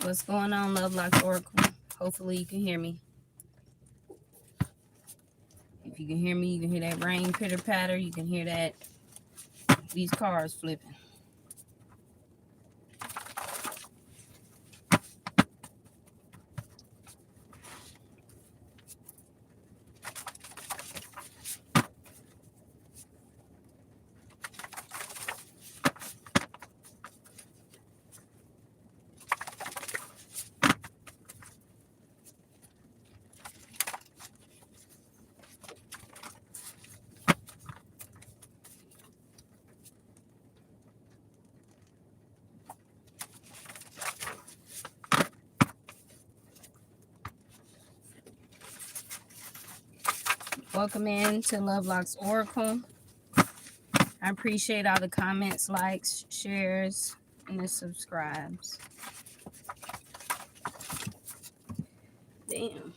What's going on, Love Locks Oracle? Hopefully you can hear me. If you can hear me, you can hear that rain pitter patter. You can hear that these cars flipping. Welcome in to Love Locks Oracle. I appreciate all the comments, likes, shares, and the subscribes. Damn.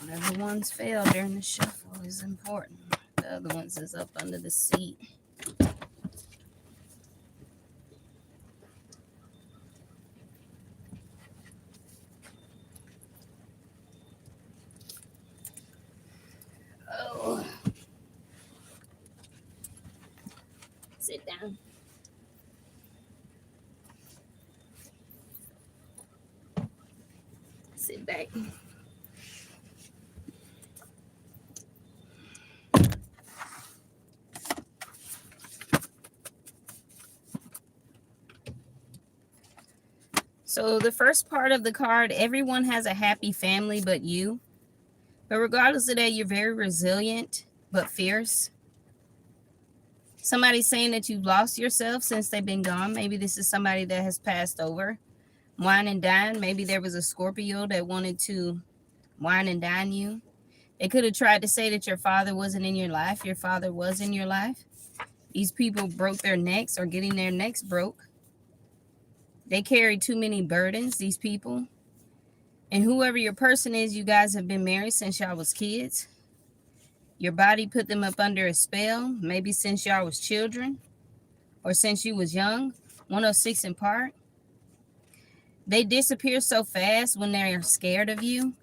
Whatever ones fail during the shuffle is important. The other ones is up under the seat. Oh. Sit down. Sit back. So the first part of the card, everyone has a happy family but you. But regardless of that, you're very resilient but fierce. Somebody's saying that you've lost yourself since they've been gone. Maybe this is somebody that has passed over. Wine and dine. Maybe there was a Scorpio that wanted to wine and dine you. They could have tried to say that your father wasn't in your life. Your father was in your life. These people broke their necks or getting their necks broke. They carry too many burdens, these people. And whoever your person is, you guys have been married since y'all was kids. Your body put them up under a spell, maybe since y'all was children or since you was young. 106 in part. They disappear so fast when they're scared of you.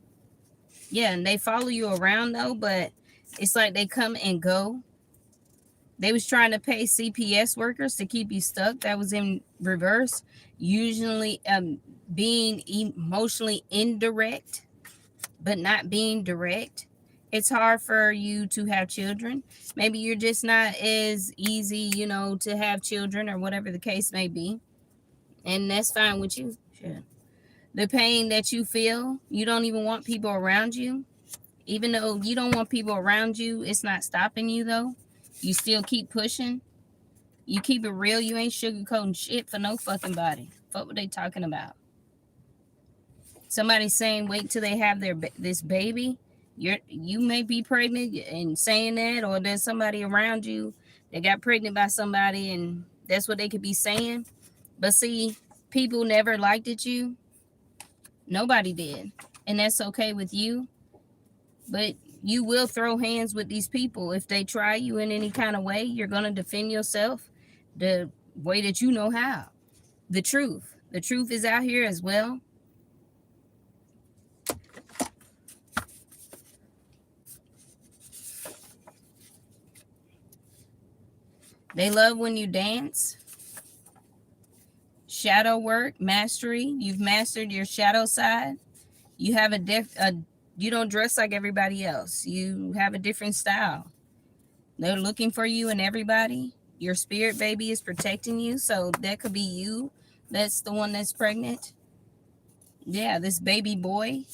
Yeah, and they follow you around though, but it's like they come and go. They was trying to pay CPS workers to keep you stuck. That was in reverse. Usually being emotionally indirect, but not being direct. It's hard for you to have children. Maybe you're just not as easy, to have children or whatever the case may be. And that's fine with you. Sure. The pain that you feel, you don't even want people around you. Even though you don't want people around you, it's not stopping you though. You still keep pushing. You keep it real. You ain't sugarcoating shit for no fucking body. What were they talking about? Somebody's saying wait till they have this baby. You may be pregnant and saying that, or there's somebody around you that got pregnant by somebody and that's what they could be saying. But see, people never liked it you. Nobody did. And that's okay with you. But you will throw hands with these people. If they try you in any kind of way, you're going to defend yourself the way that you know how. The truth. The truth is out here as well. They love when you dance. Shadow work, mastery. You've mastered your shadow side. You have you don't dress like everybody else. You have a different style. They're looking for you and everybody. Your spirit baby is protecting you. So that could be you. That's the one that's pregnant. Yeah, this baby boy.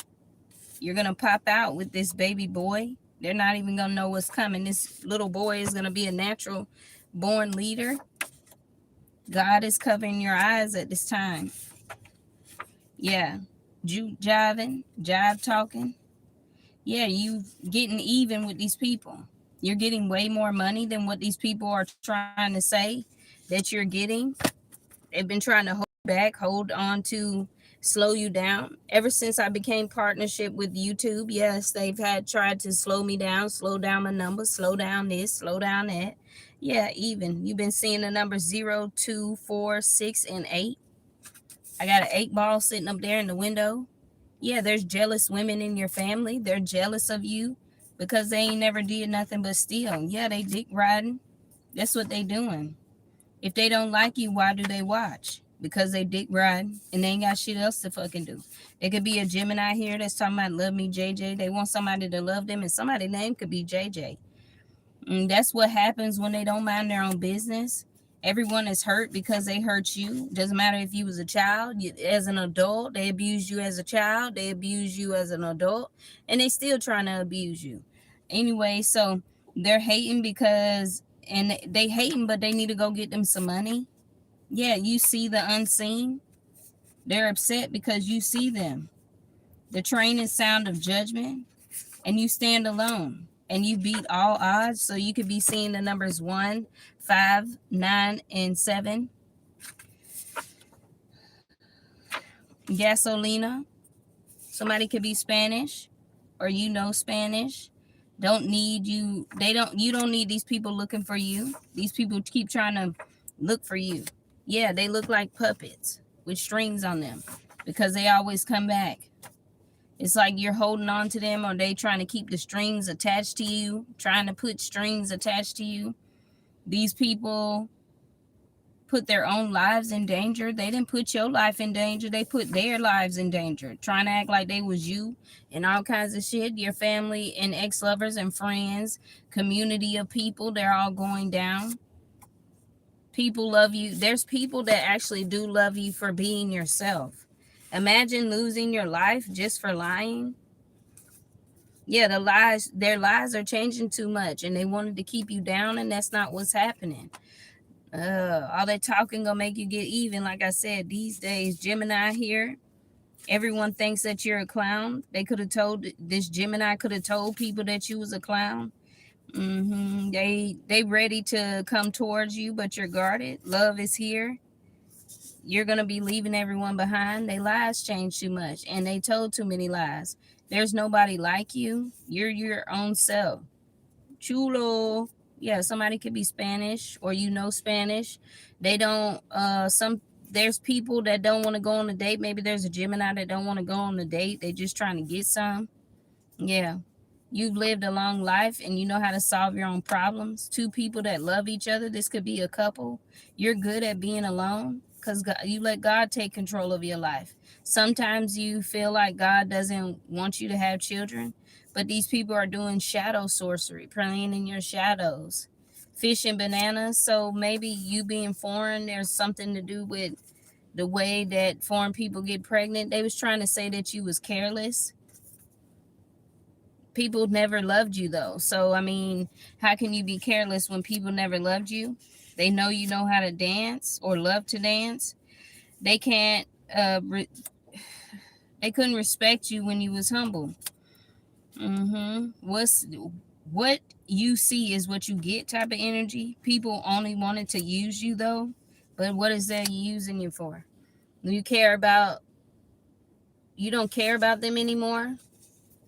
You're going to pop out with this baby boy. They're not even going to know what's coming. This little boy is going to be a natural born leader. God is covering your eyes at this time. Yeah. Jive talking. Yeah, you getting even with these people. You're getting way more money than what these people are trying to say that you're getting. They've been trying to hold back, hold on to slow you down. Ever since I became partnership with YouTube, yes, they've had tried to slow me down, slow down my numbers, slow down this, slow down that. Yeah, even you've been seeing the numbers 0, 2, 4, 6, and 8. I got an 8 ball sitting up there in the window. Yeah, there's jealous women in your family. They're jealous of you because they ain't never did nothing but steal. Yeah, they dick riding. That's what they doing. If they don't like you, why do they watch? Because they dick ride and they ain't got shit else to fucking do. There could be a Gemini here that's talking about love me, JJ. They want somebody to love them, and somebody's name could be JJ. And that's what happens when they don't mind their own business. Everyone is hurt because they hurt you. Doesn't matter if you was a child. As an adult, they abused you as a child. They abused you as an adult. And they still trying to abuse you. Anyway, so they're hating because, and they hating, but they need to go get them some money. Yeah, you see the unseen. They're upset because you see them. The train is sound of judgment, and you stand alone. And you beat all odds, so you could be seeing the numbers 1, 5, 9, and 7. Gasolina. Somebody could be Spanish, or you know Spanish. Don't need you. You don't need these people looking for you. These people keep trying to look for you. Yeah, they look like puppets with strings on them because they always come back. It's like you're holding on to them, or they trying to keep the strings attached to you, trying to put strings attached to you. These people put their own lives in danger. They didn't put your life in danger. They put their lives in danger, trying to act like they was you and all kinds of shit. Your family and ex-lovers and friends, community of people, they're all going down. People love you. There's people that actually do love you for being yourself. Imagine losing your life just for lying. Yeah, their lies are changing too much, and they wanted to keep you down, and that's not what's happening. All that talking gonna make you get even. Like I said, these days, Gemini here, everyone thinks that you're a clown. This Gemini could have told people that you was a clown. They ready to come towards you, but you're guarded. Love is here. You're gonna be leaving everyone behind. They lies change too much, and they told too many lies. There's nobody like you. You're your own self. Chulo. Yeah, somebody could be Spanish, or you know Spanish. They don't there's people that don't want to go on a date. Maybe there's a Gemini that don't want to go on a date. They just trying to get some. Yeah. You've lived a long life and you know how to solve your own problems. Two people that love each other. This could be a couple. You're good at being alone because you let God take control of your life. Sometimes you feel like God doesn't want you to have children, but these people are doing shadow sorcery, playing in your shadows, fish and bananas. So maybe you being foreign, there's something to do with the way that foreign people get pregnant. They was trying to say that you was careless. People never loved you though. So I mean, how can you be careless when people never loved you? They know you know how to dance or love to dance. They can't they couldn't respect you when you was humble. What you see is what you get type of energy. People only wanted to use you though, but what is that using you for? You don't care about them anymore.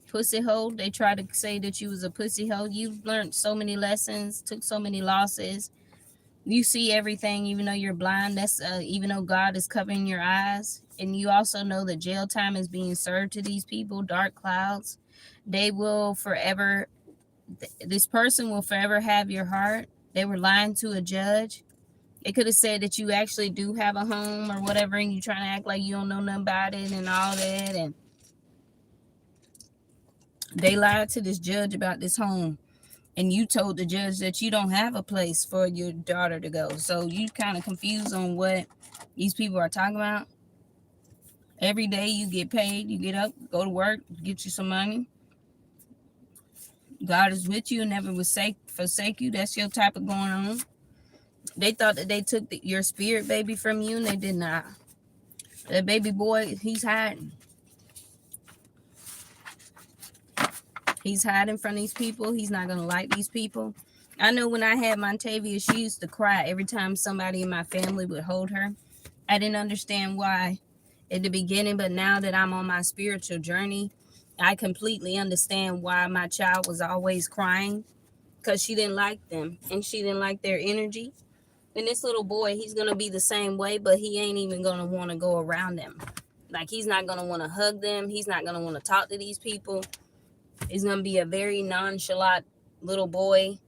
Pussy hole. They try to say that you was a pussy hole. You've learned so many lessons, took so many losses. You see everything, even though you're blind. That's even though God is covering your eyes, and you also know that jail time is being served to these people. Dark clouds. They will forever. This person will forever have your heart. They were lying to a judge. They could have said that you actually do have a home or whatever, and you trying to act like you don't know nothing about it and all that, and they lied to this judge about this home, and you told the judge that you don't have a place for your daughter to go. So you kind of confused on what these people are talking about. Every day you get paid, you get up, go to work, get you some money. God is with you and never forsake you. That's your type of going on. They thought that they took your spirit baby from you, and they did not. That baby boy, he's hiding. He's hiding from these people. He's not going to like these people. I know when I had Montavia, she used to cry every time somebody in my family would hold her. I didn't understand why at the beginning, but now that I'm on my spiritual journey, I completely understand why my child was always crying, because she didn't like them and she didn't like their energy. And this little boy, he's going to be the same way, but he ain't even going to want to go around them. Like, he's not going to want to hug them. He's not going to want to talk to these people. He's going to be a very nonchalant little boy.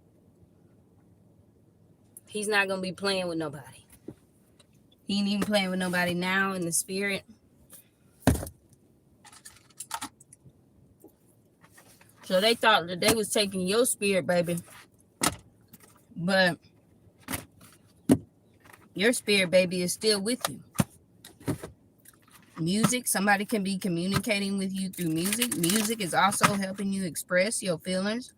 He's not going to be playing with nobody. He ain't even playing with nobody now in the spirit. So they thought that they was taking your spirit, baby. But your spirit, baby, is still with you. Music, somebody can be communicating with you through music. Music is also helping you express your feelings.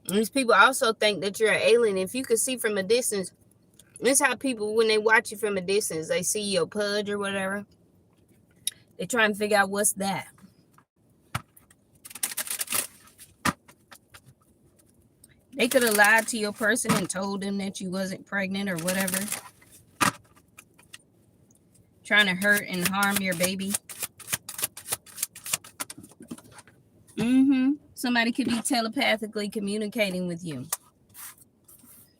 And these people also think that you're an alien. If you could see from a distance, this is how people, when they watch you from a distance, they see your pudge or whatever. They try and figure out what's that. They could have lied to your person and told them that you wasn't pregnant or whatever. Trying to hurt and harm your baby. Somebody could be telepathically communicating with you.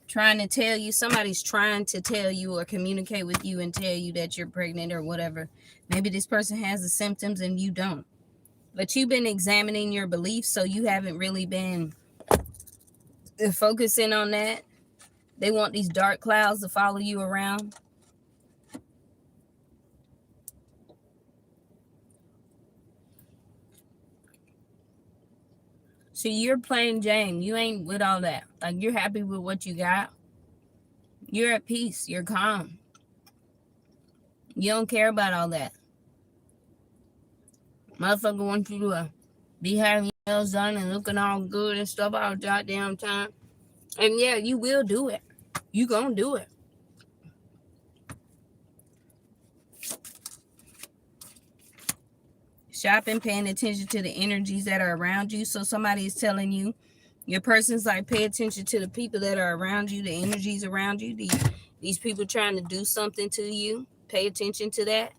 Trying to tell you, somebody's trying to tell you or communicate with you and tell you that you're pregnant or whatever. Maybe this person has the symptoms and you don't. But you've been examining your beliefs, so you haven't really been focusing on that. They want these dark clouds to follow you around. So you're playing Jane. You ain't with all that. Like, you're happy with what you got. You're at peace. You're calm. You don't care about all that. Motherfucker wants you to be having your nails done and looking all good and stuff all the goddamn time. And yeah, you will do it. You gonna do it. Shopping, paying attention to the energies that are around you. So somebody is telling you, your person's like, pay attention to the people that are around you, the energies around you, these people trying to do something to you. Pay attention to that.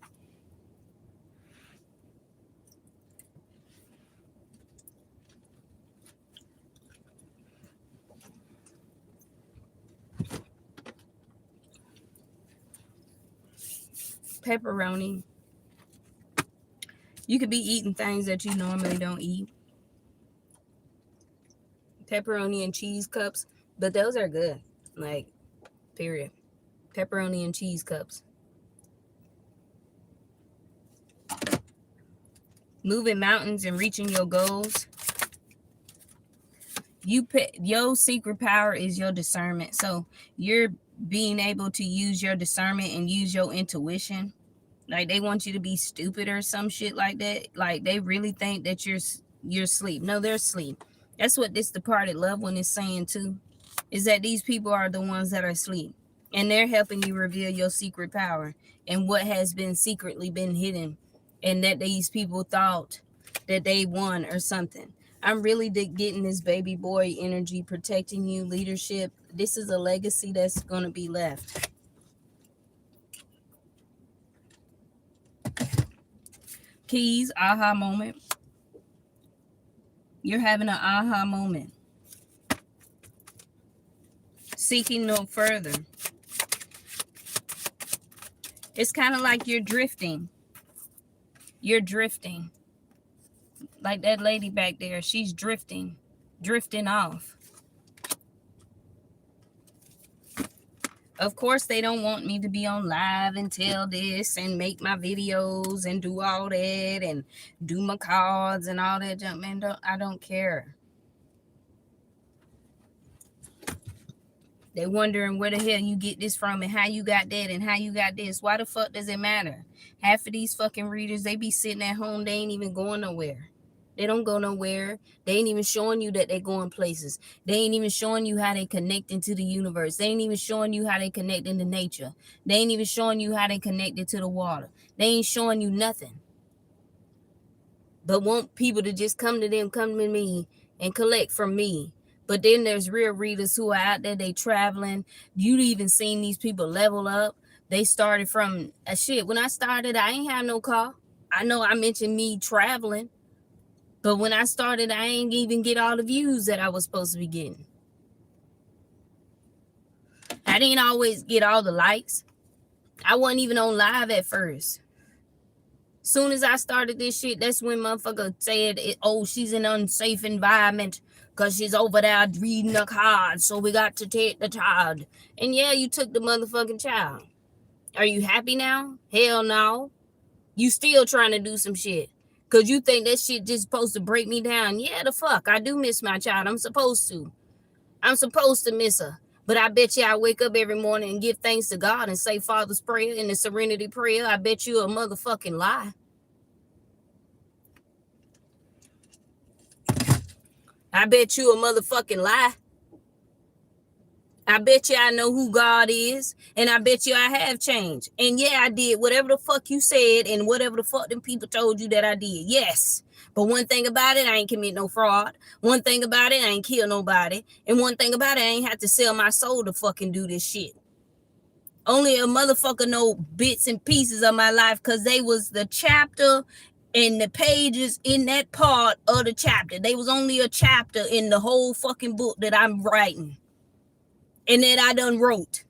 Pepperoni. You could be eating things that you normally don't eat. Pepperoni and cheese cups, but those are good. Like, period. Pepperoni and cheese cups. Moving mountains and reaching your goals. Your secret power is your discernment. So you're being able to use your discernment and use your intuition. Like, they want you to be stupid or some shit like that. Like, they really think that you're asleep. No, they're asleep. That's what this departed loved one is saying too, is that these people are the ones that are asleep, and they're helping you reveal your secret power and what has been secretly been hidden, and that these people thought that they won or something. I'm really getting this baby boy energy, protecting you, leadership. This is a legacy that's going to be left. Keys, aha moment. You're having an aha moment. Seeking no further. It's kind of like you're drifting. You're drifting. Like that lady back there, she's drifting off. Of course, they don't want me to be on live and tell this and make my videos and do all that and do my cards and all that junk. Man, I don't care. They wondering where the hell you get this from and how you got that and how you got this. Why the fuck does it matter? Half of these fucking readers, they be sitting at home. They ain't even going nowhere. They don't go nowhere. They ain't even showing you that they going places. They ain't even showing you how they connect into the universe. They ain't even showing you how they connect into nature. They ain't even showing you how they connected to the water. They ain't showing you nothing. But want people to just come to them, come to me, and collect from me. But then there's real readers who are out there, they traveling. You even seen these people level up. They started from shit. When I started, I ain't have no car. I know I mentioned me traveling, but when I started, I ain't even get all the views that I was supposed to be getting. I didn't always get all the likes. I wasn't even on live at first. Soon as I started this shit, that's when motherfucker said, oh, she's in an unsafe environment because she's over there reading the card, so we got to take the child. And yeah, you took the motherfucking child. Are you happy now? Hell no. You still trying to do some shit because you think that shit just supposed to break me down. Yeah, the fuck. I do miss my child. I'm supposed to. I'm supposed to miss her. But I bet you I wake up every morning and give thanks to God and say Father's Prayer and the Serenity Prayer. I bet you a motherfucking lie. I bet you a motherfucking lie. I bet you I know who God is, and I bet you I have changed. And yeah, I did whatever the fuck you said and whatever the fuck them people told you that I did. Yes. But one thing about it, I ain't commit no fraud. One thing about it, I ain't kill nobody. And one thing about it, I ain't have to sell my soul to fucking do this shit. Only a motherfucker know bits and pieces of my life because they was the chapter and the pages in that part of the chapter. They was only a chapter in the whole fucking book that I'm writing. And that I done wrote.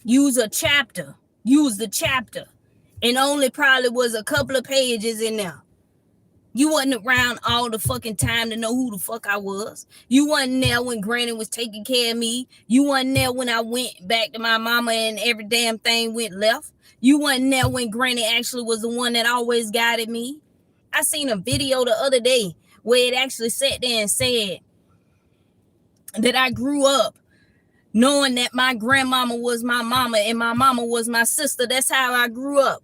Use a chapter. Use the chapter. And only probably was a couple of pages in there. You wasn't around all the fucking time to know who the fuck I was. You wasn't there when Granny was taking care of me. You wasn't there when I went back to my mama and every damn thing went left. You wasn't there when Granny actually was the one that always guided me. I seen a video the other day where it actually sat there and said that I grew up knowing that my grandmama was my mama and my mama was my sister. That's how I grew up.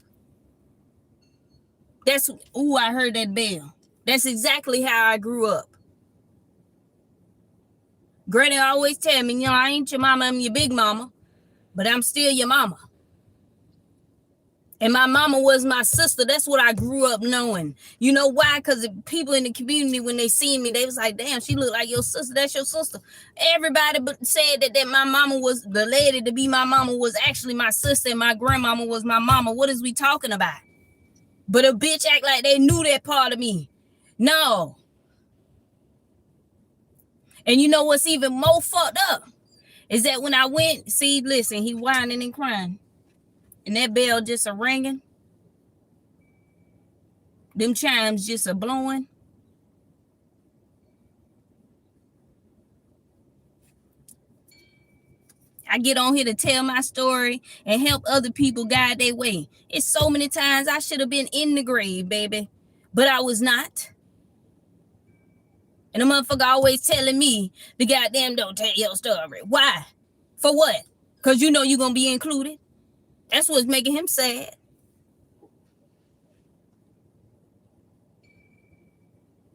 That's, ooh, I heard that bell. That's exactly how I grew up. Granny always tell me, you know, I ain't your mama, I'm your big mama, but I'm still your mama. And my mama was my sister. That's what I grew up knowing. You know why? Because the people in the community, when they seen me, they was like, damn, she look like your sister. That's your sister. Everybody said that my mama was, the lady to be my mama was actually my sister and my grandmama was my mama. What is we talking about? But a bitch act like they knew that part of me. No. And you know what's even more fucked up? Is that when I went, see, listen, he whining and crying. And that bell just a ringing. Them chimes just a blowing. I get on here to tell my story and help other people guide their way. It's so many times I should have been in the grave, baby. But I was not. And the motherfucker always telling me, the goddamn don't tell your story. Why? For what? Because you know you're going to be included. That's what's making him sad.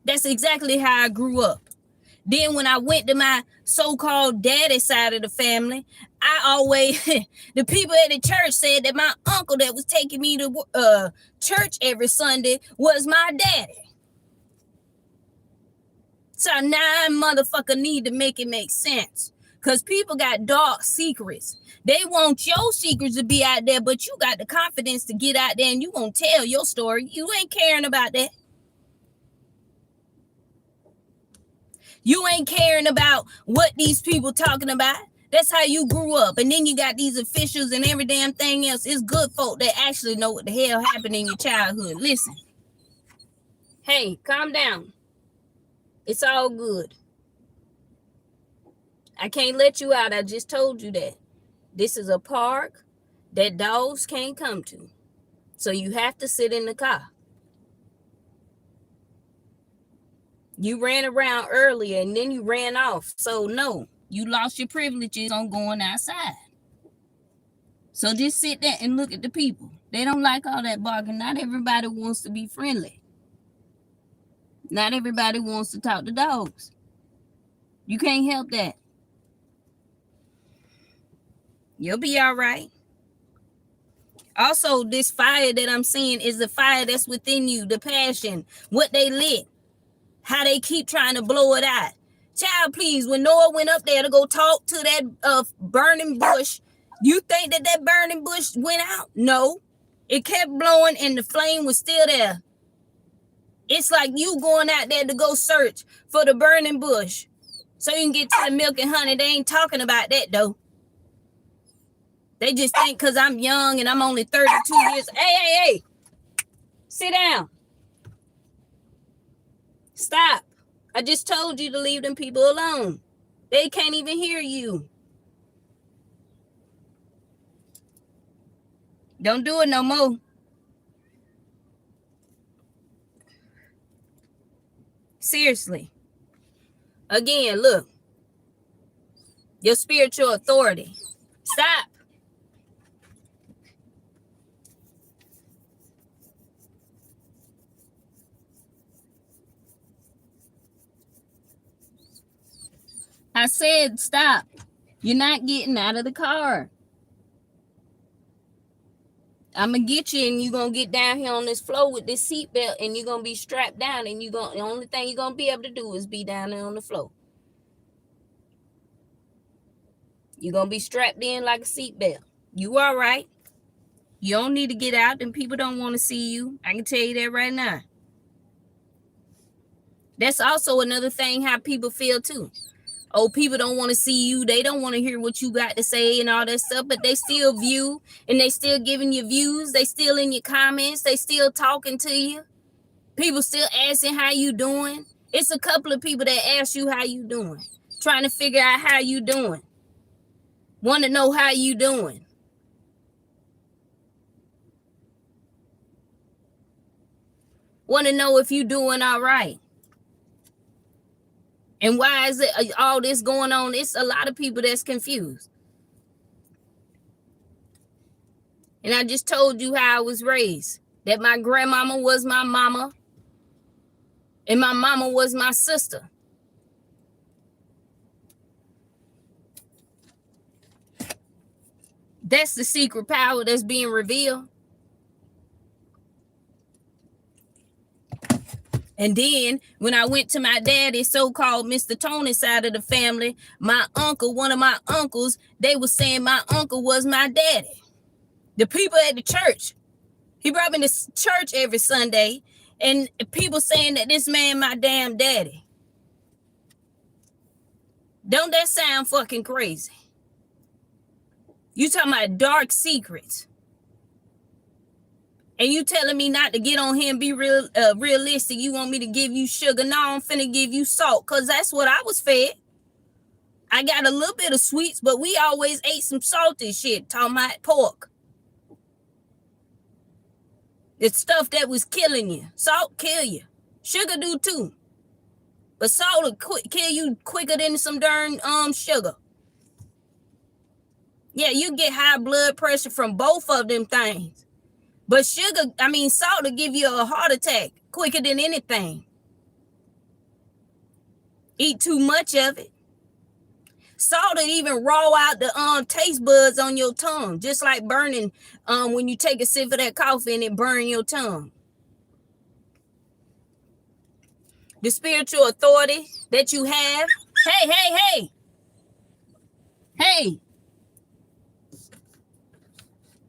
That's exactly how I grew up. Then when I went to my so-called daddy side of the family, I always, the people at the church said that my uncle that was taking me to church every Sunday was my daddy. So now I motherfucker need to make it make sense. Because people got dark secrets. They want your secrets to be out there, but you got the confidence to get out there and you gonna tell your story. You ain't caring about that. You ain't caring about what these people talking about. That's how you grew up. And then you got these officials and every damn thing else. It's good folk that actually know what the hell happened in your childhood. Listen. Hey, calm down. It's all good. I can't let you out. I just told you that. This is a park that dogs can't come to. So you have to sit in the car. You ran around earlier and then you ran off. So no, you lost your privileges on going outside. So just sit there and look at the people. They don't like all that barking. Not everybody wants to be friendly. Not everybody wants to talk to dogs. You can't help that. You'll be all right. Also, this fire that I'm seeing is the fire that's within you, the passion, what they lit. How they keep trying to blow it out. Child, please, when Noah went up there to go talk to that burning bush, you think that burning bush went out? No. It kept blowing and the flame was still there. It's like you going out there to go search for the burning bush so you can get to the milk and honey. They ain't talking about that, though. They just think because I'm young and I'm only 32 years. Hey. Sit down. Stop. I just told you to leave them people alone. They can't even hear you. Don't do it no more. Seriously. Again, look. Your spiritual authority. Stop. I said stop. You're not getting out of the car. I'm going to get you and you're going to get down here on this floor with this seatbelt and you're going to be strapped down and the only thing you're going to be able to do is be down there on the floor. You're going to be strapped in like a seatbelt. You all right. You don't need to get out and people don't want to see you. I can tell you that right now. That's also another thing how people feel too. Oh, people don't want to see you. They don't want to hear what you got to say and all that stuff, but they still view and they still giving you views. They still in your comments. They still talking to you. People still asking how you doing. It's a couple of people that ask you how you doing, trying to figure out how you doing. Want to know how you doing. Want to know if you doing all right. And why is it all this going on? It's a lot of people that's confused. And I just told you how I was raised. That my grandmama was my mama. And my mama was my sister. That's the secret power that's being revealed. And then when I went to my daddy, so-called Mr. Tony's side of the family, my uncle, one of my uncles, they were saying my uncle was my daddy. The people at the church. He brought me to church every Sunday. And people saying that this man my damn daddy. Don't that sound fucking crazy? You talking about dark secrets. And you telling me not to get on here and be realistic. You want me to give you sugar? No, I'm finna give you salt. Because that's what I was fed. I got a little bit of sweets, but we always ate some salty shit. Talking about pork. It's stuff that was killing you. Salt kill you. Sugar do too. But salt will kill you quicker than some darn sugar. Yeah, you get high blood pressure from both of them things. But salt will give you a heart attack quicker than anything. Eat too much of it. Salt will even raw out the taste buds on your tongue, just like burning when you take a sip of that coffee and it burn your tongue. The spiritual authority that you have. Hey.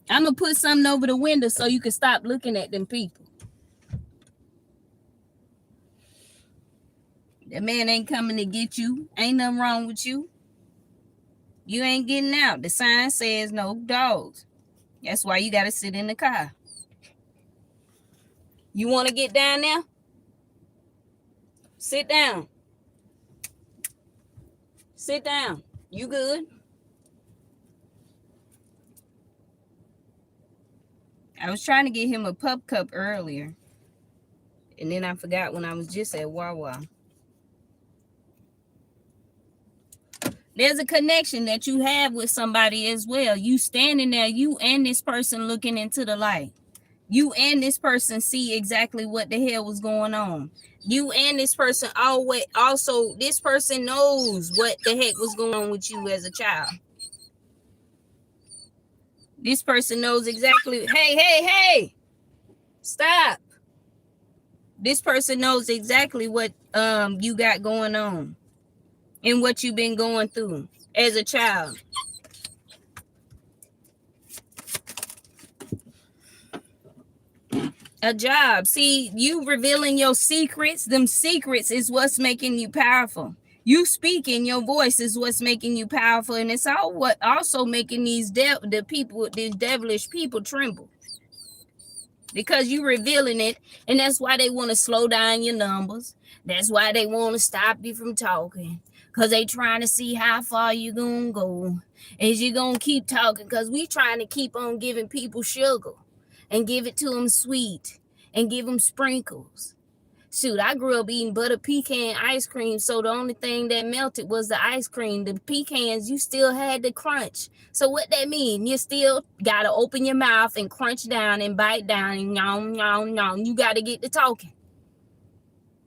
I'm going to put something over the window so you can stop looking at them people. That man ain't coming to get you. Ain't nothing wrong with you. You ain't getting out. The sign says no dogs. That's why you got to sit in the car. You want to get down there? Sit down. Sit down. You good? I was trying to get him a pup cup earlier. And then I forgot when I was just at Wawa. There's a connection that you have with somebody as well. You standing there, you and this person looking into the light. You and this person see exactly what the hell was going on. You and this person this person knows what the heck was going on with you as a child. This person knows exactly. Hey. Stop. This person knows exactly what you got going on and what you've been going through as a child. A job. See, you revealing your secrets. Them secrets is what's making you powerful. You speaking your voice is what's making you powerful, and it's all what also making these devilish people tremble, because you revealing it, and that's why they want to slow down your numbers. That's why they want to stop you from talking, because they trying to see how far you gonna go. Is you gonna keep talking? Because we trying to keep on giving people sugar and give it to them sweet and give them sprinkles. Shoot, I grew up eating butter pecan ice cream, so the only thing that melted was the ice cream. The pecans, you still had to crunch. So what that mean? You still got to open your mouth and crunch down and bite down and yum, yum, yum. You got to get to talking.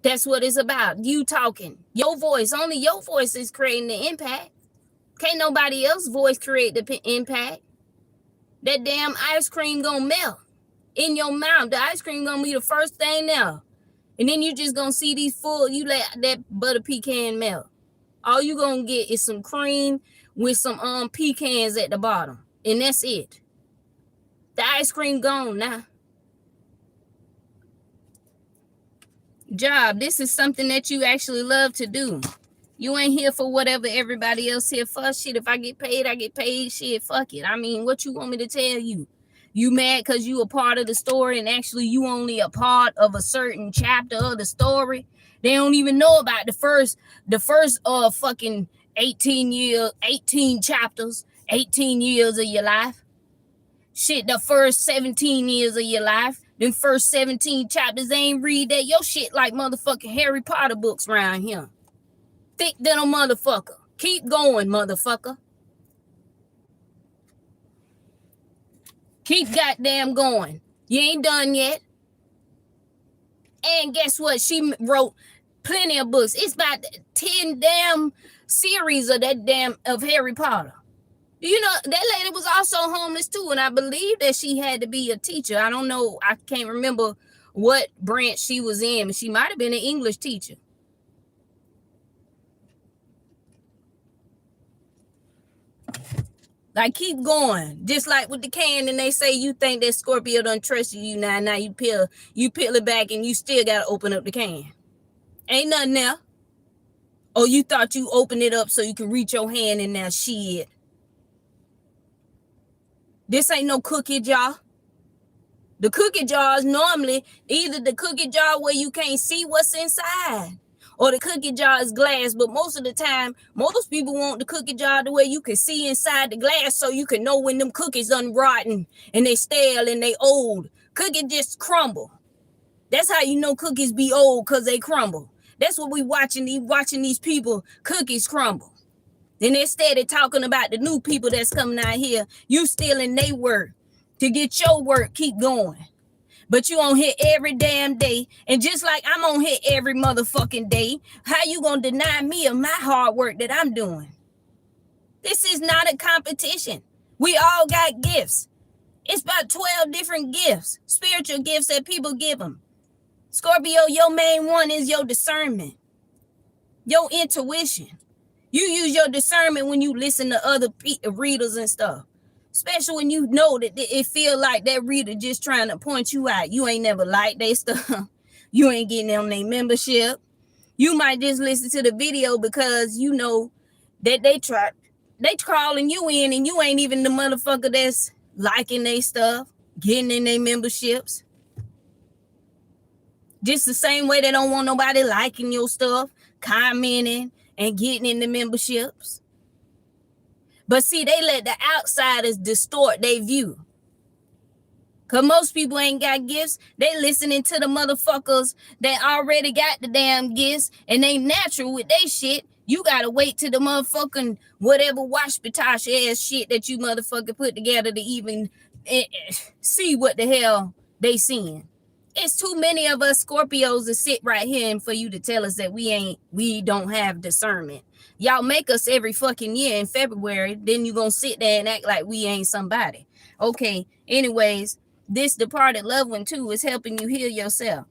That's what it's about. You talking. Your voice, only your voice is creating the impact. Can't nobody else's voice create the impact. That damn ice cream gonna melt in your mouth. The ice cream gonna be the first thing there. And then you just gonna see these full, you let that butter pecan melt. All you gonna get is some cream with some pecans at the bottom. And that's it. The ice cream gone now. Job, this is something that you actually love to do. You ain't here for whatever everybody else here for. Shit, if I get paid, I get paid. Shit, fuck it. I mean, what you want me to tell you? You mad because you a part of the story and actually you only a part of a certain chapter of the story? They don't even know about the first fucking 18 chapters, 18 years of your life. Shit, the first 17 years of your life. Them first 17 chapters, they ain't read that. Your shit like motherfucking Harry Potter books around here. Thick than a motherfucker. Keep going, motherfucker. Keep goddamn going. You ain't done yet. And guess what? She wrote plenty of books. It's about 10 damn series of that damn of Harry Potter. You know, that lady was also homeless too, and I believe that she had to be a teacher. I don't know. I can't remember what branch she was in, but she might have been an English teacher. Like, keep going. Just like with the can, and they say you think that Scorpio don't trust you now. Now you peel it back and you still got to open up the can. Ain't nothing there. Oh, you thought you opened it up so you can reach your hand in there. Shit. This ain't no cookie jar. The cookie jar is normally either the cookie jar where you can't see what's inside, or the cookie jar is glass. But most of the time, most people want the cookie jar the way you can see inside the glass so you can know when them cookies done rotten and they stale and they old. Cookies just crumble. That's how you know cookies be old, because they crumble. That's what we watching these people, cookies crumble. Then instead of talking about the new people that's coming out here, you stealing their work to get your work keep going. But you on here every damn day. And just like I'm on here every motherfucking day, how you gonna deny me of my hard work that I'm doing? This is not a competition. We all got gifts. It's about 12 different gifts, spiritual gifts that people give them. Scorpio, your main one is your discernment, your intuition. You use your discernment when you listen to other readers and stuff. Especially when you know that it feel like that reader just trying to point you out. You ain't never liked their stuff. You ain't getting on their membership. You might just listen to the video because you know that they calling you in and you ain't even the motherfucker that's liking their stuff, getting in their memberships. Just the same way they don't want nobody liking your stuff, commenting, and getting in the memberships. But see, they let the outsiders distort their view. Because most people ain't got gifts. They listening to the motherfuckers that already got the damn gifts and they natural with their shit. You got to wait till the motherfucking whatever washpatash ass shit that you motherfucker put together to even see what the hell they seeing. It's too many of us Scorpios to sit right here and for you to tell us that we don't have discernment. Y'all make us every fucking year in February. Then you gonna sit there and act like we ain't somebody. Okay, anyways, this departed loved one too is helping you heal yourself.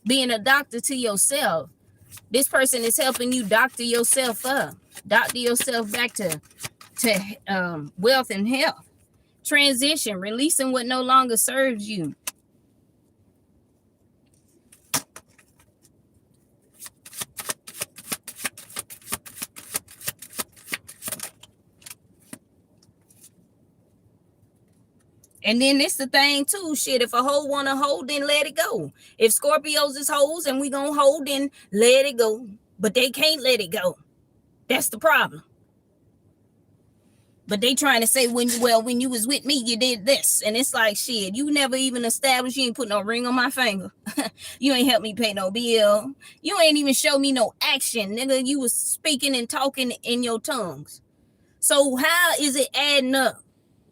being a doctor to yourself. This person is helping you doctor yourself up, doctor yourself back to wealth and health. Transition, releasing what no longer serves you. And then it's the thing too, shit, if a hoe want to hold, then let it go. If Scorpios is hoes and we gonna hold, then let it go. But they can't let it go. That's the problem. But they trying to say, when you was with me, you did this. And it's like, shit, you never even established, you ain't put no ring on my finger. You ain't helped me pay no bill. You ain't even show me no action, nigga. You was speaking and talking in your tongues. So how is it adding up?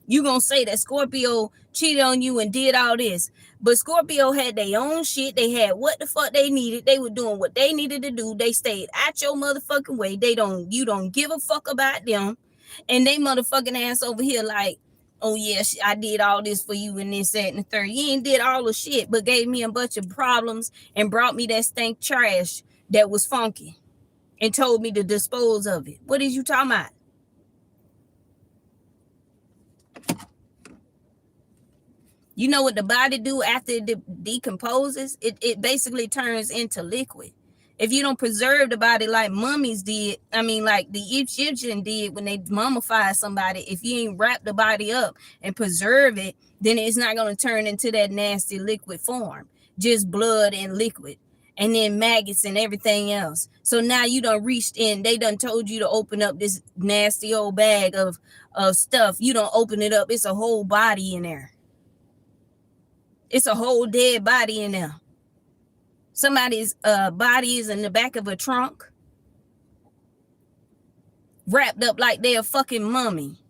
You gonna say that Scorpio cheated on you and did all this, but Scorpio had their own shit. They had what the fuck they needed. They were doing what they needed to do. They stayed out your motherfucking way. You don't give a fuck about them, and they motherfucking ass over here like, oh yeah, I did all this for you and this, that, and the third. You ain't did all the shit, but gave me a bunch of problems and brought me that stank trash that was funky, and told me to dispose of it. What is you talking about? You know what the body do after it decomposes? It basically turns into liquid. If you don't preserve the body like mummies did, I mean like the Egyptian did when they mummified somebody, if you ain't wrap the body up and preserve it, then it's not going to turn into that nasty liquid form. Just blood and liquid. And then maggots and everything else. So now you done reached in. They done told you to open up this nasty old bag of stuff. You don't open it up. It's a whole body in there. It's a whole dead body in there. Somebody's body is in the back of a trunk, wrapped up like they're a fucking mummy.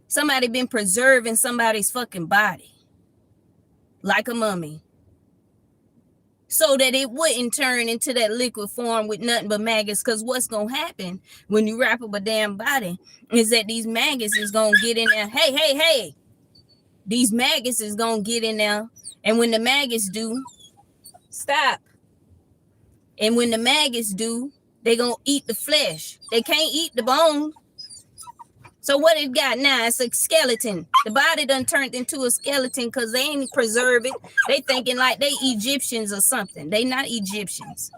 Somebody been preserving somebody's fucking body like a mummy, so that it wouldn't turn into that liquid form with nothing but maggots. Because what's gonna happen when you wrap up a damn body is that these maggots is gonna get in there. Hey. These maggots is gonna get in there, and when the maggots do, stop. And when the maggots do, they gonna eat the flesh. They can't eat the bone. So what it got now? It's a skeleton. The body done turned into a skeleton because they ain't preserve it. They thinking like they Egyptians or something. They not Egyptians.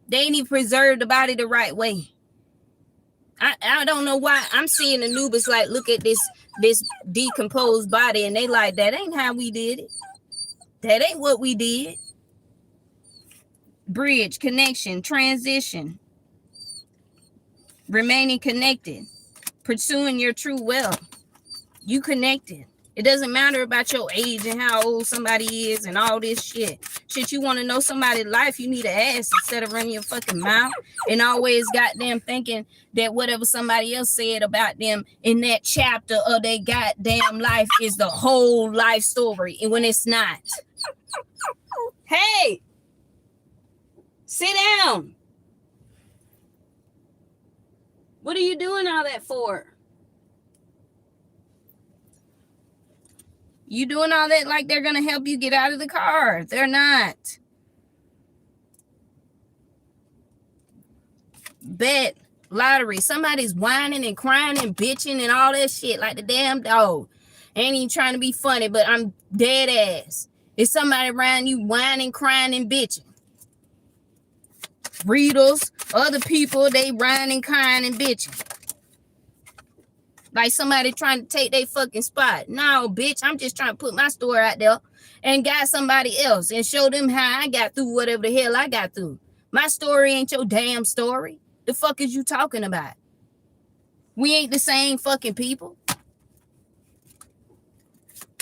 They ain't even preserved the body the right way. I don't know why I'm seeing Anubis like, look at this decomposed body, and they like, that ain't how we did it. That ain't what we did. Bridge, connection, transition, remaining connected, pursuing your true wealth. You connected. It doesn't matter about your age and how old somebody is and all this shit. Shit, you want to know somebody's life, you need to ask instead of running your fucking mouth and always goddamn thinking that whatever somebody else said about them in that chapter of their goddamn life is the whole life story, and when it's not. Hey! Sit down. What are you doing all that for? You doing all that like they're going to help you get out of the car. They're not. Bet, lottery. Somebody's whining and crying and bitching and all that shit like the damn dog. Ain't even trying to be funny, but I'm dead ass. Is somebody around you whining, crying, and bitching? Readers, other people, they whining, crying, and bitching. Like somebody trying to take their fucking spot. No, bitch, I'm just trying to put my story out there and guide somebody else and show them how I got through whatever the hell I got through. My story ain't your damn story. The fuck is you talking about? We ain't the same fucking people.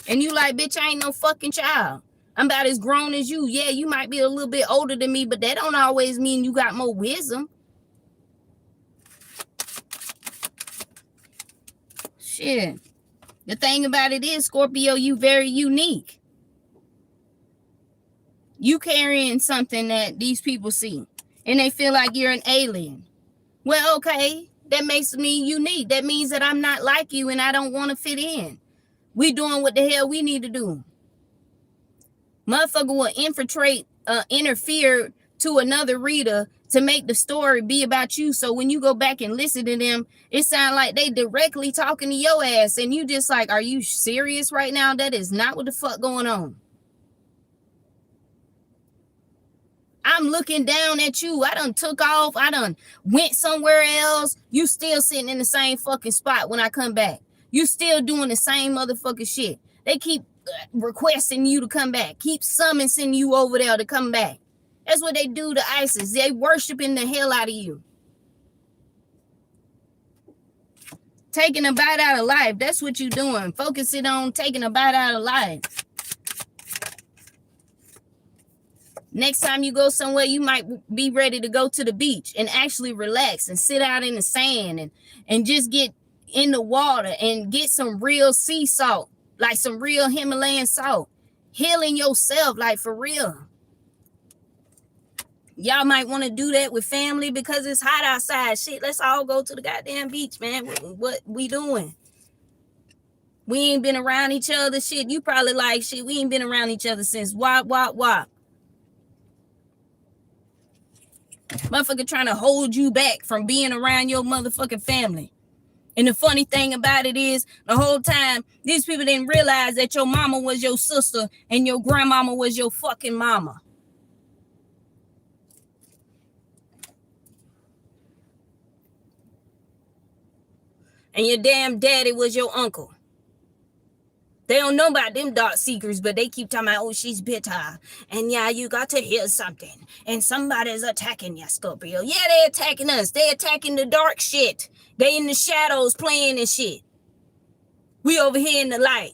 And you like, bitch, I ain't no fucking child. I'm about as grown as you. Yeah, you might be a little bit older than me, but that don't always mean you got more wisdom. Shit. The thing about it is, Scorpio, you very unique. You carrying something that these people see, and they feel like you're an alien. Well, okay, that makes me unique. That means that I'm not like you, and I don't want to fit in. We doing what the hell we need to do. Motherfucker will interfere to another reader to make the story be about you. So when you go back and listen to them, it sounds like they directly talking to your ass, and you just like, are you serious right now? That is not what the fuck going on. I'm looking down at you. I done took off. I done went somewhere else. You still sitting in the same fucking spot when I come back. You still doing the same motherfucking shit. They keep requesting you to come back. Keep summoning you over there to come back. That's what they do to ISIS. They worshiping the hell out of you. Taking a bite out of life. That's what you doing. Focusing on taking a bite out of life. Next time you go somewhere, you might be ready to go to the beach and actually relax and sit out in the sand and just get in the water and get some real sea salt, like some real Himalayan salt. Healing yourself, like for real. Y'all might want to do that with family because it's hot outside. Shit, let's all go to the goddamn beach, man. What we doing? We ain't been around each other. Shit, you probably like, shit, we ain't been around each other since what? Motherfucker trying to hold you back from being around your motherfucking family. And the funny thing about it is, the whole time, these people didn't realize that your mama was your sister and your grandmama was your fucking mama. And your damn daddy was your uncle. They don't know about them dark secrets, but they keep talking about, oh, she's bitter. And yeah, you got to hear something. And somebody's attacking you, Scorpio. Yeah, they're attacking us. They're attacking the dark shit. They in the shadows playing and shit. We over here in the light.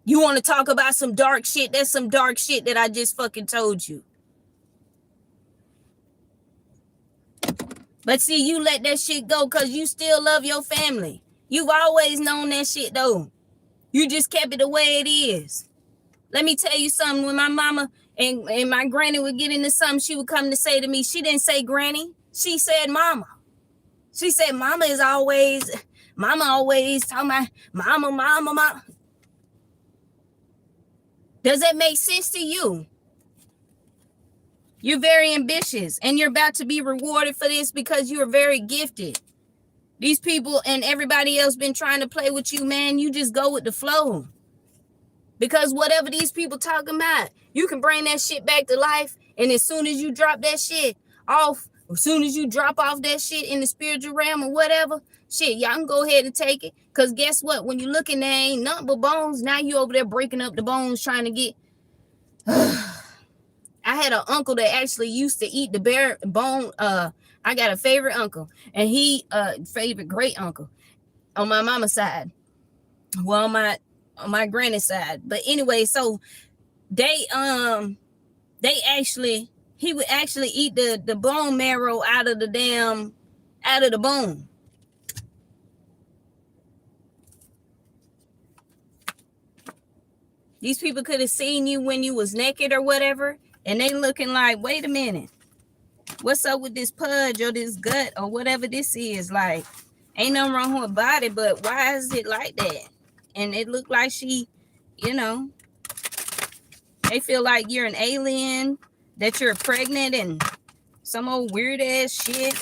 You want to talk about some dark shit? That's some dark shit that I just fucking told you. But see, you let that shit go because you still love your family. You've always known that shit, though. You just kept it the way it is. Let me tell you something. When my mama and my granny would get into something, she would come to say to me, she didn't say granny. She said mama. She said mama always talking about mama. Does that make sense to you? You're very ambitious and you're about to be rewarded for this because you are very gifted. These people and everybody else been trying to play with you, man. You just go with the flow. Because whatever these people talking about, you can bring that shit back to life. And as soon as you drop that shit off, as soon as you drop off that shit in the spiritual realm or whatever, shit, y'all can go ahead and take it. Because guess what? When you looking, there ain't nothing but bones. Now you over there breaking up the bones trying to get... I had an uncle that actually used to eat the bare bone. I got a favorite uncle, and he favorite great uncle on my mama's side. Well, on my granny's side. But anyway, so he would actually eat the bone marrow out of the bone. These people could have seen you when you was naked or whatever, and they looking like, wait a minute, what's up with this pudge or this gut or whatever this is? Like, ain't nothing wrong with her body, but why is it like that? And it looked like she, they feel like you're an alien, that you're pregnant and some old weird ass shit.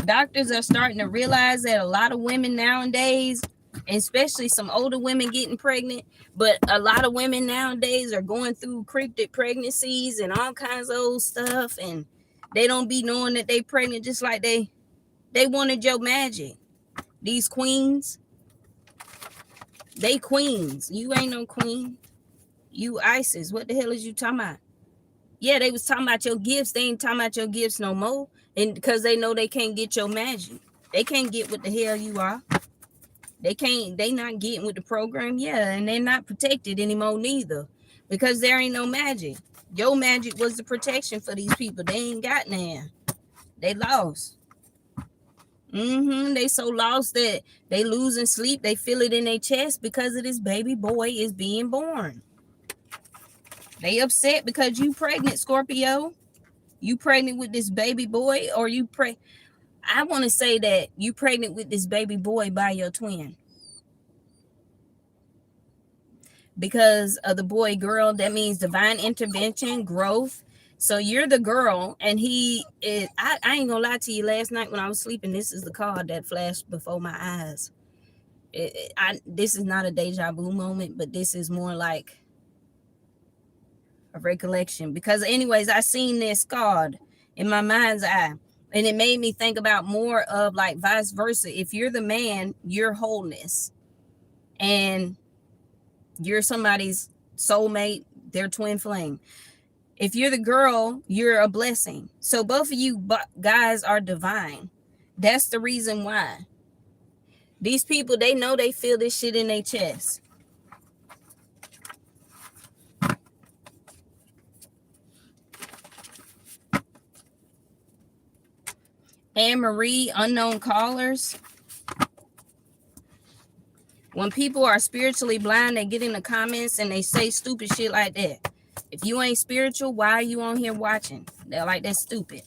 Doctors are starting to realize that a lot of women nowadays, especially some older women getting pregnant, but a lot of women nowadays are going through cryptic pregnancies and all kinds of old stuff, and they don't be knowing that they pregnant, just like they wanted your magic. These queens, they queens. You ain't no queen. You ISIS. What the hell is you talking about? Yeah, they was talking about your gifts. They ain't talking about your gifts no more, and because they know they can't get your magic. They can't get what the hell you are. They not getting with the program, yeah, and they're not protected anymore neither, because there ain't no magic. Your magic was the protection for these people. They ain't got none. They lost. They so lost that they losing sleep. They feel it in their chest because of this baby boy is being born. They upset because you pregnant, Scorpio. You pregnant with this baby boy, or I want to say that you pregnant with this baby boy by your twin. because of the boy girl. That means divine intervention, growth. So you're the girl, and he is. I ain't gonna lie to you. Last night when I was sleeping, this is the card that flashed before my eyes. This is not a deja vu moment, but this is more like a recollection. Because, anyways, I seen this card in my mind's eye, and it made me think about more of like vice versa. If you're the man, you're wholeness, and you're somebody's soulmate, their twin flame. If you're the girl, you're a blessing. So both of you guys are divine. That's the reason why. These people, they know they feel this shit in their chest. Anne Marie, unknown callers. When people are spiritually blind, they get in the comments and they say stupid shit like that. If you ain't spiritual, why are you on here watching? They're like, that's stupid.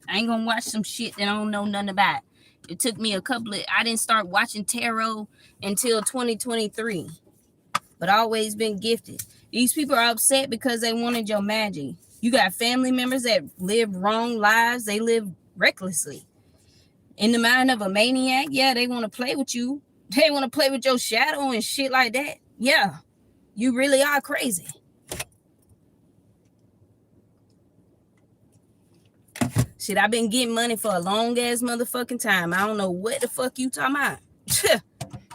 I ain't gonna watch some shit that I don't know nothing about. It took me I didn't start watching tarot until 2023. But I always been gifted. These people are upset because they wanted your magic. You got family members that live wrong lives. They live recklessly. In the mind of a maniac, yeah, they want to play with you. They want to play with your shadow and shit like that. Yeah, you really are crazy. Shit, I've been getting money for a long ass motherfucking time. I don't know what the fuck you talking about.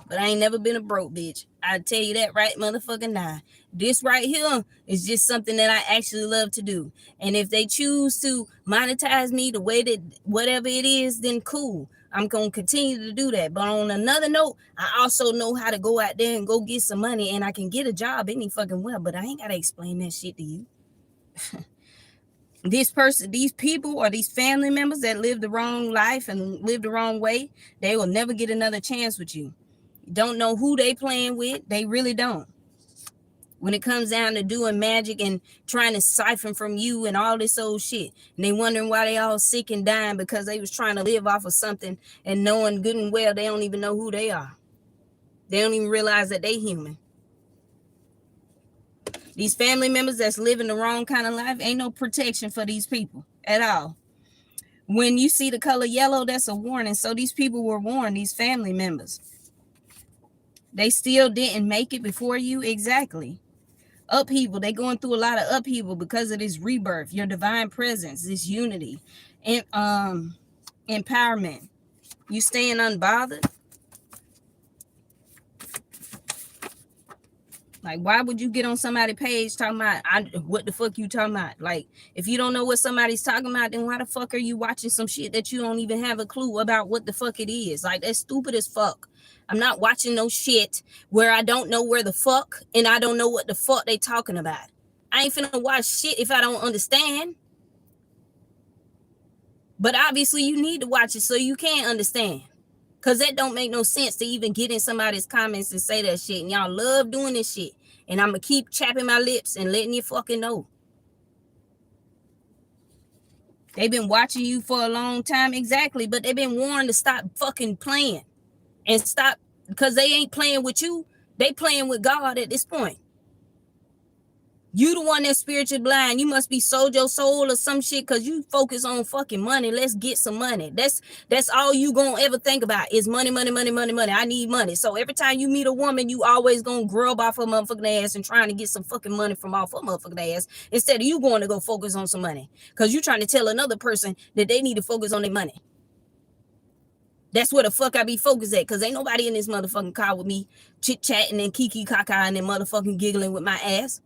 But I ain't never been a broke bitch. I tell you that right motherfucking now. This right here is just something that I actually love to do. And if they choose to monetize me the way that whatever it is, then cool. I'm going to continue to do that. But on another note, I also know how to go out there and go get some money, and I can get a job any fucking well, but I ain't got to explain that shit to you. These people or these family members that live the wrong life and live the wrong way, they will never get another chance with you. Don't know who they playing with. They really don't. When it comes down to doing magic and trying to siphon from you and all this old shit, and they wondering why they all sick and dying because they was trying to live off of something and knowing good and well they don't even know who they are. They don't even realize that they human. These family members that's living the wrong kind of life, ain't no protection for these people at all. When you see the color yellow, that's a warning. So these people were warned, these family members. They still didn't make it before you. Exactly. Upheaval. They going through a lot of upheaval because of this rebirth, your divine presence, this unity, and empowerment. You staying unbothered. Like, why would you get on somebody's page talking about what the fuck you talking about? Like, if you don't know what somebody's talking about, then why the fuck are you watching some shit that you don't even have a clue about what the fuck it is? Like, that's stupid as fuck. I'm not watching no shit where I don't know where the fuck and I don't know what the fuck they talking about. I ain't finna watch shit if I don't understand. But obviously you need to watch it so you can understand. Because that don't make no sense to even get in somebody's comments and say that shit. And y'all love doing this shit. And I'm going to keep chapping my lips and letting you fucking know. They've been watching you for a long time. Exactly. But they've been warned to stop fucking playing. And stop. Because they ain't playing with you. They playing with God at this point. You the one that's spiritually blind. You must be sold your soul or some shit because you focus on fucking money. Let's get some money. That's all you gonna ever think about is money, money, money, money, money. I need money. So every time you meet a woman, you always gonna grub off her motherfucking ass and trying to get some fucking money from off her motherfucking ass instead of you going to go focus on some money. Because you trying to tell another person that they need to focus on their money. That's where the fuck I be focused at, because ain't nobody in this motherfucking car with me chit-chatting and kiki-kaka and then motherfucking giggling with my ass.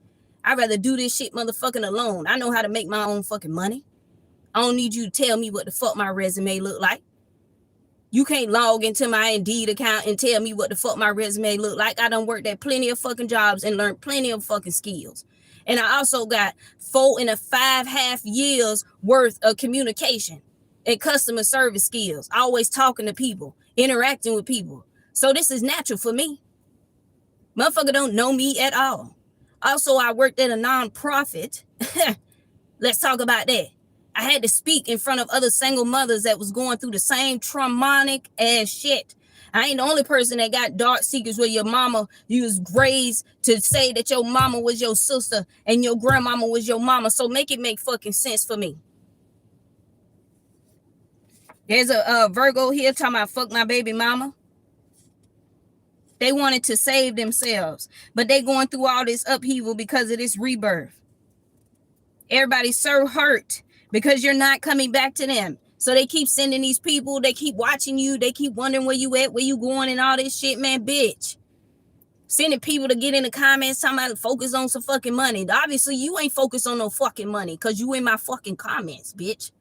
I'd rather do this shit motherfucking alone. I know how to make my own fucking money. I don't need you to tell me what the fuck my resume look like. You can't log into my Indeed account and tell me what the fuck my resume look like. I done worked at plenty of fucking jobs and learned plenty of fucking skills. And I also got 4.5 years worth of communication and customer service skills. Always talking to people, interacting with people. So this is natural for me. Motherfucker don't know me at all. Also, I worked at a nonprofit. Let's talk about that. I had to speak in front of other single mothers that was going through the same traumatic ass shit. I ain't the only person that got dark secrets where your mama, you was raised to say that your mama was your sister and your grandmama was your mama. So make it make fucking sense for me. There's a Virgo here talking about fuck my baby mama. They wanted to save themselves, but they going through all this upheaval because of this rebirth. Everybody's so hurt because you're not coming back to them. So they keep sending these people, they keep watching you, they keep wondering where you at, where you going and all this shit, man, bitch. Sending people to get in the comments talking about focus on some fucking money. Obviously, you ain't focused on no fucking money because you in my fucking comments, bitch.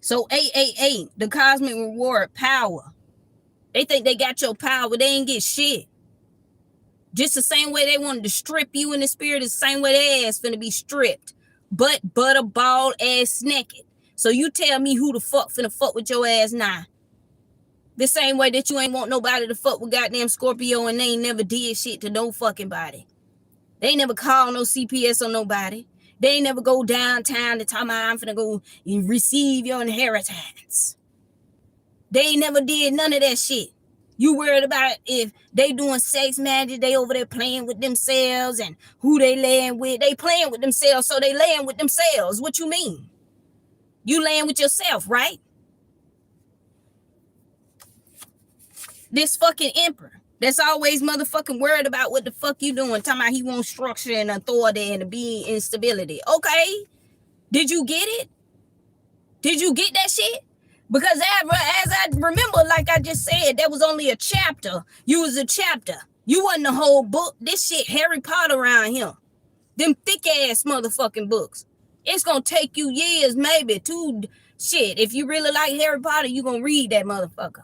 So 888, the cosmic reward, power. They think they got your power, but they ain't get shit. Just the same way they wanted to strip you in the spirit is the same way their ass finna be stripped. Butt, ball, ass naked. So you tell me who the fuck finna fuck with your ass now. The same way that you ain't want nobody to fuck with goddamn Scorpio and they ain't never did shit to no fucking body. They ain't never called no CPS on nobody. They ain't never go downtown to tell me I'm finna go receive your inheritance. They ain't never did none of that shit. You worried about if they doing sex magic, they over there playing with themselves and who they laying with. They playing with themselves, so they laying with themselves. What you mean? You laying with yourself, right? This fucking emperor that's always motherfucking worried about what the fuck you doing, talking about he wants structure and authority and to be in stability. Okay, did you get it? Did you get that shit? Because as I remember, like I just said, that was only a chapter. You was a chapter. You wasn't the whole book. This shit Harry Potter around here. Them thick ass motherfucking books. It's gonna take you years, maybe two. Shit, if you really like Harry Potter, you gonna read that motherfucker.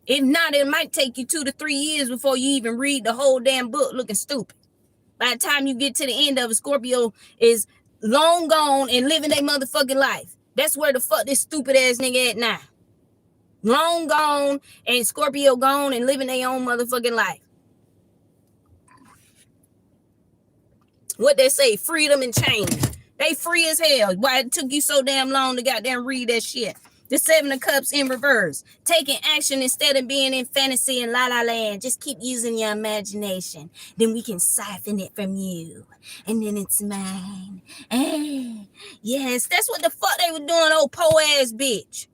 If not, it might take you 2 to 3 years before you even read the whole damn book looking stupid. By the time you get to the end of it, Scorpio is long gone and living their motherfucking life. That's where the fuck this stupid ass nigga at now. Long gone and Scorpio gone and living their own motherfucking life. What they say, freedom and change. They free as hell. Why it took you so damn long to goddamn read that shit? The 7 of Cups in reverse. Taking action instead of being in fantasy and la la land. Just keep using your imagination. Then we can siphon it from you. And then it's mine. Hey, yes, that's what the fuck they were doing, old po ass bitch.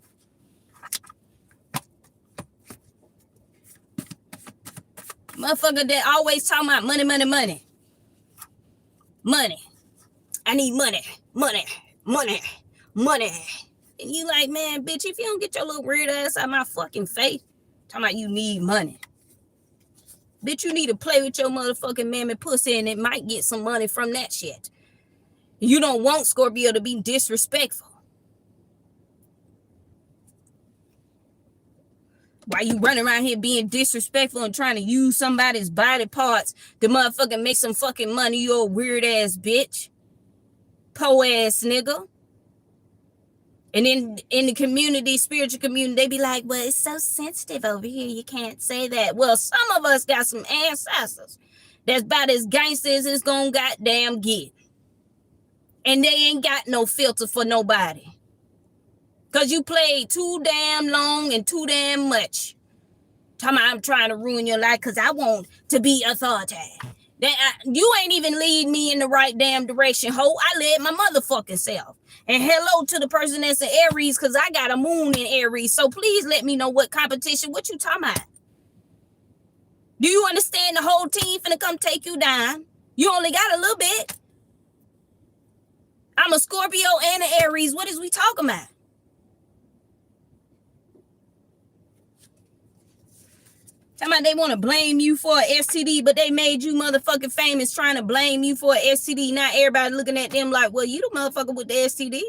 Motherfucker that always talking about money, money, money. Money. I need money, money, money, money. And you like, man, bitch, if you don't get your little weird ass out of my fucking face, talking about you need money. Bitch, you need to play with your motherfucking mammy pussy and it might get some money from that shit. You don't want Scorpio to be disrespectful. Why you running around here being disrespectful and trying to use somebody's body parts to motherfucking make some fucking money, you old weird ass bitch. Po ass nigga. And in the community, spiritual community, they be like, well, it's so sensitive over here. You can't say that. Well, some of us got some ancestors that's about as gangster as it's gonna goddamn get. And they ain't got no filter for nobody. Because you played too damn long and too damn much. Talking about I'm trying to ruin your life because I want to be authoritative. You ain't even lead me in the right damn direction, ho. I led my motherfucking self. And hello to the person that's in Aries because I got a moon in Aries. So please let me know what competition, what you talking about. Do you understand the whole team finna come take you down? You only got a little bit. I'm a Scorpio and an Aries. What is we talking about? Talking about they want to blame you for an STD, but they made you motherfucking famous trying to blame you for an STD. Now everybody looking at them like, well, you the motherfucker with the STD.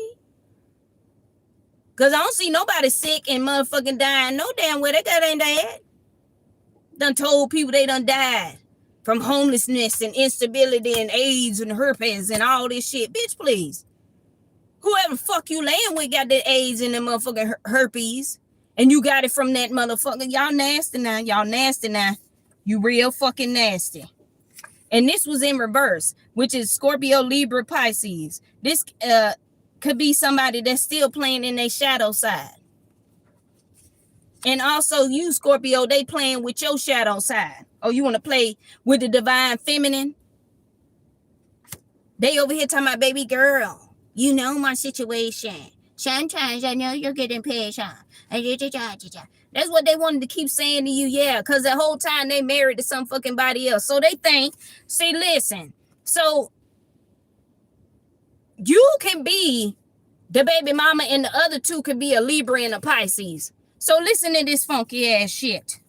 Because I don't see nobody sick and motherfucking dying. No damn well, that ain't dead. Done told people they done died from homelessness and instability and AIDS and herpes and all this shit. Bitch, please. Whoever fuck you laying with got that AIDS and the motherfucking herpes. And you got it from that motherfucker. Y'all nasty now. Y'all nasty now. You real fucking nasty. And this was in reverse, which is Scorpio, Libra, Pisces. This could be somebody that's still playing in their shadow side. And also you, Scorpio, they playing with your shadow side. Oh, you want to play with the divine feminine? They over here talking about, baby girl, you know my situation. Sometimes I know you're getting patient. That's what they wanted to keep saying to you, yeah, because the whole time they married to some fucking body else. So they think, see, listen, so you can be the baby mama and the other two could be a Libra and a Pisces. So listen to this funky ass shit.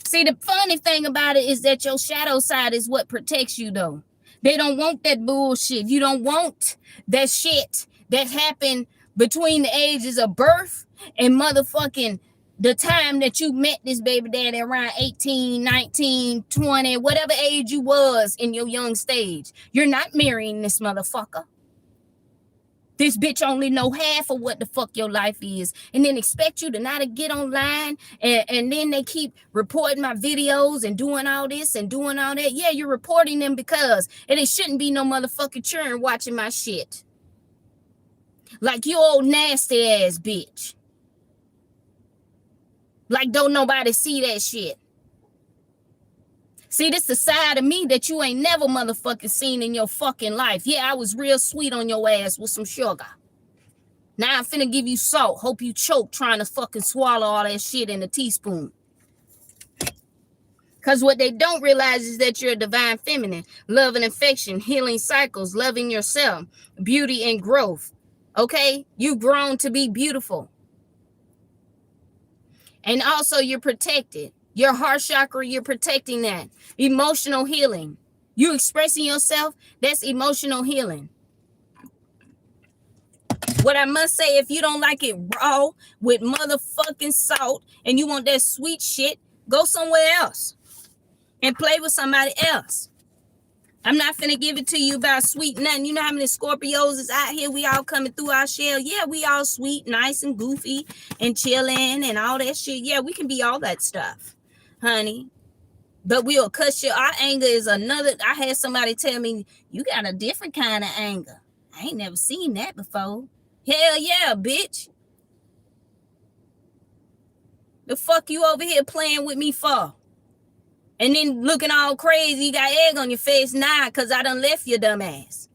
See, the funny thing about it is that your shadow side is what protects you, though. They don't want that bullshit. You don't want that shit that happened between the ages of birth and motherfucking the time that you met this baby daddy around 18, 19, 20, whatever age you was in your young stage. You're not marrying this motherfucker. This bitch only know half of what the fuck your life is, and then expect you to not get online, and then they keep reporting my videos and doing all this and doing all that. Yeah, you're reporting them because, and it shouldn't be no motherfucking children watching my shit. Like you old nasty ass bitch. Like don't nobody see that shit. See, this the side of me that you ain't never motherfucking seen in your fucking life. Yeah, I was real sweet on your ass with some sugar. Now I'm finna give you salt. Hope you choke trying to fucking swallow all that shit in a teaspoon. Because what they don't realize is that you're a divine feminine. Love and affection, healing cycles, loving yourself, beauty and growth. Okay? You've grown to be beautiful. And also you're protected. Your heart chakra, you're protecting that. Emotional healing. You expressing yourself, that's emotional healing. What I must say, if you don't like it raw with motherfucking salt and you want that sweet shit, go somewhere else and play with somebody else. I'm not finna give it to you about sweet nothing. You know how many Scorpios is out here? We all coming through our shell. Yeah, we all sweet, nice, and goofy and chilling and all that shit. Yeah, we can be all that stuff, honey. But we'll cuss you. Our anger is another. I had somebody tell me, you got a different kind of anger. I ain't never seen that before. Hell yeah, bitch. The fuck you over here playing with me for? And then looking all crazy, you got egg on your face now because I done left your dumb ass.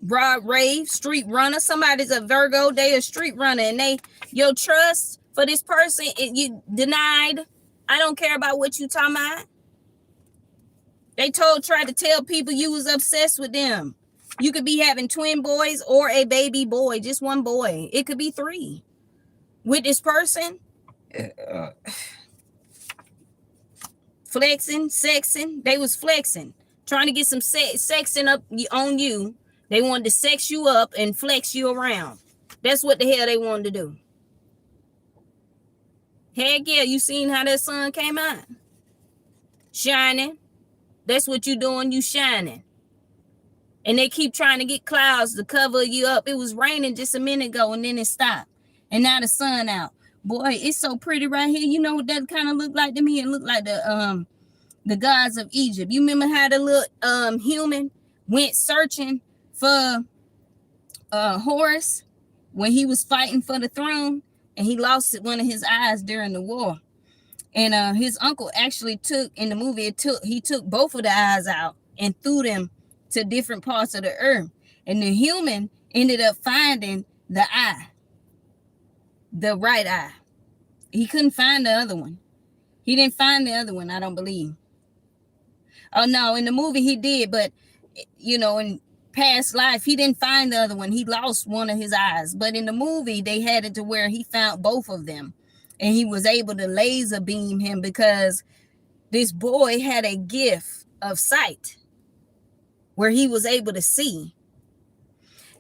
Broad rave, street runner. Somebody's a Virgo, they a street runner. And they, your trust for this person, you denied. I don't care about what you talking about. They tried to tell people you was obsessed with them. You could be having twin boys or a baby boy, just one boy. It could be 3. With this person, flexing, sexing. They was flexing, trying to get some sexing up on you. They wanted to sex you up and flex you around. That's what the hell they wanted to do. Heck yeah, you seen how that sun came out? Shining. That's what you doing, you shining. And they keep trying to get clouds to cover you up. It was raining just a minute ago and then it stopped. And now the sun out. Boy, it's so pretty right here. You know what that kind of looked like to me? It looked like the gods of Egypt. You remember how the little human went searching for Horus when he was fighting for the throne and he lost one of his eyes during the war. And his uncle actually took, in the movie, he took both of the eyes out and threw them to different parts of the earth. And the human ended up finding the eye, the right eye. He couldn't find the other one. He didn't find the other one, I don't believe. Oh, no, in the movie he did, but, you know, in past life, he didn't find the other one. He lost one of his eyes. But in the movie, they had it to where he found both of them. And he was able to laser beam him because this boy had a gift of sight where he was able to see.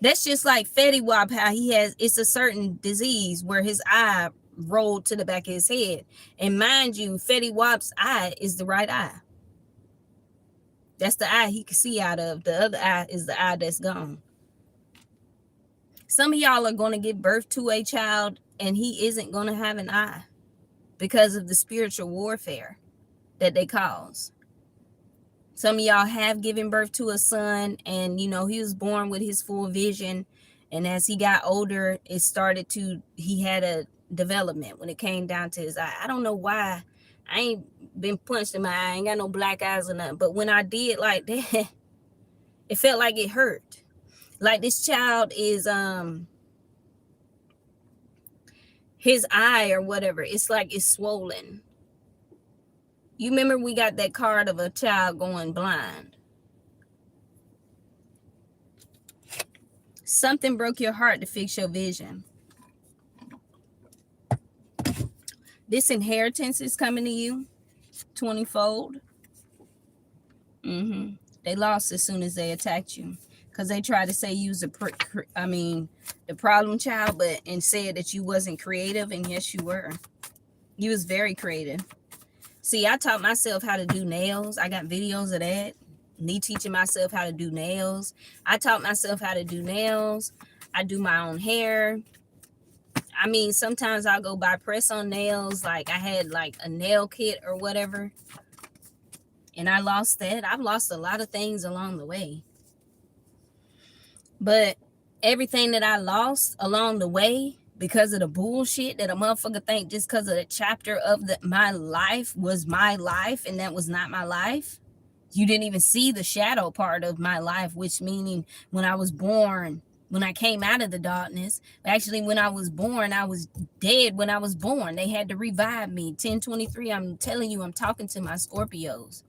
That's just like Fetty Wap, how it's a certain disease where his eye rolled to the back of his head. And mind you, Fetty Wap's eye is the right eye. That's the eye he can see out of. The other eye is the eye that's gone. Some of y'all are going to give birth to a child and he isn't going to have an eye because of the spiritual warfare that they cause. Some of y'all have given birth to a son, and you know, he was born with his full vision. And as he got older, he had a development when it came down to his eye. I don't know why. I ain't been punched in my eye. I ain't got no black eyes or nothing. But when I did like that, it felt like it hurt. Like this child is, his eye or whatever, it's like it's swollen. You remember we got that card of a child going blind. Something broke your heart to fix your vision. This inheritance is coming to you 20-fold. They lost as soon as they attacked you, because they tried to say you was the problem child, and said that you wasn't creative, and yes, you were. You was very creative. See, I taught myself how to do nails. I got videos of that. Me teaching myself how to do nails. I taught myself how to do nails. I do my own hair. I mean, sometimes I'll go buy press-on nails. Like I had like a nail kit or whatever. And I lost that. I've lost a lot of things along the way. But everything that I lost along the way, because of the bullshit that a motherfucker think just because of the chapter of my life was my life, and that was not my life. You didn't even see the shadow part of my life, which meaning when I was born, when I came out of the darkness, actually when I was born, I was dead when I was born. They had to revive me. 1023, I'm telling you, I'm talking to my Scorpios.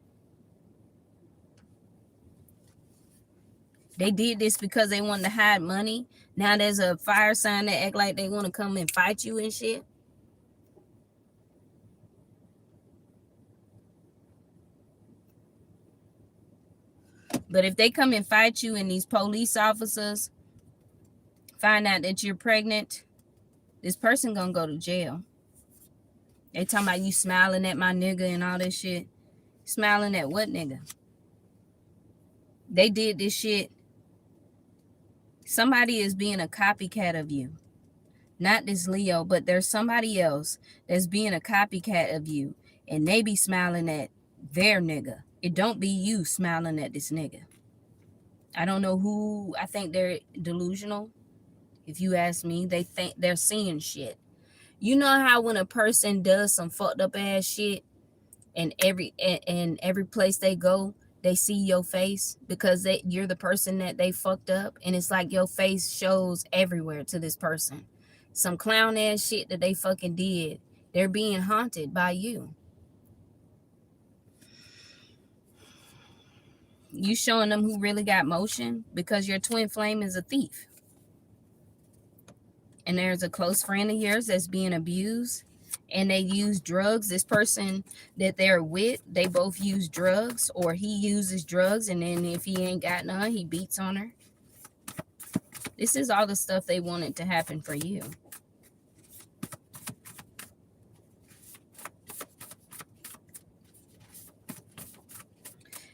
They did this because they wanted to hide money. Now there's a fire sign that act like they want to come and fight you and shit. But if they come and fight you and these police officers find out that you're pregnant, this person gonna go to jail. They talking about you smiling at my nigga and all this shit. Smiling at what nigga? They did this shit. Somebody is being a copycat of you. Not this Leo, but there's somebody else that's being a copycat of you. And they be smiling at their nigga. It don't be you smiling at this nigga. I don't know who. I think they're delusional. If you ask me, they think they're seeing shit. You know how when a person does some fucked up ass shit, and every place they go, they see your face because you're the person that they fucked up, and it's like your face shows everywhere to this person. Some clown ass shit that they fucking did, they're being haunted by you. You showing them who really got motion, because your twin flame is a thief. And there's a close friend of yours that's being abused, and they use drugs. This person that they're with, they both use drugs, or he uses drugs, and then if he ain't got none, he beats on her. This is all the stuff they wanted to happen for you.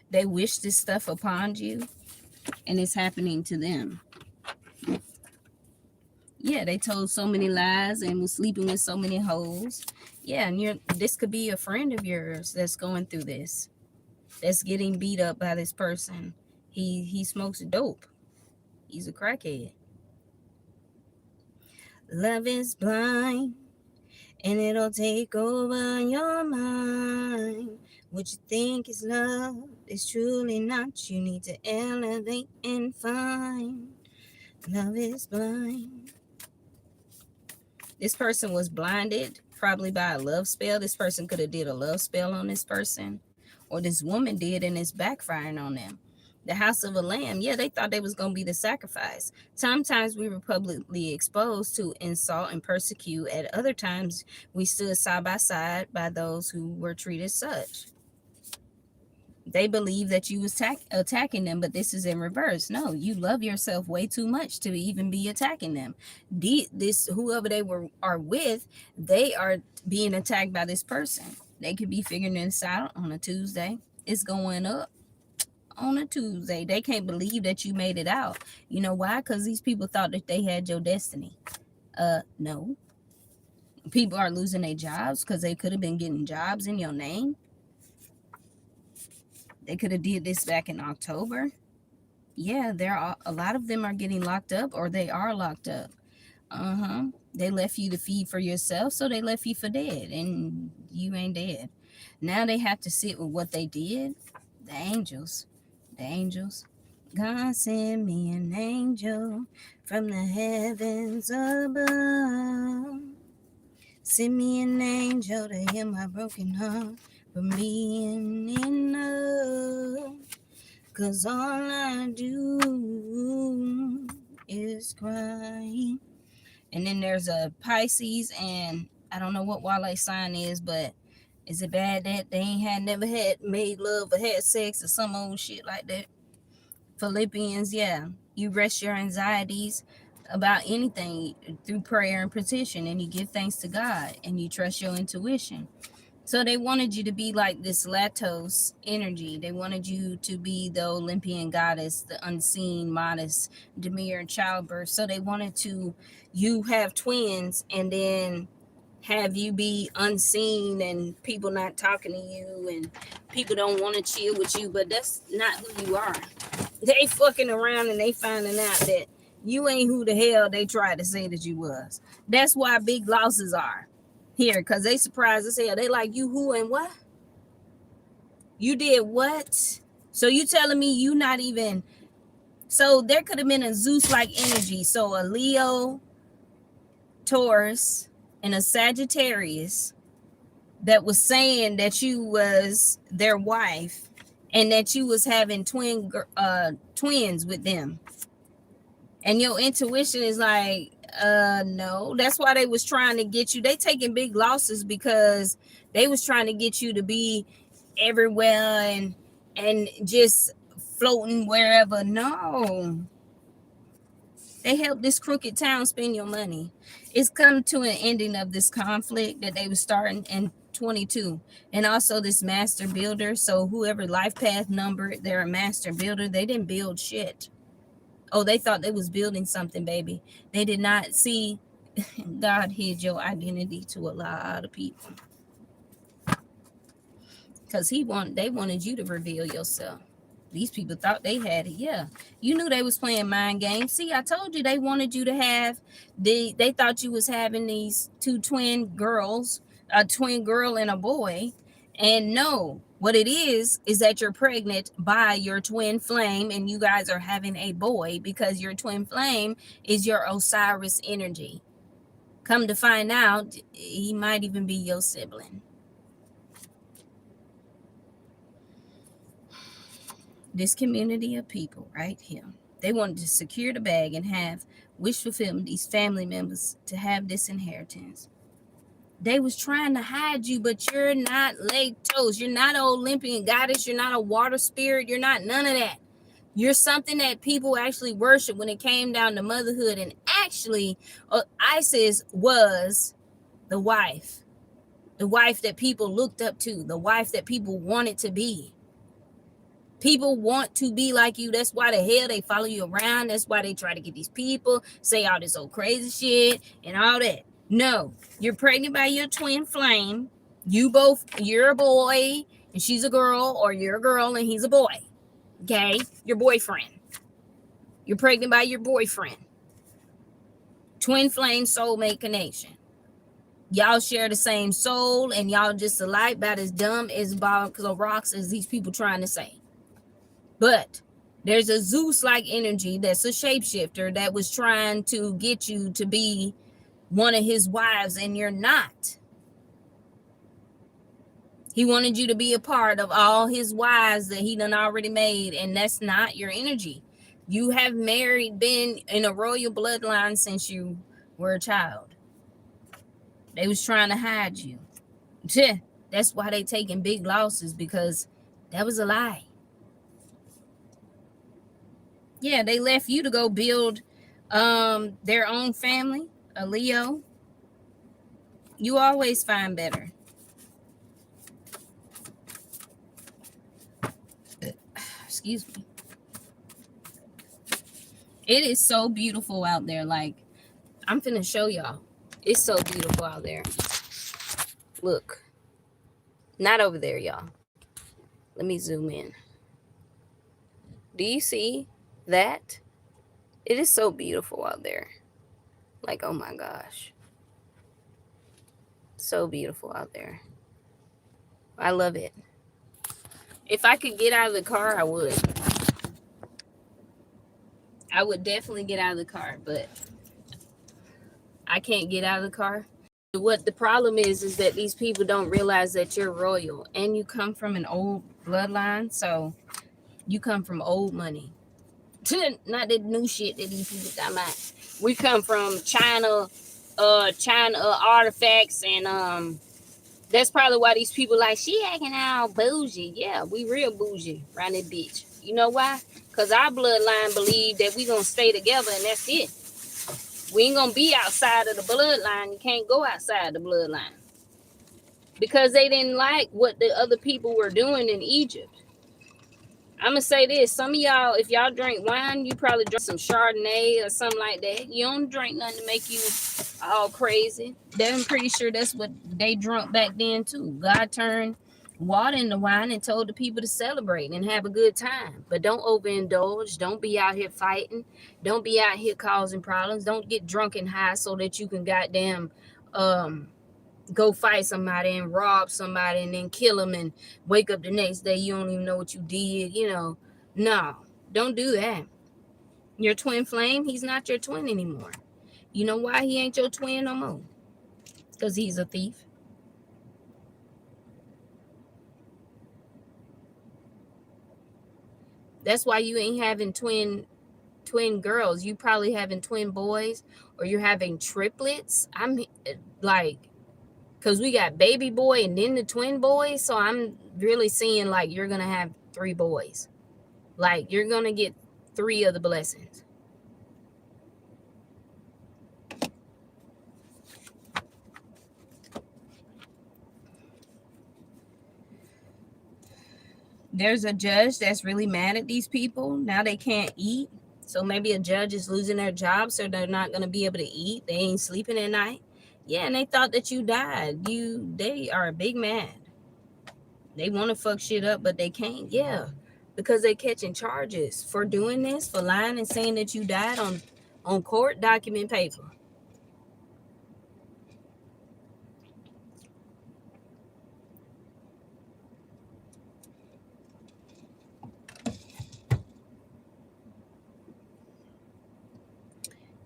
They wish this stuff upon you, and it's happening to them. Yeah, they told so many lies and was sleeping with so many hoes. Yeah, and this could be a friend of yours that's going through this, that's getting beat up by this person. He smokes dope. He's a crackhead. Love is blind, and it'll take over your mind. What you think is love is truly not. You need to elevate and find. Love is blind. This person was blinded probably by a love spell. This person could have did a love spell on this person, or this woman did, and it's backfiring on them. The house of a lamb, yeah, they thought they was going to be the sacrifice. Sometimes we were publicly exposed to insult and persecute. At other times, we stood side by side by those who were treated such. They believe that you was attacking them, but this is in reverse. No, you love yourself way too much to even be attacking them. Whoever they are with, they are being attacked by this person. They could be figuring this out on a Tuesday. It's going up on a Tuesday. They can't believe that you made it out. You know why? Because these people thought that they had your destiny. No. People are losing their jobs because they could have been getting jobs in your name. They could have did this back in October. Yeah, there are a lot of them are getting locked up, or they are locked up. They left you to feed for yourself, so they left you for dead, and you ain't dead. Now they have to sit with what they did. The angels, the angels. God send me an angel from the heavens above. Send me an angel to heal my broken heart from being in love. 'Cause all I do is cry. And then there's a Pisces, and I don't know what Wale sign is, but is it bad that they ain't had never had made love or had sex or some old shit like that? Philippians, yeah. You rest your anxieties about anything through prayer and petition, and you give thanks to God, and you trust your intuition. So they wanted you to be like this Latos energy. They wanted you to be the Olympian goddess, the unseen, modest, demure childbirth. So they wanted you have twins, and then have you be unseen and people not talking to you and people don't want to chill with you, but that's not who you are. They fucking around and they finding out that you ain't who the hell they tried to say that you was. That's why big losses are here, because they surprised as hell. They like, you who and what? You did what? So you telling me you not even... So there could have been a Zeus-like energy. So a Leo, Taurus, and a Sagittarius that was saying that you was their wife and that you was having twins with them. And your intuition is like, no. That's why they was trying to get you. They taking big losses because they was trying to get you to be everywhere and just floating wherever. No. They helped this crooked town spend your money. It's come to an ending of this conflict that they was starting in 22. And also this master builder. So whoever life path number, they're a master builder. They didn't build shit. Oh, they thought they was building something, baby. They did not see. God hid your identity to a lot of people. Because they wanted you to reveal yourself. These people thought they had it. Yeah. You knew they was playing mind games. See, I told you they wanted you to have they thought you was having these two twin girls, a twin girl and a boy. And no, what it is that you're pregnant by your twin flame and you guys are having a boy because your twin flame is your Osiris energy. Come to find out, he might even be your sibling. This community of people right here, they wanted to secure the bag and have wish fulfillment, these family members to have this inheritance. They was trying to hide you, but you're not Latos. You're not an Olympian goddess. You're not a water spirit. You're not none of that. You're something that people actually worship when it came down to motherhood. And actually, Isis was the wife that people looked up to, the wife that people wanted to be. People want to be like you. That's why the hell they follow you around. That's why they try to get these people, say all this old crazy shit and all that. No, you're pregnant by your twin flame. You're a boy and she's a girl, or you're a girl and he's a boy. Okay? Your boyfriend. You're pregnant by your boyfriend. Twin flame soulmate connection. Y'all share the same soul and y'all just alike, about as dumb as box of rocks as these people trying to say. But there's a Zeus-like energy that's a shapeshifter that was trying to get you to be one of his wives, and you're not. He wanted you to be a part of all his wives that he done already made, and that's not your energy. You have been in a royal bloodline since you were a child. They was trying to hide you. That's why they taking big losses, because that was a lie. Yeah, they left you to go build their own family, a Leo. You always find better. Excuse me. It is so beautiful out there. Like, I'm finna show y'all. It's so beautiful out there. Look. Not over there, y'all. Let me zoom in. Do you see that? It is so beautiful out there. Like, oh my gosh. So beautiful out there. I love it. If I could get out of the car, I would. I would definitely get out of the car, but I can't get out of the car. What the problem is that these people don't realize that you're royal and you come from an old bloodline, so you come from old money. Not the new shit that these people got about. We come from China artifacts, and that's probably why these people like, she acting all bougie. Yeah, we real bougie around this bitch. You know why? Because our bloodline believe that we gonna stay together and that's it. We ain't gonna be outside of the bloodline. You can't go outside the bloodline. Because they didn't like what the other people were doing in Egypt. I'm gonna say this: some of y'all, if y'all drink wine, you probably drink some Chardonnay or something like that. You don't drink nothing to make you all crazy. I'm pretty sure that's what they drunk back then too. God turned water into wine and told the people to celebrate and have a good time. But don't overindulge. Don't be out here fighting. Don't be out here causing problems. Don't get drunk and high so that you can goddamn go fight somebody and rob somebody and then kill them and wake up the next day, you don't even know what you did. No, don't do that. Your twin flame, he's not your twin anymore. You know why he ain't your twin no more? Because he's a thief. That's why you ain't having twin girls. You probably having twin boys, or you're having triplets. I'm like, because we got baby boy and then the twin boys. So I'm really seeing like you're going to have 3 boys. Like you're going to get 3 of the blessings. There's a judge that's really mad at these people. Now they can't eat. So maybe a judge is losing their job, so they're not going to be able to eat. They ain't sleeping at night. Yeah, and they thought that you died. They are big mad. They want to fuck shit up, but they can't. Yeah, because they catching charges for doing this, for lying and saying that you died on court document paper.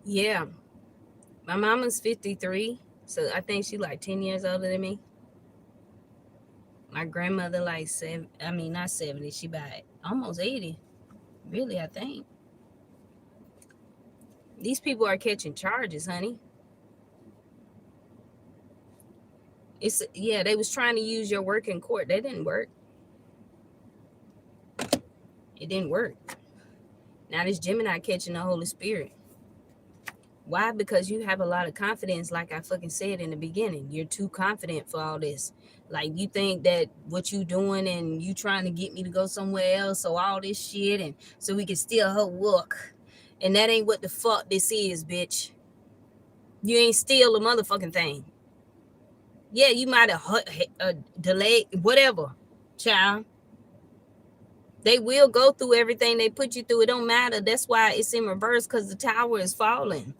Yeah, my mama's 53, so I think she like 10 years older than me. My grandmother like not 70, she about almost 80. Really, I think. These people are catching charges, honey. They was trying to use your work in court. That didn't work. It didn't work. Now this Gemini catching the Holy Spirit. Why? Because you have a lot of confidence, like I fucking said in the beginning. You're too confident for all this. Like you think that what you doing and you trying to get me to go somewhere else, so all this shit, and so we can steal her work. And that ain't what the fuck this is, bitch. You ain't steal a motherfucking thing. Yeah, you might have delayed, whatever, child. They will go through everything they put you through. It don't matter. That's why it's in reverse, because the tower is falling.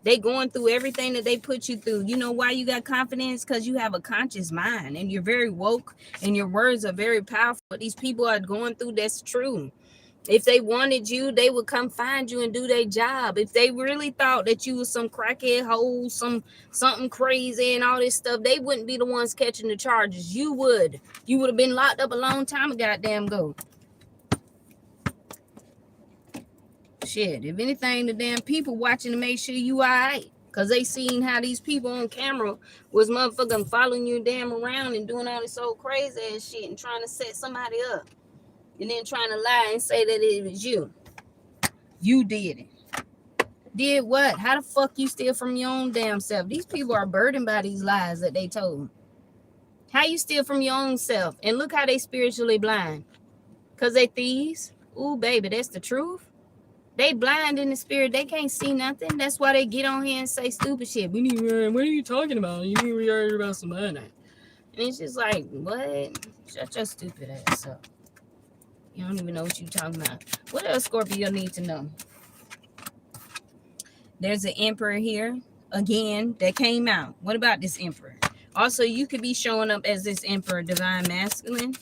They going through everything that they put you through. You know why you got confidence? Because you have a conscious mind and you're very woke and your words are very powerful. What these people are going through, that's true. If they wanted you, they would come find you and do their job. If they really thought that you was some crackhead hole, something crazy and all this stuff, they wouldn't be the ones catching the charges. You would. You would have been locked up a long time ago. Shit, if anything, the damn people watching to make sure you all right. Because they seen how these people on camera was motherfucking following you damn around and doing all this old crazy ass shit and trying to set somebody up. And then trying to lie and say that it was you. You did it. Did what? How the fuck you steal from your own damn self? These people are burdened by these lies that they told. How you steal from your own self? And look how they spiritually blind. Because they thieves. Ooh, baby, that's the truth. They blind in the spirit. They can't see nothing. That's why they get on here and say stupid shit. What are you talking about? You need to worry about some money. And it's just like, what? Shut your stupid ass up. You don't even know what you're talking about. What else Scorpio need to know? There's an emperor here again that came out. What about this emperor? Also, you could be showing up as this emperor, divine masculine,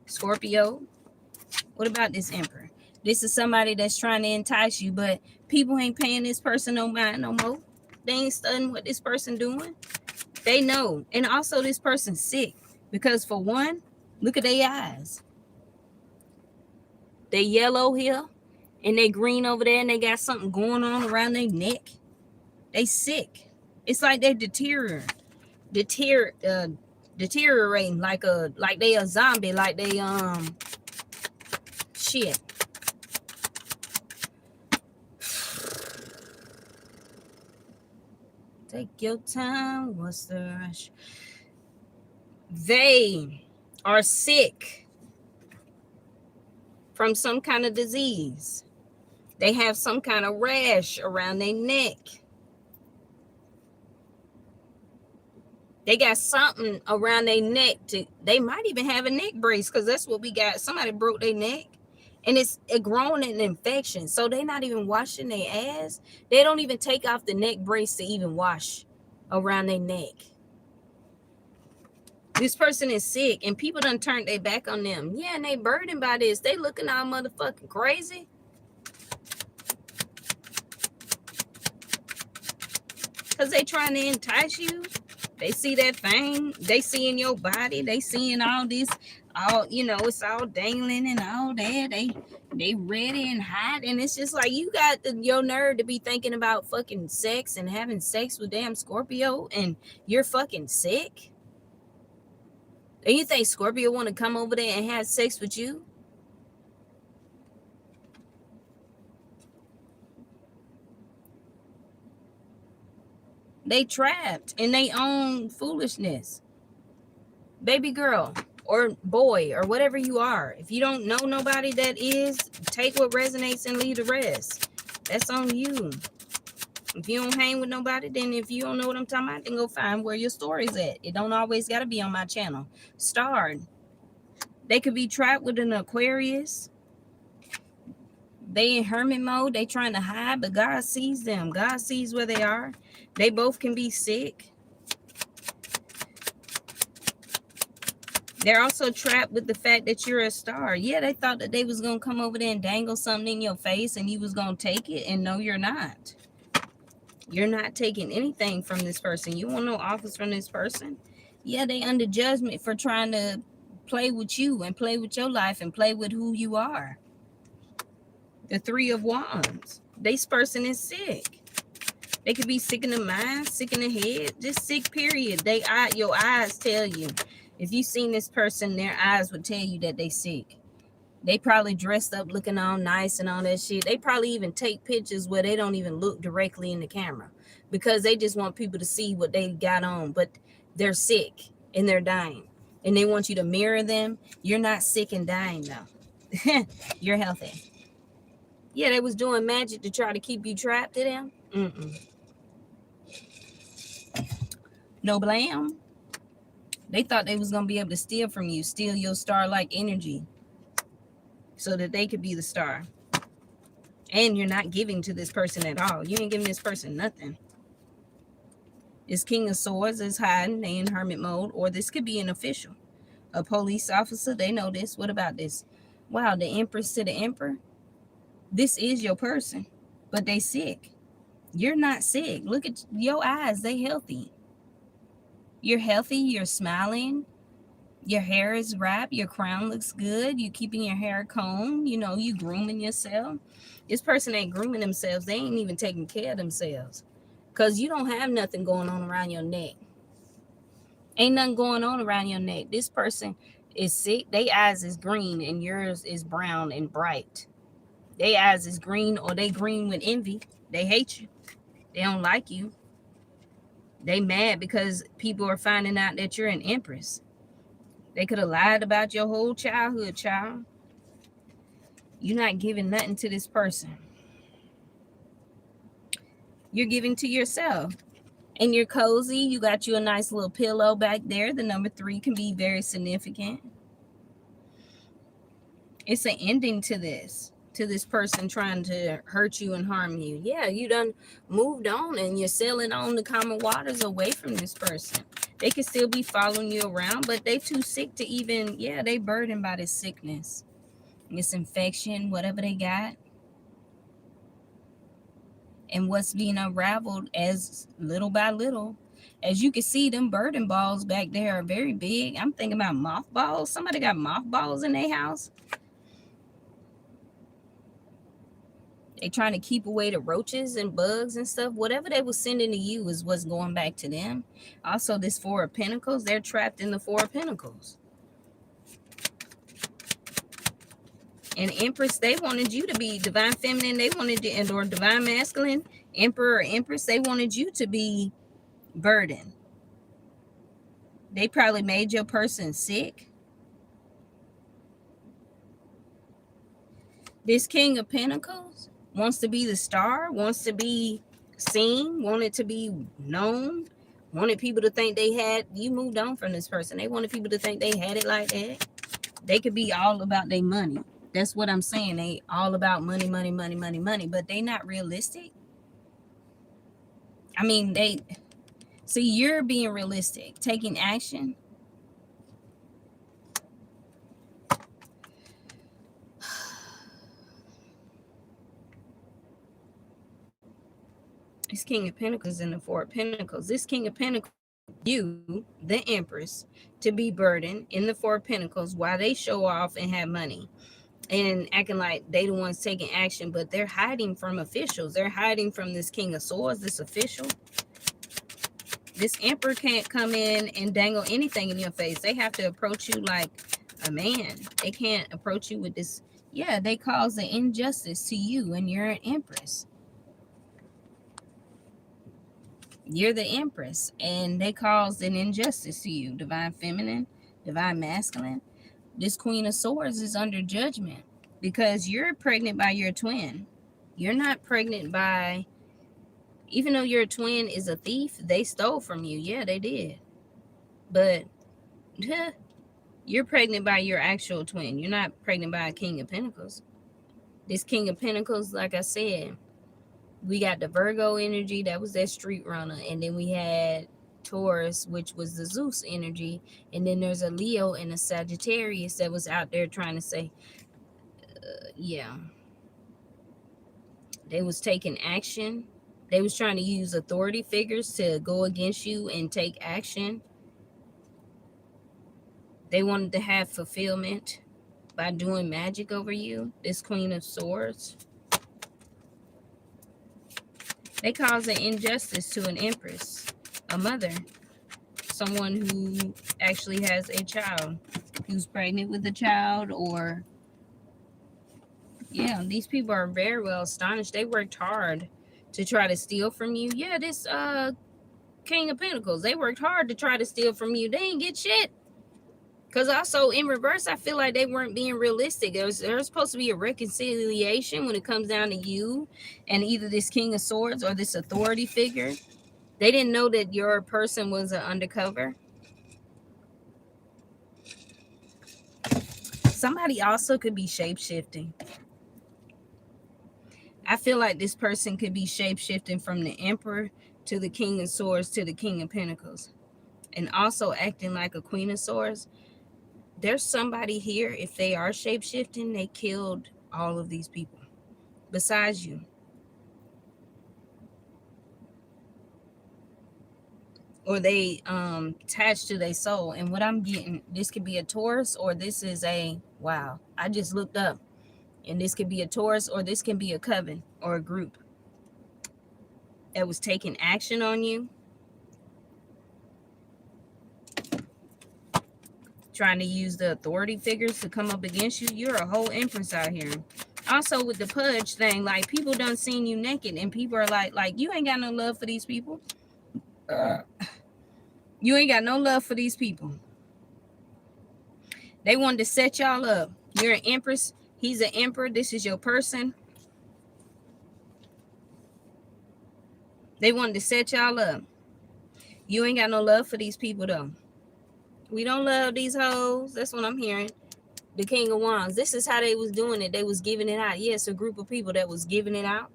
Scorpio. What about this emperor? This is somebody that's trying to entice you, but people ain't paying this person no mind no more. They ain't studying what this person doing. They know. And also this person's sick. Because for one, look at their eyes. They yellow here and they green over there, and they got something going on around their neck. They sick. It's like they deteriorating like they a zombie, like they shit. Take your time. What's the rush? They are sick from some kind of disease. They have some kind of rash around their neck. They got something around their neck. They might even have a neck brace, because that's what we got. Somebody broke their neck. And it's grown an infection. So they're not even washing their ass. They don't even take off the neck brace to even wash around their neck. This person is sick, and people done turned their back on them. Yeah, and they burdened by this. They looking all motherfucking crazy. Because they trying to entice you. They see that thing. They see in your body. They seeing all this. All, you know, it's all dangling and all that. They ready and hot. And it's just like, you got your nerve to be thinking about fucking sex and having sex with damn Scorpio, and you're fucking sick. And you think Scorpio want to come over there and have sex with you? They trapped in their own foolishness. Baby girl or boy or whatever you are. If you don't know nobody that is, take what resonates and leave the rest. That's on you. If you don't hang with nobody, then if you don't know what I'm talking about, then go find where your story's at. It don't always got to be on my channel. Starred. They could be trapped with an Aquarius. They in hermit mode. They trying to hide, but God sees them. God sees where they are. They both can be sick. They're also trapped with the fact that you're a star. Yeah, they thought that they was going to come over there and dangle something in your face and you was going to take it. And no, you're not. You're not taking anything from this person. You want no offers from this person. Yeah, they under judgment for trying to play with you and play with your life and play with who you are. The Three of Wands. This person is sick. They could be sick in the mind, sick in the head, just sick, period. Your eyes tell you. If you seen this person, their eyes would tell you that they sick. They probably dressed up looking all nice and all that shit. They probably even take pictures where they don't even look directly in the camera, because they just want people to see what they got on. But they're sick and they're dying. And they want you to mirror them. You're not sick and dying, though. You're healthy. Yeah, they was doing magic to try to keep you trapped to them. No blame. They thought they was going to be able to steal from you, steal your star-like energy so that they could be the star. And you're not giving to this person at all. You ain't giving this person nothing. This King of Swords is hiding. They in hermit mode. Or this could be an official. A police officer. They know this. What about this? Wow, the Empress to the Emperor. This is your person. But they sick. You're not sick. Look at your eyes. They healthy. You're healthy. You're smiling. Your hair is wrapped. Your crown looks good. You keeping your hair combed. You know, you grooming yourself. This person ain't grooming themselves. They ain't even taking care of themselves. Because you don't have nothing going on around your neck. Ain't nothing going on around your neck. This person is sick. Their eyes is green and yours is brown and bright. Their eyes is green, or they green with envy. They hate you. They don't like you. They mad because people are finding out that you're an Empress. They could have lied about your whole childhood, child. You're not giving nothing to this person. You're giving to yourself. And you're cozy. You got you a nice little pillow back there. The number 3 can be very significant. It's an ending to this person trying to hurt you and harm you. Yeah, you done moved on and you're sailing on the common waters away from this person. They could still be following you around, but they too sick to even, yeah, they burdened by this sickness, this infection, whatever they got. And what's being unraveled as little by little. As you can see, them burden balls back there are very big. I'm thinking about mothballs. Somebody got mothballs in their house. They trying to keep away the roaches and bugs and stuff. Whatever they was sending to you is what's going back to them. Also, this Four of Pentacles, they're trapped in the Four of Pentacles. And Empress, they wanted you to be divine feminine. They wanted to, and or divine masculine, Emperor or Empress, they wanted you to be burdened. They probably made your person sick. This King of Pentacles wants to be the star, wants to be seen, wanted to be known, wanted people to think they had, you moved on from this person. They wanted people to think they had it like that. They could be all about their money. That's what I'm saying. They all about money, money, money, money, money, but they not realistic. I mean, see, you're being realistic, taking action. This King of Pentacles in the Four of Pentacles. This King of Pentacles, you, the Empress, to be burdened in the Four of Pentacles while they show off and have money and acting like they the ones taking action, but they're hiding from officials. They're hiding from this King of Swords, this official. This Emperor can't come in and dangle anything in your face. They have to approach you like a man. They can't approach you with this. Yeah, they cause an injustice to you and you're an Empress. You're the Empress and they caused an injustice to you. Divine feminine, divine masculine. This Queen of Swords is under judgment because you're pregnant by your twin. You're not pregnant by, even though your twin is a thief, they stole from you. Yeah, they did. But you're pregnant by your actual twin. You're not pregnant by a King of Pentacles. This King of Pentacles, like I said, we got the Virgo energy, that was that street runner, and then we had Taurus, which was the Zeus energy, and then there's a Leo and a Sagittarius that was out there trying to say, yeah, they was taking action. They was trying to use authority figures to go against you and take action. They wanted to have fulfillment by doing magic over you. This Queen of Swords, they cause an injustice to an Empress, a mother, someone who actually has a child, who's pregnant with a child, or, yeah, these people are very well astonished. They worked hard to try to steal from you. Yeah, this King of Pentacles, they worked hard to try to steal from you. They ain't get shit. Because also in reverse, I feel like they weren't being realistic. There's supposed to be a reconciliation when it comes down to you and either this King of Swords or this authority figure. They didn't know that your person was an undercover. Somebody also could be shape-shifting. I feel like this person could be shape-shifting from the Emperor to the King of Swords to the King of Pentacles. And also acting like a Queen of Swords. There's somebody here, if they are shape-shifting, they killed all of these people besides you. Or they attached to their soul. And what I'm getting, this could be a Taurus, or this is a, wow, I just looked up. And this could be a Taurus, or this can be a coven or a group that was taking action on you, trying to use the authority figures to come up against you. You're a whole Empress out here. Also with the pudge thing, like people done seen you naked and people are like you ain't got no love for these people. You ain't got no love for these people. They wanted to set y'all up. You're an Empress. He's an Emperor. This is your person. They wanted to set y'all up. You ain't got no love for these people though. We don't love these hoes. That's what I'm hearing. The King of Wands. This is how they was doing it. They was giving it out. Yes, a group of people that was giving it out.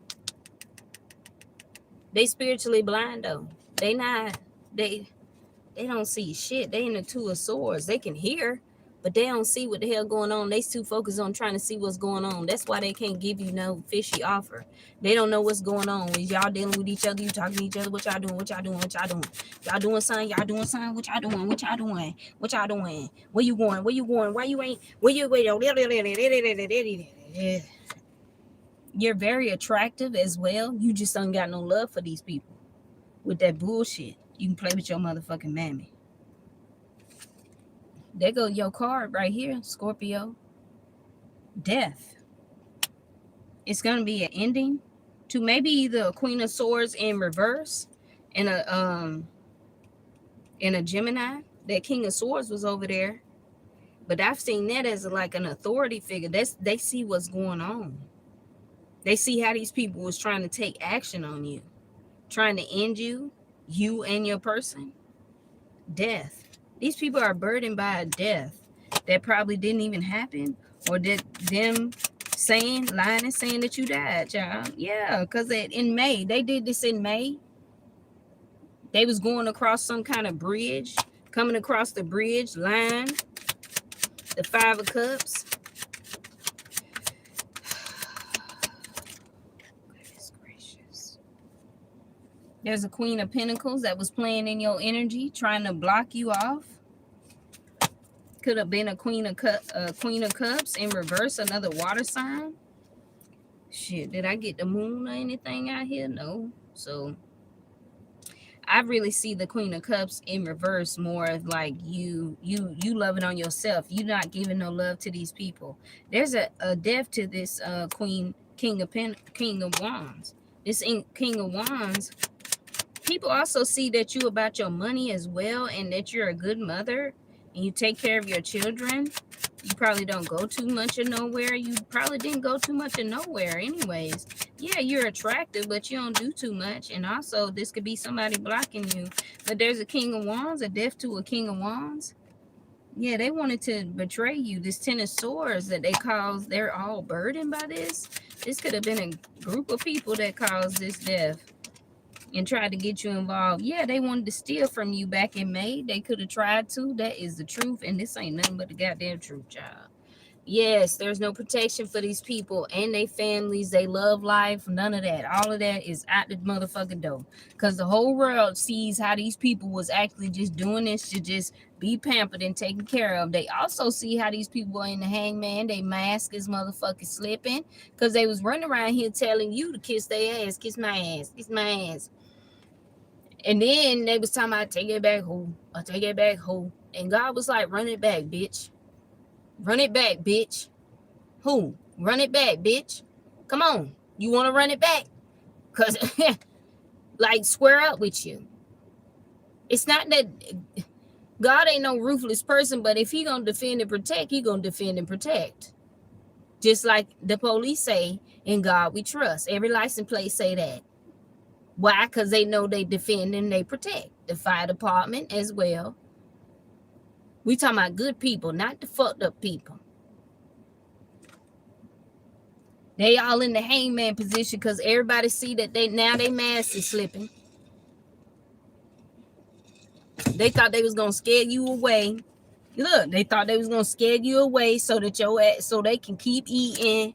They spiritually blind though. They not. They don't see shit. They in the Two of Swords. They can hear, but they don't see what the hell going on. They too focused on trying to see what's going on. That's why they can't give you no fishy offer. They don't know what's going on. Is y'all dealing with each other? You talking to each other? What y'all doing? What y'all doing? What y'all doing? Y'all doing something? Y'all doing something? What y'all doing? What y'all doing? What y'all doing? Where you going? Where you going? Why you ain't? Where you wait? You're very attractive as well. You just don't got no love for these people. With that bullshit, you can play with your motherfucking mammy. There go your card right here, Scorpio. Death. It's gonna be an ending to maybe either a Queen of Swords in reverse and a Gemini. That King of Swords was over there, but I've seen that as like an authority figure. They see what's going on. They see how these people was trying to take action on you, trying to end you and your person. Death. These people are burdened by a death that probably didn't even happen, or that them lying and saying that you died, child. Yeah, because in May, they did this in May. They was going across some kind of bridge, coming across the bridge, lying. The Five of Cups. Goodness gracious. There's a Queen of Pentacles that was playing in your energy, trying to block you off. Could have been a Queen of Cups in reverse, another water sign. Shit, did I get the moon or anything out here? No. So I really see the Queen of Cups in reverse, more of like you loving on yourself. You not giving no love to these people. There's a death to this King of Wands. This King of Wands. People also see that you about your money as well, and that you're a good mother and you take care of your children. You probably don't go too much of nowhere. You probably didn't go too much of nowhere anyways. Yeah, you're attractive, but you don't do too much. And also, this could be somebody blocking you. But there's a King of Wands, a death to a King of Wands. Yeah, they wanted to betray you. This Ten of Swords that they caused, they're all burdened by this. This could have been a group of people that caused this death and tried to get you involved. Yeah, they wanted to steal from you back in May. They could have tried to. That is the truth. And this ain't nothing but the goddamn truth, child. Yes, there's no protection for these people and their families. They love life. None of that. All of that is out the motherfucking door. Because the whole world sees how these people was actually just doing this to just be pampered and taken care of. They also see how these people are in the hangman. They mask is motherfucking slipping. Because they was running around here telling you to kiss their ass. Kiss my ass. Kiss my ass. And then they was talking about take it back, ho. Or take it back, ho. And God was like, run it back, bitch. Run it back, bitch. Who? Run it back, bitch. Come on. You want to run it back? Because, like, square up with you. It's not that God ain't no ruthless person, but if he going to defend and protect, he going to defend and protect. Just like the police say, in God we trust. Every license plate say that. Why? Because they know they defend and they protect. The fire department as well. We talking about good people, not the fucked up people. They all in the hangman position because everybody see that they mask is slipping. They thought they was gonna scare you away. Look, they thought they was gonna scare you away so that so they can keep eating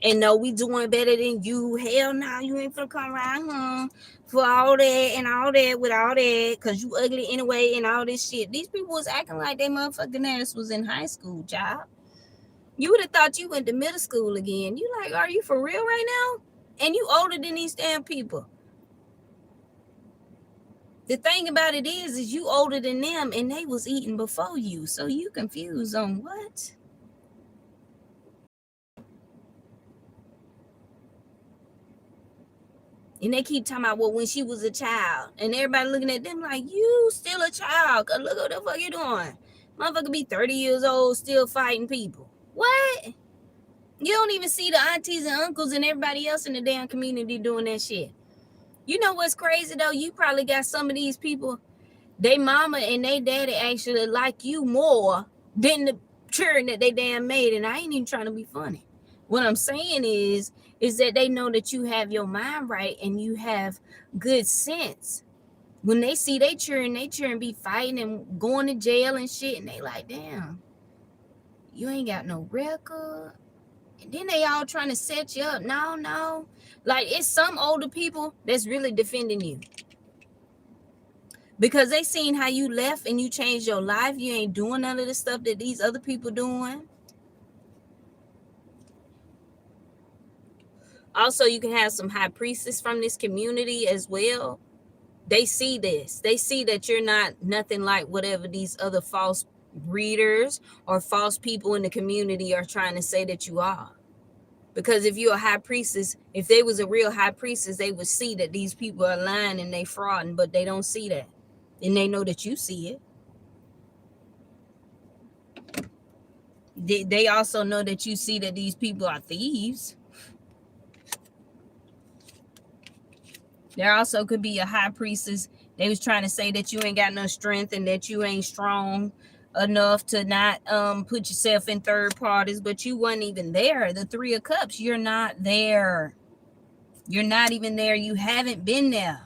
and know we doing better than you. Hell no, you ain't finna come around for all that and all that with all that because you ugly anyway and all this shit. These people was acting like they motherfucking ass was in high school, child. You would have thought you went to middle school again. You like, are you for real right now? And you older than these damn people. The thing about it is you older than them and they was eating before you. So you confused on what? And they keep talking about, well, when she was a child. And everybody looking at them like, you still a child. Cause look what the fuck you doing. Motherfucker be 30 years old still fighting people. What? You don't even see the aunties and uncles and everybody else in the damn community doing that shit. You know what's crazy though? You probably got some of these people, they mama and they daddy actually like you more than cheering that they damn made, and I ain't even trying to be funny. What I'm saying is that they know that you have your mind right and you have good sense. When they see they cheering, be fighting and going to jail and shit, and they like, damn, you ain't got no record. And then they all trying to set you up. No. Like, it's some older people that's really defending you. Because they seen how you left and you changed your life. You ain't doing none of the stuff that these other people doing. Also, you can have some high priestess from this community as well. They see this. They see that you're not nothing like whatever these other false readers or false people in the community are trying to say that you are. Because if you're a high priestess, if they was a real high priestess, they would see that these people are lying and they frauding, but they don't see that. And they know that you see it. They also know that you see that these people are thieves. There also could be a high priestess. They was trying to say that you ain't got no strength and that you ain't strong enough to not put yourself in third parties, but you wasn't even there. The Three of Cups, you're not there. You're not even there. You haven't been there.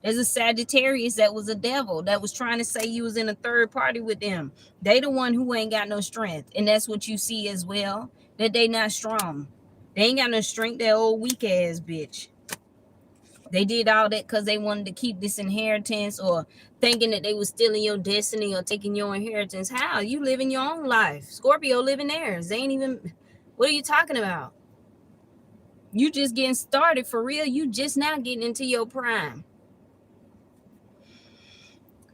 There's a Sagittarius that was a devil that was trying to say you was in a third party with them. They the one who ain't got no strength. And that's what you see as well, that they not strong. They ain't got no strength. That old weak ass bitch. They did all that because they wanted to keep this inheritance or thinking that they was stealing your destiny or taking your inheritance. How? You living your own life. Scorpio living theirs. They ain't even, what are you talking about? You just getting started for real. You just now getting into your prime.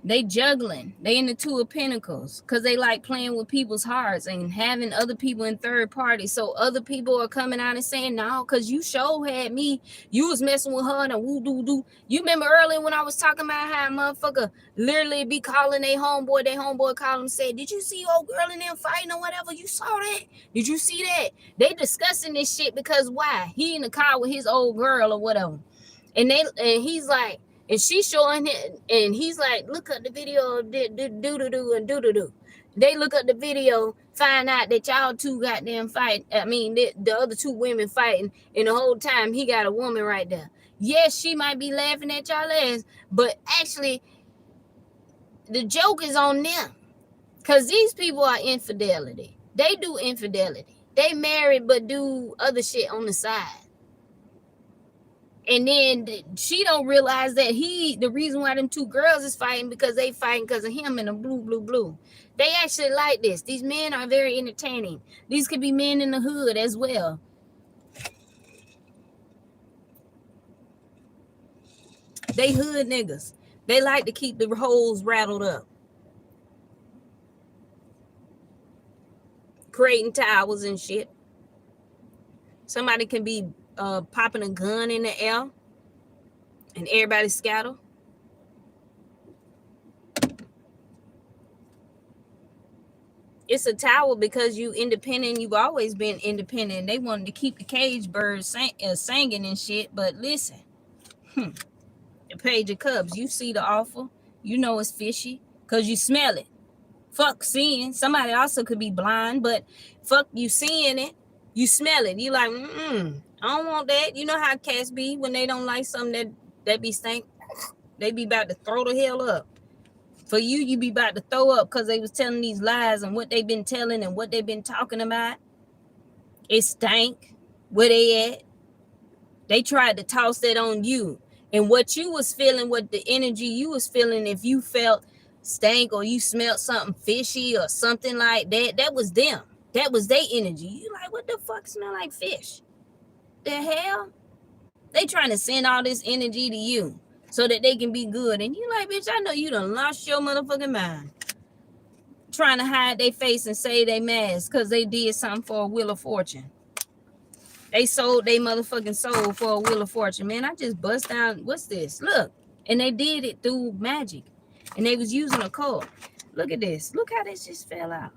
They juggling. They in the Two of Pentacles because they like playing with people's hearts and having other people in third party. So other people are coming out and saying, no, because you sure had me. You was messing with her and woo doo doo. You remember earlier when I was talking about how a motherfucker literally be calling their homeboy call him, say, did you see old girl in them fighting or whatever? You saw that? Did you see that? They discussing this shit because why? He in the car with his old girl or whatever. And he's like, and she's showing it, and he's like, look at the video, do-do-do and do-do-do. They look at the video, find out that y'all two goddamn fight. I mean, the other two women fighting, and the whole time he got a woman right there. Yes, she might be laughing at y'all ass, but actually, the joke is on them. Because these people are infidelity. They do infidelity. They married, but do other shit on the side. And then she don't realize that the reason why them two girls is fighting because they fighting because of him and the blue. They actually like this. These men are very entertaining. These could be men in the hood as well. They hood niggas. They like to keep the hoes rattled up. Creating towers and shit. Somebody can be popping a gun in the air and everybody scatter. It's a tower because you independent. You've always been independent. They wanted to keep the cage birds singing and shit. But listen, the Page of Cups, you see the offer. You know it's fishy because you smell it. Fuck seeing. Somebody also could be blind, but fuck you seeing it. You smell it. You like, I don't want that. You know how cats be when they don't like something that be stink. They be about to throw the hell up. For you be about to throw up because they was telling these lies and what they've been telling and what they've been talking about. It stank. Where they at? They tried to toss that on you. And what you was feeling, what the energy you was feeling, if you felt stank or you smelled something fishy or something like that, that was them. That was their energy. You like, what the fuck smell like fish? The hell? They trying to send all this energy to you so that they can be good. And you like, bitch, I know you done lost your motherfucking mind. Trying to hide their face and say they mask because they did something for a Wheel of Fortune. They sold their motherfucking soul for a Wheel of Fortune. Man, I just bust down. What's this? Look. And they did it through magic. And they was using a code. Look at this. Look how this just fell out.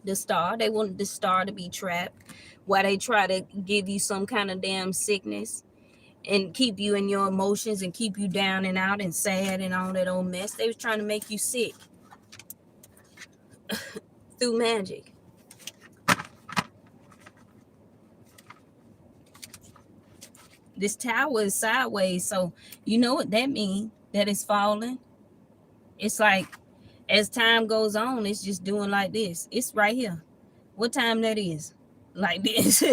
The star. They wanted the star to be trapped while they try to give you some kind of damn sickness and keep you in your emotions and keep you down and out and sad and all that old mess. They was trying to make you sick. through magic. This tower is sideways, so you know what that means, that it's falling. It's like as time goes on, it's just doing like this. It's right here. What time that is? Like this.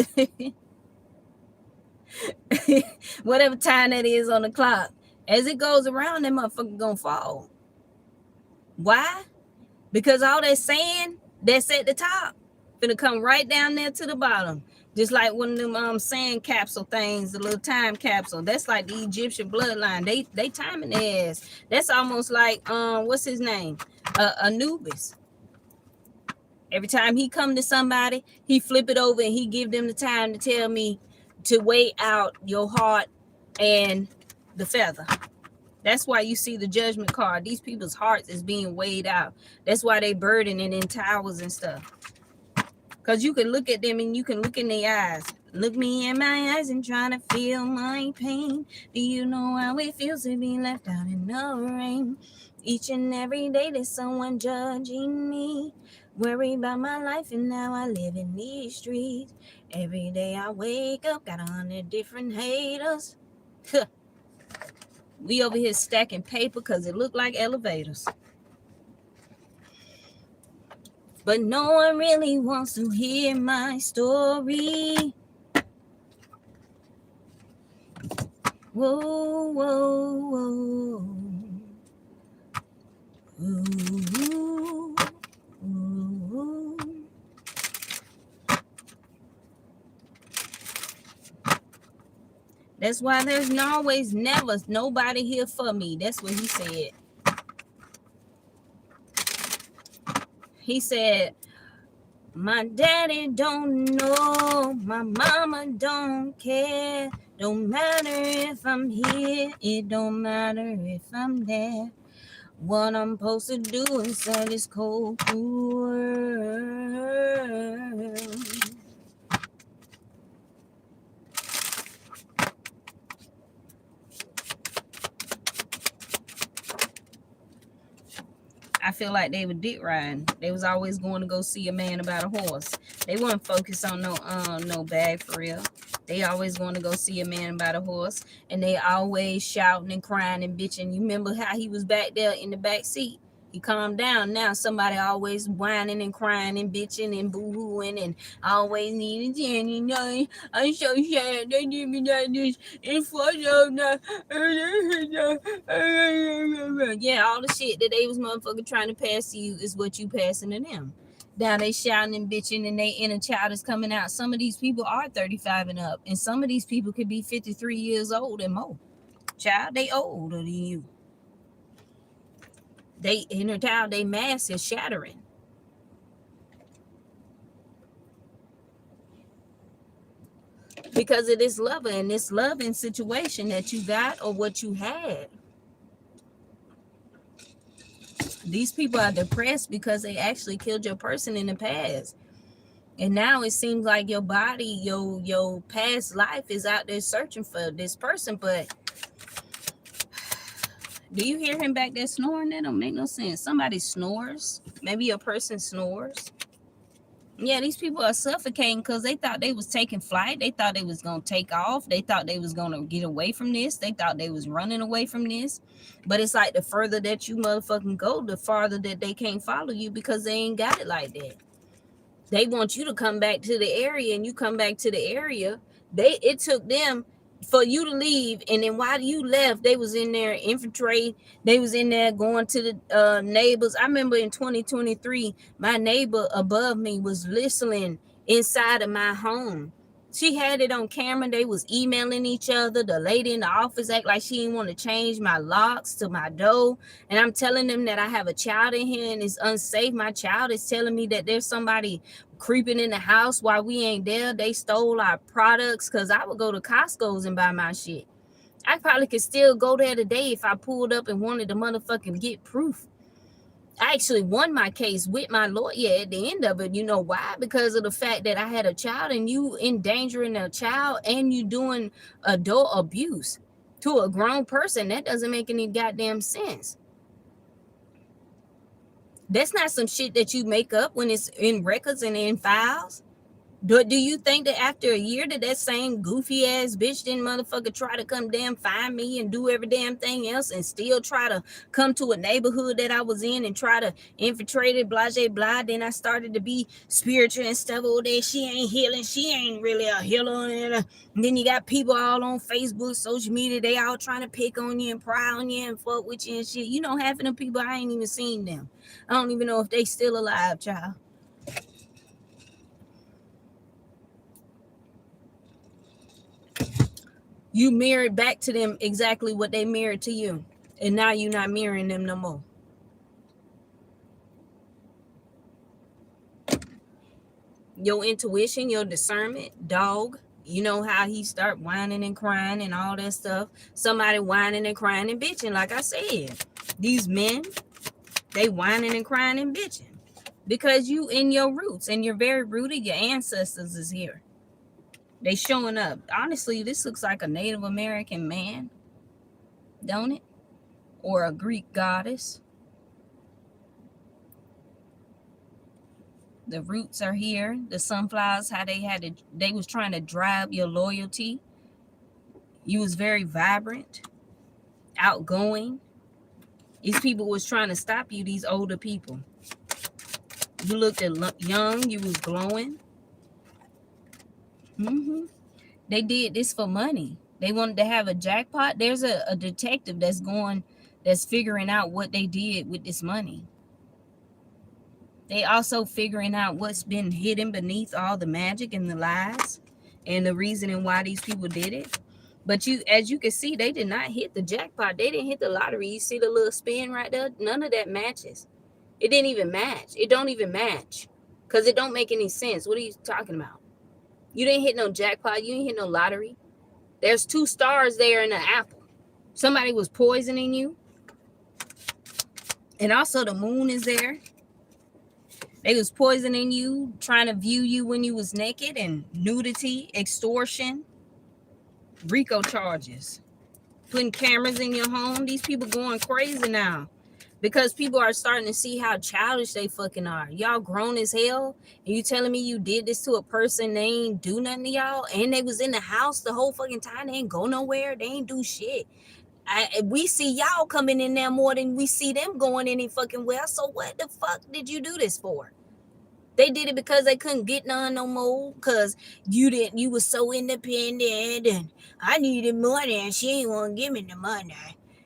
Whatever time that is on the clock. As it goes around, that motherfucker gonna fall. Why? Because all that sand that's at the top gonna come right down there to the bottom. Just like one of them sand capsule things, the little time capsule. That's like the Egyptian bloodline. They timing their ass. That's almost like what's his name? Anubis. Every time he come to somebody, he flip it over and he give them the time to tell me to weigh out your heart and the feather. That's why you see the judgment card. These people's hearts is being weighed out. That's why they burdening in towers and stuff. Because you can look at them and you can look in their eyes. Look me in my eyes and try to feel my pain. Do you know how it feels to be left out in the rain? Each and every day there's someone judging me. Worry about my life and now I live in these streets. Every day I wake up, got 100 different haters. We over here stacking paper because it look like elevators. But no one really wants to hear my story. Whoa, whoa, whoa. Ooh, ooh. That's why there's always never nobody here for me. That's what he said. He said, my daddy don't know, my mama don't care. Don't matter if I'm here, it don't matter if I'm there. What I'm supposed to do inside this cold, cruel world. I feel like they were dick riding. They was always going to go see a man about a horse. They weren't focused on no bag for real. They always going to go see a man about a horse, and they always shouting and crying and bitching. You remember how he was back there in the back seat? He calmed down. Now somebody always whining and crying and bitching and boo-hooing and always needing attention. You know, I'm so sad. They did me like this. It's for now. Yeah, all the shit that they was motherfucking trying to pass to you is what you passing to them. Now they shouting and bitching and they inner child is coming out. Some of these people are 35 and up, and some of these people could be 53 years old and more. Child, they older than you. They inner child, they mask is shattering. Because of this lover and this loving situation that you got or what you had. These people are depressed because they actually killed your person in the past. And now it seems like your body, your past life is out there searching for this person. But do you hear him back there snoring? That don't make no sense. Somebody snores. Maybe a person snores. Yeah, these people are suffocating because they thought they was taking flight. They thought they was going to take off. They thought they was going to get away from this. They thought they was running away from this. But it's like the further that you motherfucking go, the farther that they can't follow you because they ain't got it like that. They want you to come back to the area, and you come back to the area. It took them for you to leave, and then while you left, they was in there infiltrate. They was in there going to the neighbors. I remember in 2023, my neighbor above me was listening inside of my home. She had it on camera. They was emailing each other. The lady in the office act like she didn't want to change my locks to my door. And I'm telling them that I have a child in here and it's unsafe. My child is telling me that there's somebody creeping in the house while we ain't there. They stole our products because I would go to Costco's and buy my shit. I probably could still go there today if I pulled up and wanted to motherfucking get proof. I actually won my case with my lawyer at the end of it. You know why? Because of the fact that I had a child and you endangering a child and you doing adult abuse to a grown person. That doesn't make any goddamn sense. That's not some shit that you make up when it's in records and in files. Do you think that after a year that same goofy ass bitch didn't motherfucker try to come damn find me and do every damn thing else and still try to come to a neighborhood that I was in and try to infiltrate it, blah, blah, blah. Then I started to be spiritual and stuff. Oh, that she ain't healing. She ain't really a healer. And then you got people all on Facebook, social media. They all trying to pick on you and pry on you and fuck with you and shit. You know, half of them people, I ain't even seen them. I don't even know if they still alive, child. You mirrored back to them exactly what they mirrored to you. And now you're not mirroring them no more. Your intuition, your discernment, dog, you know how he start whining and crying and all that stuff. Somebody whining and crying and bitching, like I said. These men, they whining and crying and bitching. Because you in your roots and you're very rooted. Your ancestors is here. They showing up. Honestly, this looks like a Native American man, don't it? Or a Greek goddess. The roots are here. The sunflowers, how they was trying to drive your loyalty. You was very vibrant, outgoing. These people was trying to stop you, these older people. You looked young, you was glowing. They did this for money. They wanted to have a jackpot. There's a detective that's figuring out what they did with this money. They also figuring out what's been hidden beneath all the magic and the lies and the reasoning why these people did it. But as you can see, they did not hit the jackpot. They didn't hit the lottery. You see the little spin right there? None of that matches. It didn't even match. It don't even match because it don't make any sense. What are you talking about? You didn't hit no jackpot. You didn't hit no lottery. There's 2 stars there in the apple. Somebody was poisoning you. And also the moon is there. They was poisoning you, trying to view you when you was naked, and nudity, extortion, RICO charges, putting cameras in your home. These people going crazy now because people are starting to see how childish they fucking are. Y'all grown as hell, and you telling me you did this to a person, they ain't do nothing to y'all, and they was in the house the whole fucking time. They ain't go nowhere. They ain't do shit. We see y'all coming in there more than we see them going any fucking well. So what the fuck did you do this for? They did it because they couldn't get none no more. Because you was so independent and I needed money and she ain't want to give me the money.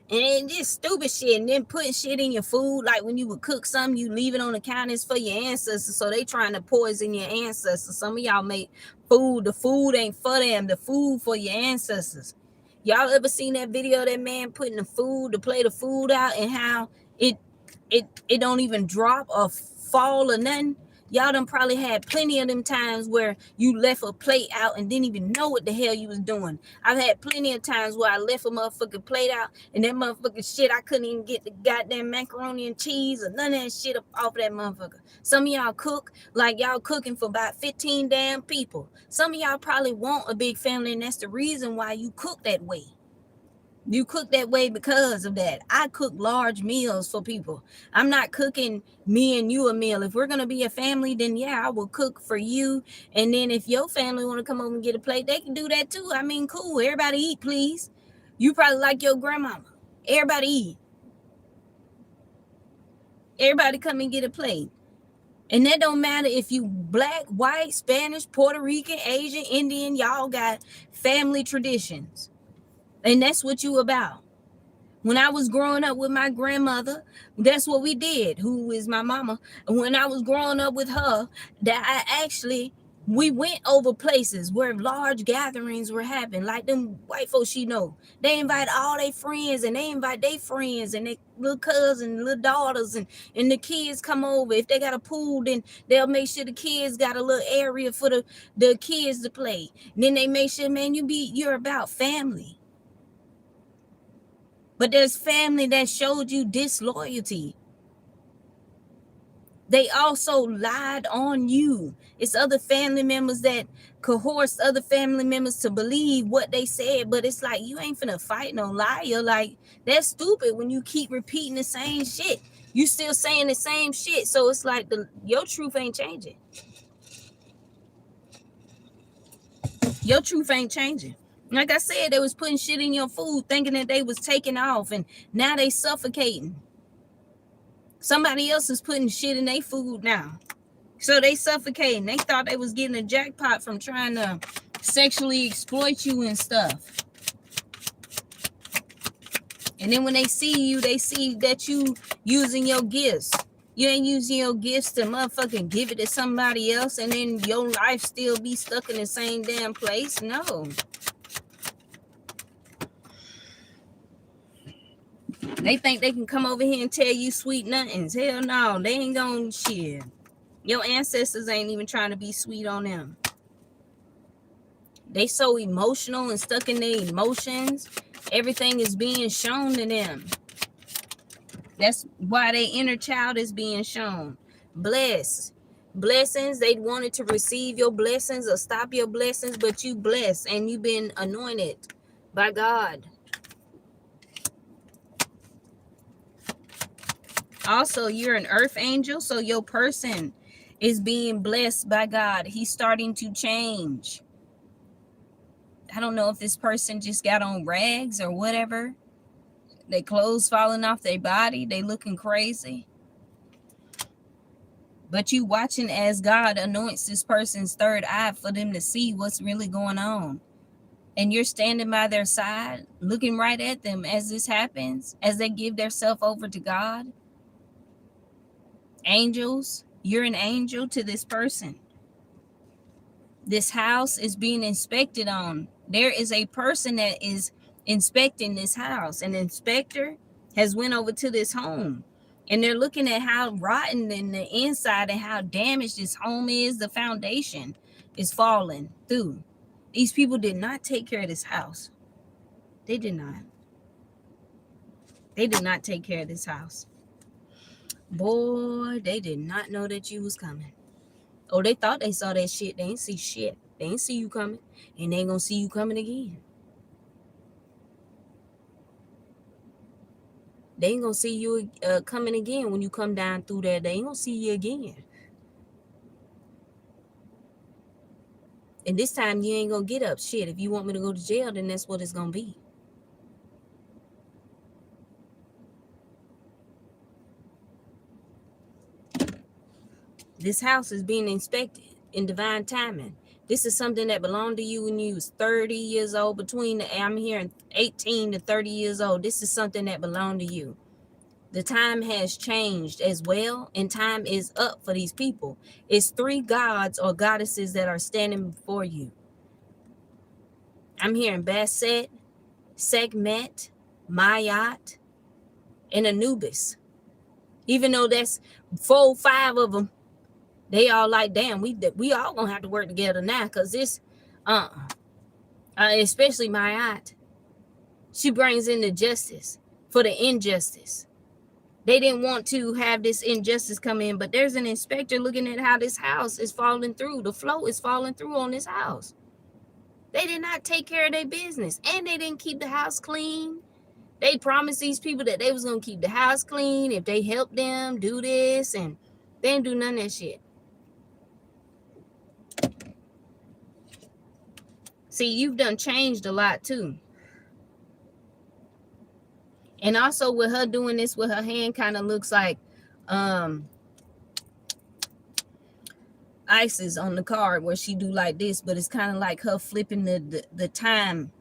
And then just stupid shit. And then putting shit in your food. Like when you would cook something, you leave it on the counters for your ancestors. So they trying to poison your ancestors. Some of y'all make food. The food ain't for them. The food for your ancestors. Y'all ever seen that video of that man putting the plate of food out and how it don't even drop or fall or nothing? Y'all done probably had plenty of them times where you left a plate out and didn't even know what the hell you was doing. I've had plenty of times where I left a motherfucking plate out and that motherfucking shit, I couldn't even get the goddamn macaroni and cheese or none of that shit off of that motherfucker. Some of y'all cook like y'all cooking for about 15 damn people. Some of y'all probably want a big family, and that's the reason why you cook that way. You cook that way because of that. I cook large meals for people. I'm not cooking me and you a meal. If we're going to be a family, then yeah, I will cook for you. And then if your family want to come over and get a plate, they can do that too. I mean, cool. Everybody eat, please. You probably like your grandmama. Everybody eat. Everybody come and get a plate. And that don't matter if you black, white, Spanish, Puerto Rican, Asian, Indian, y'all got family traditions. And that's what you about. When I was growing up with my grandmother, that's what we did, who is my mama. And when I was growing up with her, we went over places where large gatherings were happening, like them white folks she know. They invite all their friends, and they invite their friends and their little cousins, little daughters, and the kids come over. If they got a pool, then they'll make sure the kids got a little area for the kids to play. And then they make sure, man, you're about family. But there's family that showed you disloyalty. They also lied on you. It's other family members that coerced other family members to believe what they said. But it's like, you ain't finna fight no liar. Like, that's stupid when you keep repeating the same shit. You still saying the same shit. So it's like your truth ain't changing. Your truth ain't changing. Like I said, they was putting shit in your food thinking that they was taking off, and now they suffocating. Somebody else is putting shit in their food now. So they suffocating. They thought they was getting a jackpot from trying to sexually exploit you and stuff. And then when they see you, they see that you using your gifts. You ain't using your gifts to motherfucking give it to somebody else, and then your life still be stuck in the same damn place. No. They think they can come over here and tell you sweet nothings. Hell no, they ain't gonna shit. Your ancestors ain't even trying to be sweet on them. They so emotional and stuck in their emotions. Everything is being shown to them. That's why their inner child is being shown. Blessings. They wanted to receive your blessings or stop your blessings, but you blessed and you've been anointed by God. Also, you're an earth angel, so your person is being blessed by God. He's starting to change. I don't know if this person just got on rags or whatever. Their clothes falling off their body. They looking crazy. But you watching as God anoints this person's third eye for them to see what's really going on. And you're standing by their side, looking right at them as this happens, as they give themselves over to God. Angels, you're an angel to this person. This house is being inspected on. There is a person that is inspecting this house. An inspector has went over to this home, and they're looking at how rotten in the inside and how damaged this home is. The foundation is falling through. These people did not take care of this house. They did not. They did not take care of this house. Boy, they did not know that you was coming. Oh, they thought they saw that shit. They ain't see shit. They ain't see you coming. And they ain't gonna see you coming again. They ain't gonna see you coming again when you come down through there. They ain't gonna see you again. And this time you ain't gonna get up. Shit, if you want me to go to jail, then that's what it's gonna be. This house is being inspected in divine timing. This is something that belonged to you when you was 30 years old. I'm hearing 18 to 30 years old. This is something that belonged to you. The time has changed as well, and time is up for these people. It's 3 gods or goddesses that are standing before you. I'm hearing Basset, Sekhmet, Mayat, and Anubis. Even though that's 4, 5 of them, they all like, damn, we all gonna have to work together now, because this, especially Mayat, she brings in the justice for the injustice. They didn't want to have this injustice come in, but there's an inspector looking at how this house is falling through. The flow is falling through on this house. They did not take care of their business, and they didn't keep the house clean. They promised these people that they was going to keep the house clean if they helped them do this, and they didn't do none of that shit. See, you've done changed a lot too. And also with her doing this with her hand, kind of looks like Isis on the card where she do like this, but it's kind of like her flipping the time,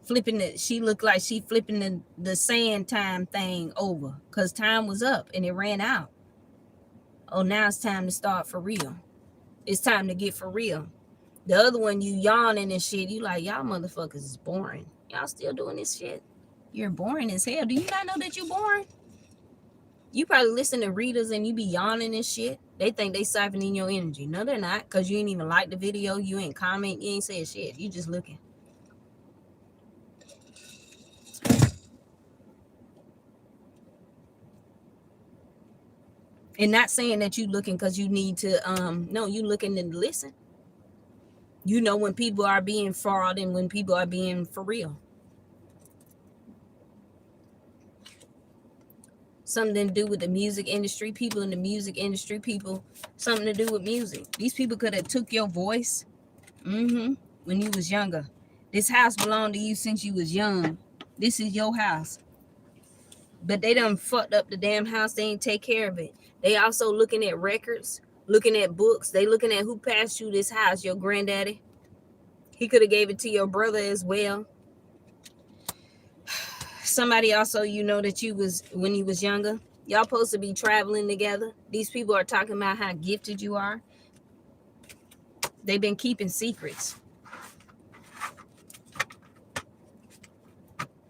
flipping it. She looked like she flipping the sand time thing over, because time was up and it ran out. Oh, now it's time to start for real. It's time to get for real. The other one, you yawning and shit, you like, y'all motherfuckers is boring. Y'all still doing this shit? You're boring as hell. Do you not know that you're boring? You probably listen to readers and you be yawning and shit. They think they siphoning your energy. No, they're not, because you ain't even like the video. You ain't comment. You ain't saying shit. You just looking. And not saying that you looking because you need to, no, you looking to listen. You know when people are being fraud and when people are being for real. something to do with the music industry, people in the music industry, people, something to do with music. These people could have took your voice when you was younger. This house belonged to you since you was young. This is your house. But they done fucked up the damn house. They ain't take care of it. They also looking at records, looking at books. They looking at who passed you this house, your granddaddy. He could have gave it to your brother as well. Somebody also, you know, that you was, when you was younger, y'all supposed to be traveling together. These people are talking about how gifted you are. They've been keeping secrets.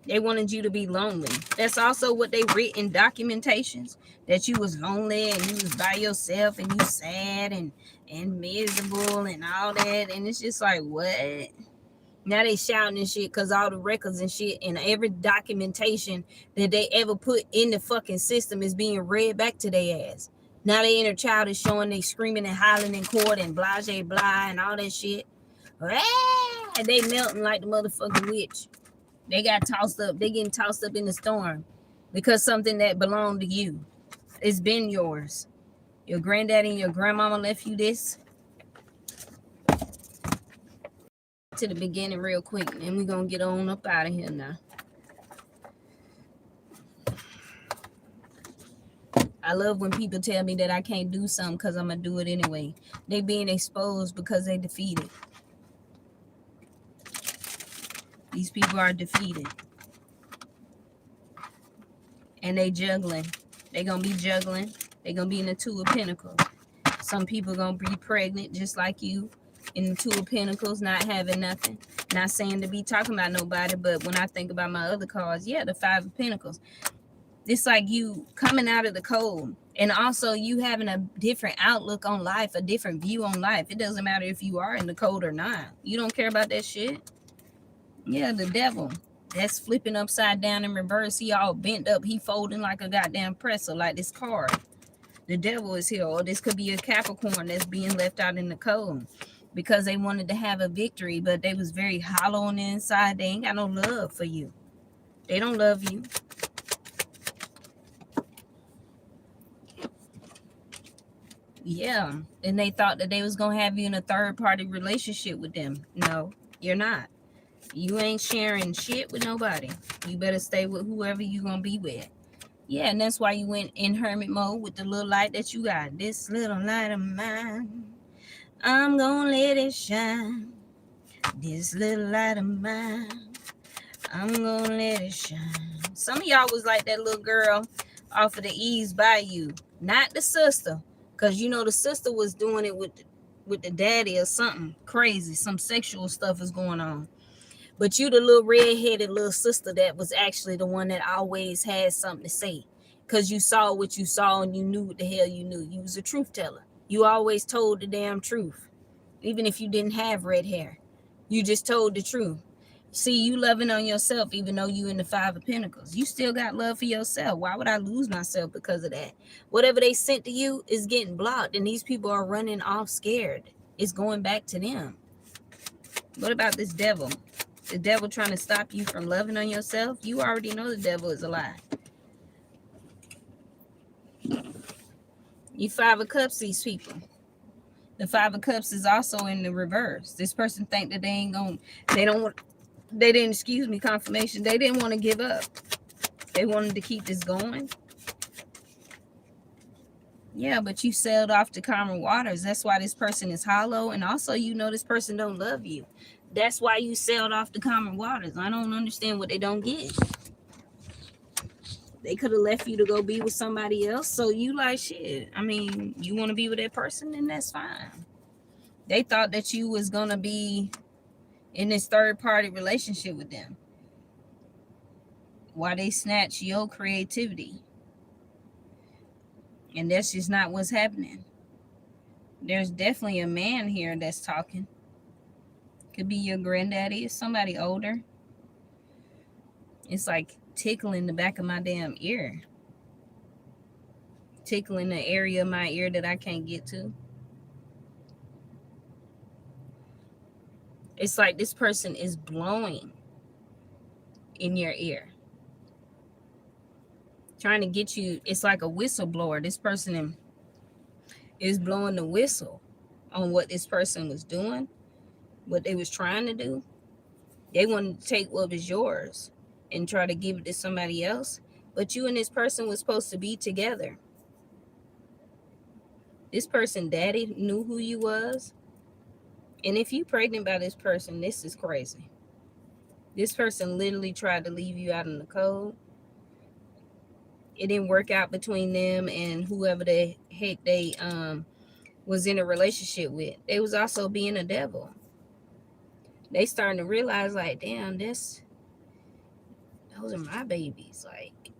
They wanted you to be lonely. That's also what they writ in documentations, that you was lonely and you was by yourself and you sad and miserable and all that. And it's just like, what? Now they shouting and shit because all the records and shit and every documentation that they ever put in the fucking system is being read back to their ass. Now they inner child is showing they screaming and hollering in court and blah, blah, blah and all that shit. And they melting like the motherfucking witch. They got tossed up. They getting tossed up in the storm because something that belonged to you. It's been yours. Your granddaddy and your grandmama left you this. To the beginning real quick, and we're gonna get on up out of here now. I love when people tell me that I can't do something because I'm gonna do it anyway. They being exposed because they defeated. These people are defeated. And they juggling. They gonna be juggling. They gonna be in the Two of Pentacles. Some people gonna be pregnant just like you in the Two of Pentacles, not having nothing. Not saying to be talking about nobody, but when I think about my other cards, yeah, the Five of Pentacles. It's like you coming out of the cold. And also you having a different outlook on life, a different view on life. It doesn't matter if you are in the cold or not. You don't care about that shit. Yeah, the devil. That's flipping upside down in reverse. He all bent up. He folding like a goddamn presser, like this card. The devil is here. Or this could be a Capricorn that's being left out in the cold because they wanted to have a victory, but they was very hollow on the inside. They ain't got no love for you. They don't love you. Yeah. And they thought that they was going to have you in a third-party relationship with them. No, you're not. You ain't sharing shit with nobody. You better stay with whoever you going to be with. Yeah, and that's why you went in hermit mode with the little light that you got. This little light of mine, I'm going to let it shine. This little light of mine, I'm going to let it shine. Some of y'all was like that little girl off of the Eve's Bayou. Not the sister. Because, you know, the sister was doing it with the daddy or something crazy. Some sexual stuff is going on. But you the little red-headed little sister that was actually the one that always had something to say. Because you saw what you saw and you knew what the hell you knew. You was a truth teller. You always told the damn truth. Even if you didn't have red hair. You just told the truth. See, you loving on yourself even though you in the Five of Pentacles. You still got love for yourself. Why would I lose myself because of that? Whatever they sent to you is getting blocked. And these people are running off scared. It's going back to them. What about this devil? The devil trying to stop you from loving on yourself? You already know the devil is a lie. You Five of Cups, these people. The Five of Cups is also in the reverse. This person think that they ain't going, they didn't, excuse me, confirmation. They didn't want to give up. They wanted to keep this going. Yeah, but you sailed off to calmer waters. That's why this person is hollow. And also, you know, this person don't love you. That's why you sailed off to calmer waters. I don't understand what they don't get. They could have left you to go be with somebody else. So you like, shit. I mean, you want to be with that person, then that's fine. They thought that you was going to be in this third-party relationship with them. Why they snatch your creativity. And that's just not what's happening. There's definitely a man here that's talking. Could be your granddaddy or somebody older. It's like tickling the back of my damn ear. Tickling the area of my ear that I can't get to. It's like this person is blowing in your ear. trying to get you. It's like a whistleblower. This person is blowing the whistle on what this person was doing, what they was trying to do. They wanted to take what was yours and try to give it to somebody else. But you and this person was supposed to be together. This person daddy knew who you was. And if you pregnant by this person, this is crazy. This person literally tried to leave you out in the cold. It didn't work out between them and whoever the heck they was in a relationship with. They was also being a devil. They starting to realize, like, damn, those are my babies. Like,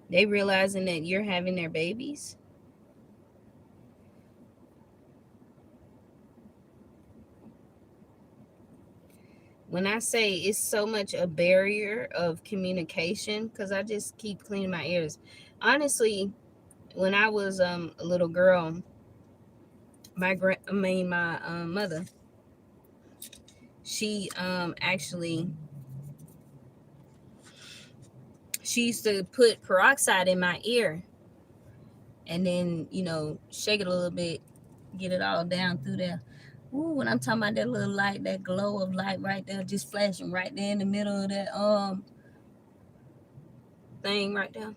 they realizing that you're having their babies. When I say it's so much a barrier of communication, because I just keep cleaning my ears. Honestly, when I was a little girl, my mother, she actually, she used to put peroxide in my ear and then, shake it a little bit, get it all down through there. Ooh, when I'm talking about that little light, that glow of light right there, just flashing right there in the middle of that thing right there.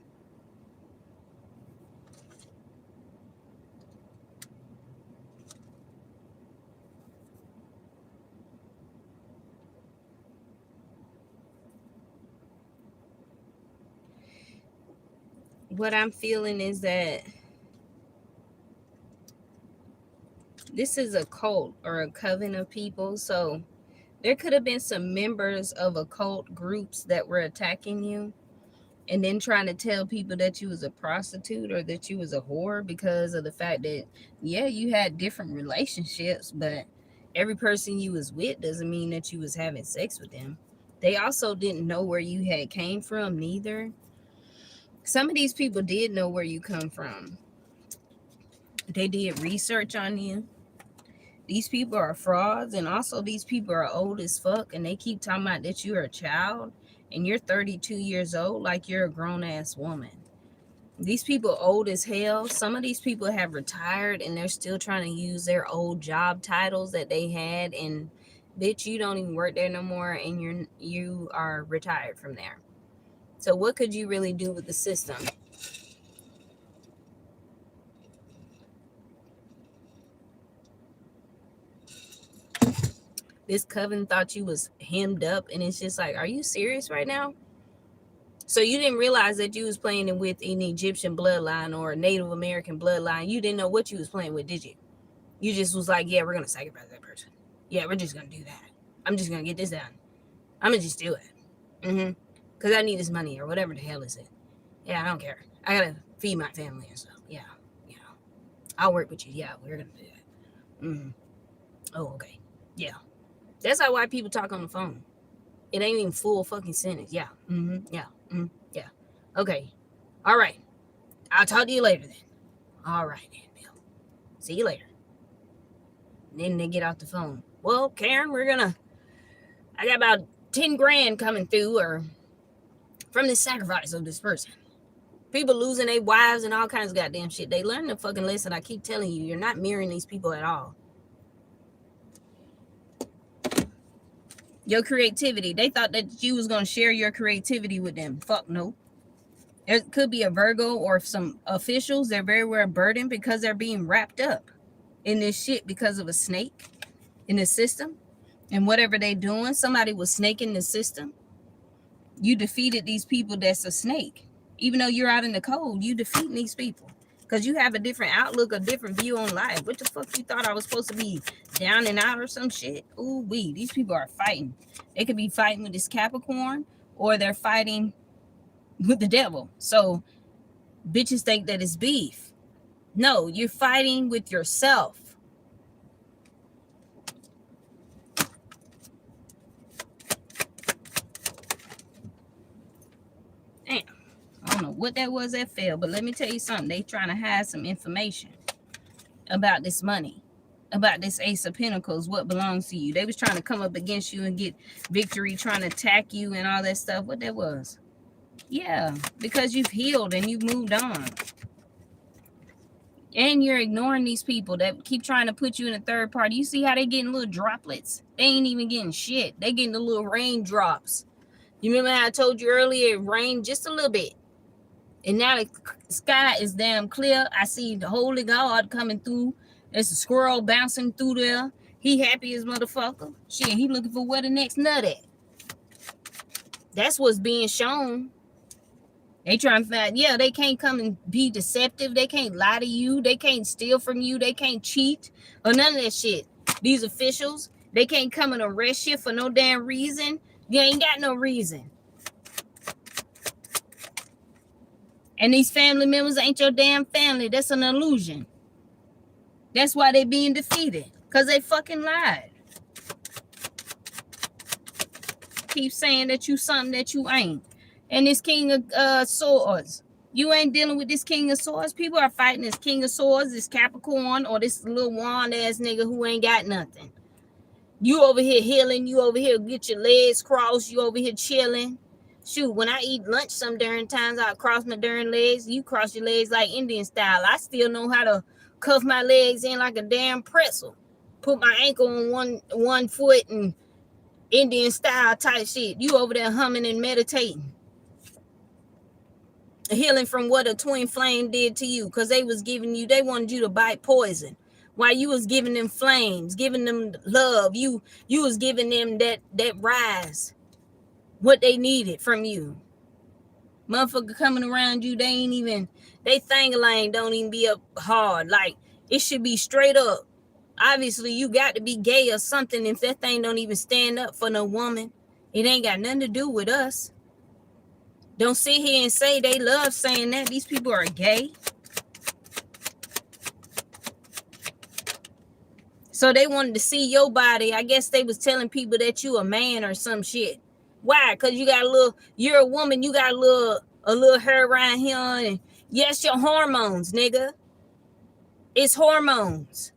What I'm feeling is that this is a cult or a coven of people. So there could have been some members of occult groups that were attacking you and then trying to tell people that you was a prostitute or that you was a whore because of the fact that, yeah, you had different relationships, but every person you was with doesn't mean that you was having sex with them. They also didn't know where you had came from neither. Some of these people did know where you come from. They did research on you. These people are frauds, and also these people are old as fuck, and they keep talking about that you're a child and you're 32 years old like you're a grown-ass woman. These people old as hell. Some of these people have retired and they're still trying to use their old job titles that they had, and bitch, you don't even work there no more, and you are retired from there. So what could you really do with the system? This coven thought you was hemmed up, and it's just like, are you serious right now? So you didn't realize that you was playing with an Egyptian bloodline or a Native American bloodline. You didn't know what you was playing with, did you? You just was like, yeah, we're going to sacrifice that person. Yeah, we're just going to do that. I'm just going to get this done. I'm going to just do it. Because I need this money or whatever the hell is it. Yeah, I don't care. I got to feed my family and stuff. Yeah, I'll work with you. Yeah, we're going to do that. Oh, okay. Yeah. That's how white people talk on the phone. It ain't even full fucking sentence. Yeah. Yeah. Yeah. Okay. All right. I'll talk to you later then. All right then, Bill. See you later. And then they get off the phone. Well, Karen, I got about 10 grand coming through or from the sacrifice of this person. People losing their wives and all kinds of goddamn shit. They learn the fucking lesson. I keep telling you, you're not mirroring these people at all. Your creativity. They thought that you was going to share your creativity with them. Fuck no. There could be a Virgo or some officials. They're very well burdened because they're being wrapped up in this shit because of a snake in the system. And whatever they doing, somebody was snaking the system. You defeated these people that's a snake. Even though you're out in the cold, you defeating these people. Because you have a different outlook, a different view on life. What the fuck you thought I was supposed to be down and out or some shit? Ooh, these people are fighting. They could be fighting with this Capricorn or they're fighting with the devil. So bitches think that it's beef. No, you're fighting with yourself. Damn. I don't know what that was that failed, but let me tell you something. They trying to hide some information about this money, about this Ace of Pentacles, what belongs to you. They was trying to come up against you and get victory, trying to attack you and all that stuff. What that was? Yeah, because you've healed and you've moved on. And you're ignoring these people that keep trying to put you in a third party. You see how they getting little droplets? They ain't even getting shit. They getting the little raindrops. You remember how I told you earlier it rained just a little bit? And now the sky is damn clear. I see the holy God coming through. There's a squirrel bouncing through there. He happy as motherfucker. Shit, he looking for where the next nut at. That's what's being shown. They trying to find, yeah, they can't come and be deceptive. They can't lie to you. They can't steal from you. They can't cheat or none of that shit. These officials, they can't come and arrest you for no damn reason. You ain't got no reason. And these family members ain't your damn family. That's an illusion. That's why they being defeated. Because they fucking lied. Keep saying that you something that you ain't. And this King of Swords, you ain't dealing with this King of Swords. People are fighting this King of Swords, this Capricorn, or this little wand ass nigga who ain't got nothing. You over here healing. You over here get your legs crossed. You over here chilling. Shoot, when I eat lunch some darn times, I cross my darn legs. You cross your legs like Indian style. I still know how to cuff my legs in like a damn pretzel. Put my ankle on one foot and Indian style type shit. You over there humming and meditating. Healing from what a twin flame did to you, because they was giving you, they wanted you to bite poison while you was giving them flames, giving them love. You was giving them that rise, what they needed from you. Motherfucker coming around you, they ain't even, they thing-a-lang don't even be up hard. Like, it should be straight up. Obviously, you got to be gay or something if that thing don't even stand up for no woman. It ain't got nothing to do with us. Don't sit here and say they love saying that. These people are gay. So they wanted to see your body. I guess they was telling people that you a man or some shit. Why? Because you got a little, you're a woman, you got a little hair around here. And yes, your hormones, nigga. It's hormones.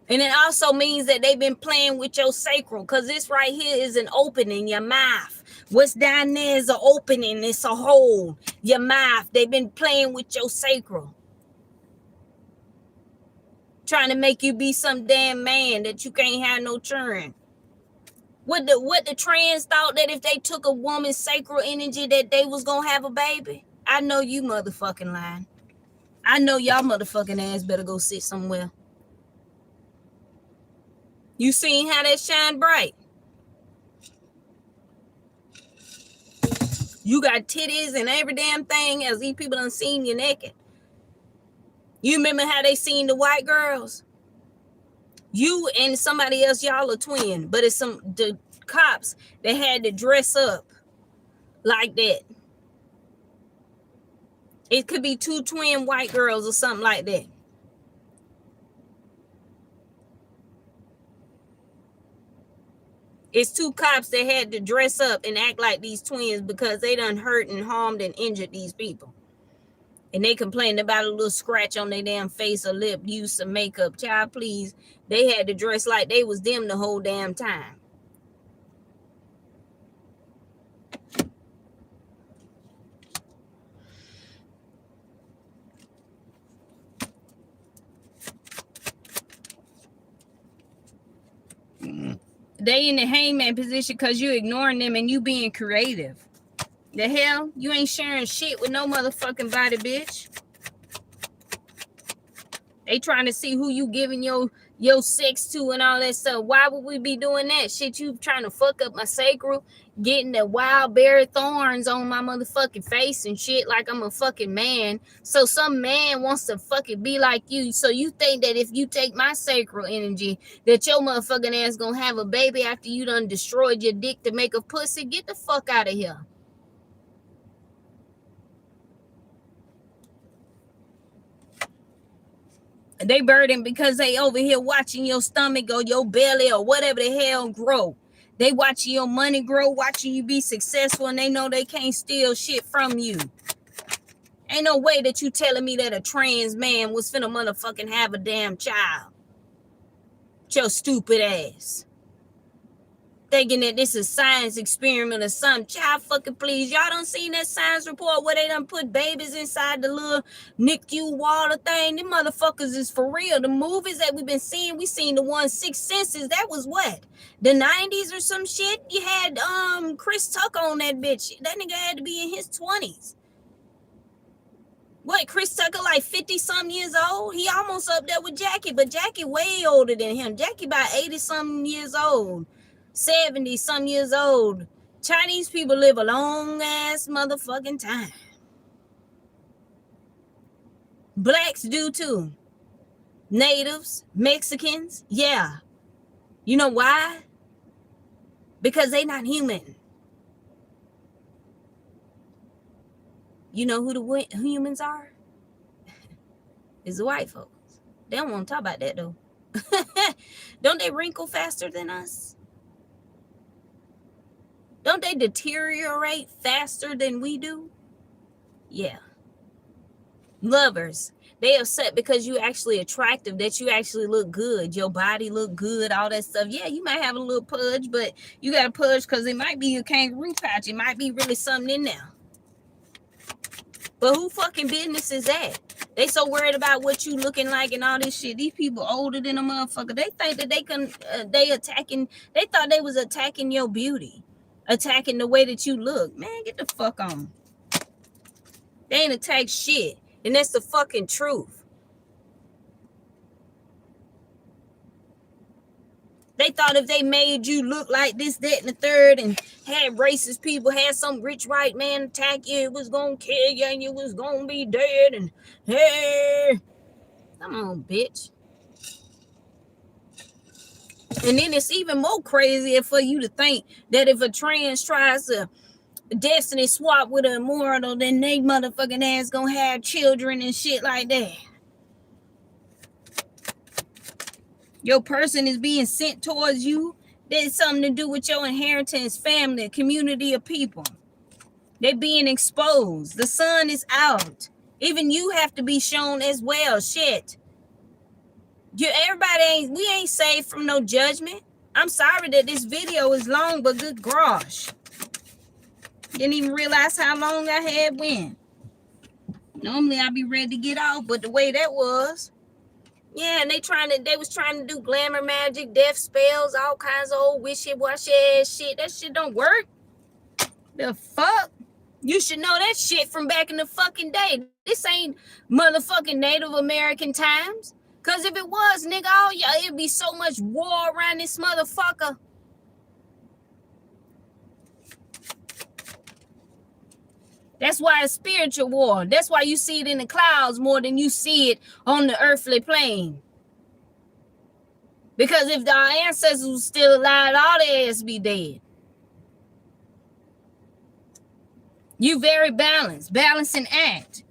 And it also means that they've been playing with your sacral, because this right here is an opening, your mouth. What's down there is an opening. It's a hole, your mouth. They've been playing with your sacral. Trying to make you be some damn man that you can't have no children. What the trans thought that if they took a woman's sacral energy that they was going to have a baby? I know you motherfucking lying. I know y'all motherfucking ass better go sit somewhere. You seen how that shine bright? You got titties and every damn thing as these people done seen you naked. You remember how they seen the white girls? You and somebody else, y'all are twin, but it's the cops that had to dress up like that. It could be two twin white girls or something like that. It's two cops that had to dress up and act like these twins because they done hurt and harmed and injured these people. And they complained about a little scratch on their damn face or lip, use some makeup. Child, please. They had to dress like they was them the whole damn time. They in the hangman position because you ignoring them and you being creative. The hell? You ain't sharing shit with no motherfucking body, bitch. They trying to see who you giving your sex to and all that stuff. Why would we be doing that? Shit, you trying to fuck up my sacral, getting the wild berry thorns on my motherfucking face and shit like I'm a fucking man. So some man wants to fucking be like you. So you think that if you take my sacral energy, that your motherfucking ass gonna have a baby after you done destroyed your dick to make a pussy? Get the fuck out of here. They burdened because they over here watching your stomach or your belly or whatever the hell grow. They watching your money grow, watching you be successful, and they know they can't steal shit from you. Ain't no way that you telling me that a trans man was finna motherfucking have a damn child. Your stupid ass. thinking that this is science experiment or something. Child, fucking please. Y'all done seen that science report where they done put babies inside the little NICU water thing? Them motherfuckers is for real. The movies that we've been seeing, we seen the one Six Senses. That was what? The 90s or some shit? You had Chris Tucker on that bitch. That nigga had to be in his 20s. What, Chris Tucker like 50-something years old? He almost up there with Jackie, but Jackie way older than him. Jackie about 80-something years old. 70-some years old. Chinese people live a long-ass motherfucking time. Blacks do too. Natives, Mexicans, yeah. You know why? Because they not human. You know who the humans are? It's the white folks. They don't want to talk about that though. Don't they wrinkle faster than us? Don't they deteriorate faster than we do? Yeah. Lovers. They upset because you actually attractive, that you actually look good. Your body look good, all that stuff. Yeah, you might have a little pudge, but you got a pudge because it might be a kangaroo pouch. It might be really something in there. But who fucking business is that? They so worried about what you looking like and all this shit. These people older than a motherfucker. They think that they thought they was attacking your beauty. Attacking the way that you look. Man, get the fuck on. They ain't attack shit. And that's the fucking truth. They thought if they made you look like this, that, and the third, and had racist people, had some rich white man attack you, it was gonna kill you and you was gonna be dead. And hey, come on, bitch. And then it's even more crazier for you to think that if a trans tries to destiny swap with an immortal, then they motherfucking ass gonna have children and shit like that. Your person is being sent towards you. There's something to do with your inheritance, family, community of people. They're being exposed. The sun is out. Even you have to be shown as well. Shit. We ain't saved from no judgment. I'm sorry that this video is long, but good gosh. Didn't even realize how long I had went. Normally I'd be ready to get off, but the way that was. Yeah, and they was trying to do glamour magic, death spells, all kinds of old wishy-washy ass shit. That shit don't work. The fuck? You should know that shit from back in the fucking day. This ain't motherfucking Native American times. Cause if it was, nigga, it'd be so much war around this motherfucker. That's why it's spiritual war. That's why you see it in the clouds more than you see it on the earthly plane. Because if our ancestors were still alive, all their ass be dead. You very balanced. Balance and act.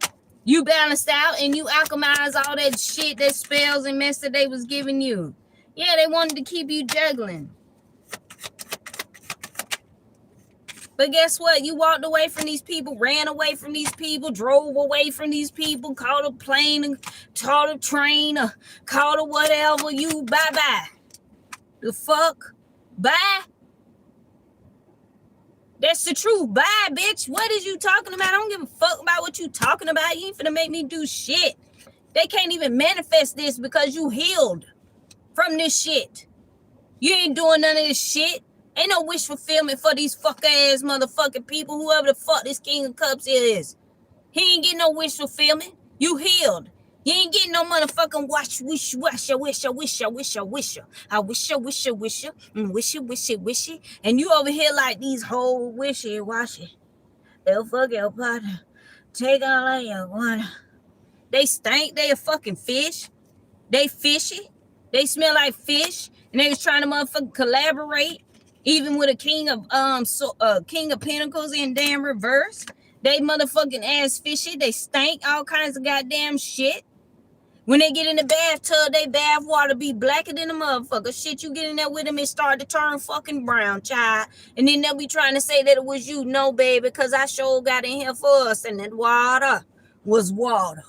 You balanced out and you alchemize all that shit, that spells and mess that they was giving you. Yeah, they wanted to keep you juggling. But guess what? You walked away from these people, ran away from these people, drove away from these people, caught a plane, caught a train, or caught a whatever. You bye-bye. The fuck? Bye? That's the truth. Bye, bitch. What is you talking about? I don't give a fuck about what you talking about. You ain't finna make me do shit. They can't even manifest this because you healed from this shit. You ain't doing none of this shit. Ain't no wish fulfillment for these fuck ass motherfucking people, whoever the fuck this King of Cups is. He ain't getting no wish fulfillment. You healed. You ain't getting no motherfucking wish. And you over here like these whole wishy-washy. They'll fuck your partner. Take all of your water. They stink. They a fucking fish. They fishy. They smell like fish. And they was trying to motherfucking collaborate. Even with a king of Pentacles in damn reverse. They motherfucking ass fishy. They stank all kinds of goddamn shit. When they get in the bathtub, they bath water be blacker than a motherfucker. Shit, you get in there with them, it start to turn fucking brown, child. And then they'll be trying to say that it was you. No, baby, because I sure got in here for us. And that water was water.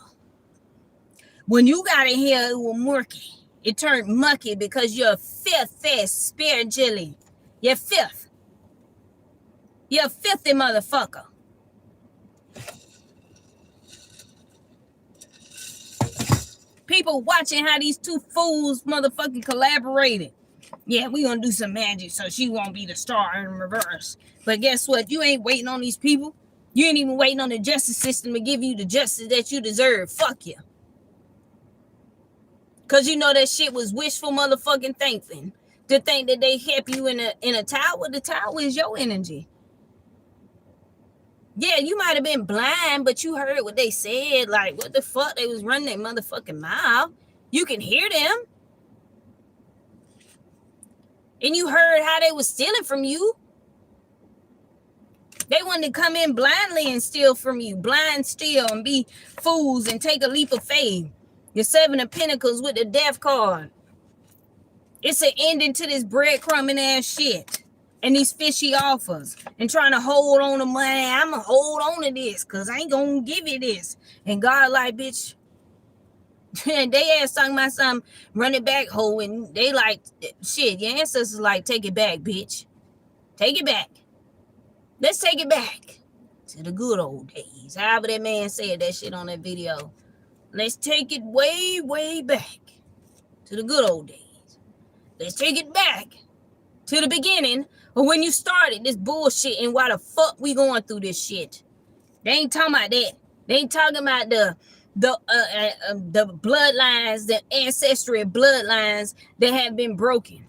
When you got in here, it was murky. It turned mucky because you're a filthy spirit jelly. You're filth. You're a filthy motherfucker. People watching how these two fools motherfucking collaborated. Yeah, we gonna do some magic so she won't be the star in reverse. But guess what? You ain't waiting on these people. You ain't even waiting on the justice system to give you the justice that you deserve. Fuck you. Cause you know that shit was wishful motherfucking thinking. To think that they help you in a tower. The tower is your energy. Yeah, you might have been blind, but you heard what they said. Like, what the fuck? They was running their motherfucking mouth. You can hear them. And you heard how they was stealing from you. They wanted to come in blindly and steal from you. Blind steal and be fools and take a leap of faith. Your 7 of Pentacles with the death card. It's an ending to this breadcrumbing ass shit. And these fishy offers. And trying to hold on to money. I'm going to hold on to this. Because I ain't going to give you this. And God like, bitch. And they asked talking about something, run it back, ho. And they like, shit, your ancestors like, take it back, bitch. Take it back. Let's take it back to the good old days. However that man said that shit on that video. Let's take it way, way back to the good old days. Let's take it back to the beginning of when you started this bullshit and why the fuck we going through this shit. They ain't talking about that. They ain't talking about the bloodlines, the ancestral bloodlines that have been broken.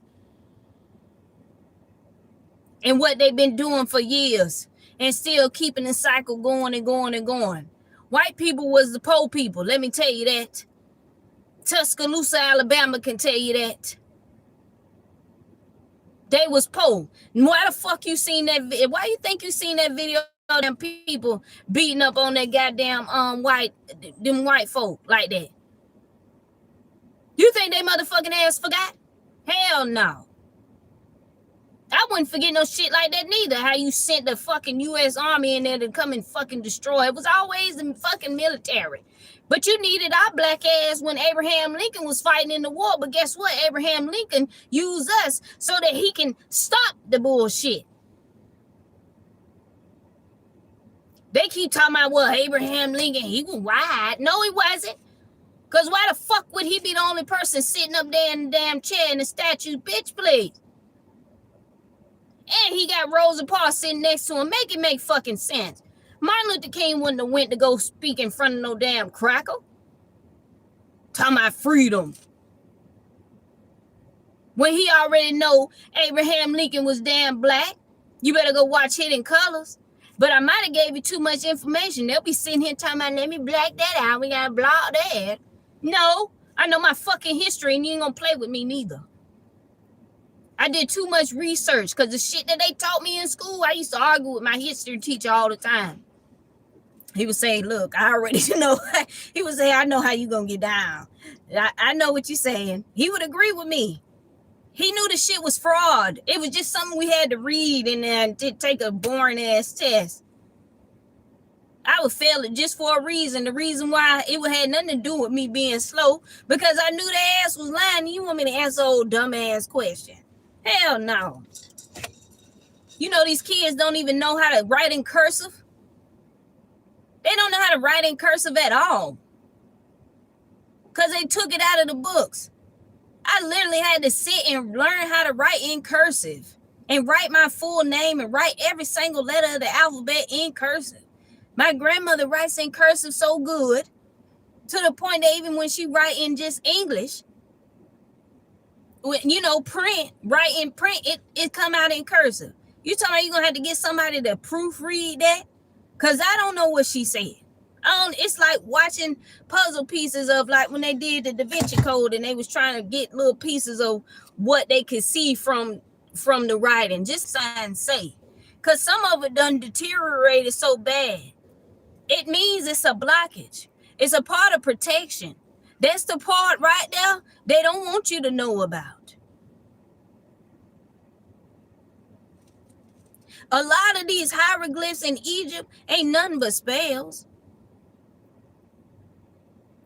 And what they've been doing for years and still keeping the cycle going and going and going. White people was the poor people. Let me tell you that. Tuscaloosa, Alabama can tell you that. They was poor. Why the fuck you seen that? Why you think you seen that video of them people beating up on that goddamn white folk like that? You think they motherfucking ass forgot? Hell no. I wouldn't forget no shit like that neither. How you sent the fucking U.S. Army in there to come and fucking destroy. It was always the fucking military. But you needed our black ass when Abraham Lincoln was fighting in the war. But guess what? Abraham Lincoln used us so that he can stop the bullshit. They keep talking about, well, Abraham Lincoln, he was white. No, he wasn't. Because why the fuck would he be the only person sitting up there in the damn chair in the statue? Bitch, please. And he got Rosa Parks sitting next to him. Make it make fucking sense. Martin Luther King wouldn't have went to go speak in front of no damn cracker. Talking about freedom. When he already know Abraham Lincoln was damn black. You better go watch Hidden Colors. But I might have gave you too much information. They'll be sitting here talking about, let me black that out. We got to block that. No, I know my fucking history and you ain't going to play with me neither. I did too much research because the shit that they taught me in school, I used to argue with my history teacher all the time. He would say, look, I already know. He would say, I know how you going to get down. I know what you're saying. He would agree with me. He knew the shit was fraud. It was just something we had to read and then take a boring ass test. I would fail it just for a reason. The reason why it had nothing to do with me being slow, because I knew the ass was lying. You want me to answer old dumb ass question? Hell no. You know these kids don't even know how to write in cursive. They don't know how to write in cursive at all. Because they took it out of the books. I literally had to sit and learn how to write in cursive. And write my full name and write every single letter of the alphabet in cursive. My grandmother writes in cursive so good. To the point that even when she write in just English, you know, write in print, it come out in cursive. You talking about you gonna have to get somebody to proofread that? Cause I don't know what she said. It's like watching puzzle pieces of like when they did the Da Vinci Code and they was trying to get little pieces of what they could see from the writing. Just sign say. Cause some of it done deteriorated so bad. It means it's a blockage. It's a part of protection. That's the part right there they don't want you to know about. A lot of these hieroglyphs in Egypt ain't nothing but spells.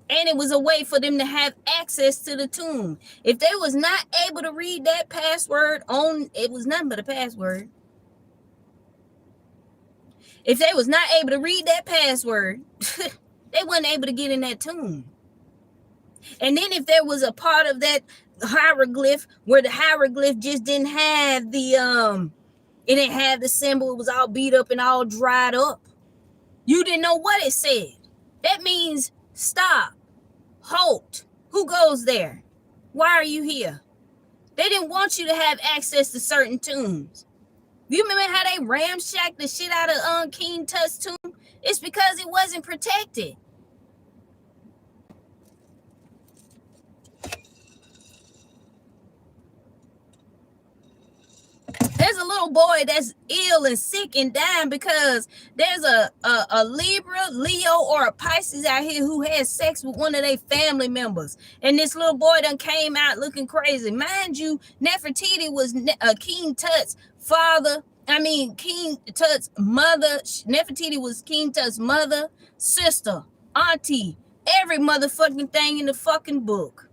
And it was a way for them to have access to the tomb. If they was not able to read that password on, it was nothing but a password. If they was not able to read that password, they wasn't able to get in that tomb. And then if there was a part of that hieroglyph where the hieroglyph just didn't have the it didn't have the symbol, it was all beat up and all dried up, you didn't know what it said. That means stop, halt, who goes there, why are you here? They didn't want you to have access to certain tombs. You remember how they ramshacked the shit out of King Tut's tomb? It's because it wasn't protected. There's a little boy that's ill and sick and dying because there's a Libra, Leo, or a Pisces out here who had sex with one of their family members. And this little boy done came out looking crazy. Mind you, Nefertiti was King Tut's father. King Tut's mother. Nefertiti was King Tut's mother, sister, auntie, every motherfucking thing in the fucking book.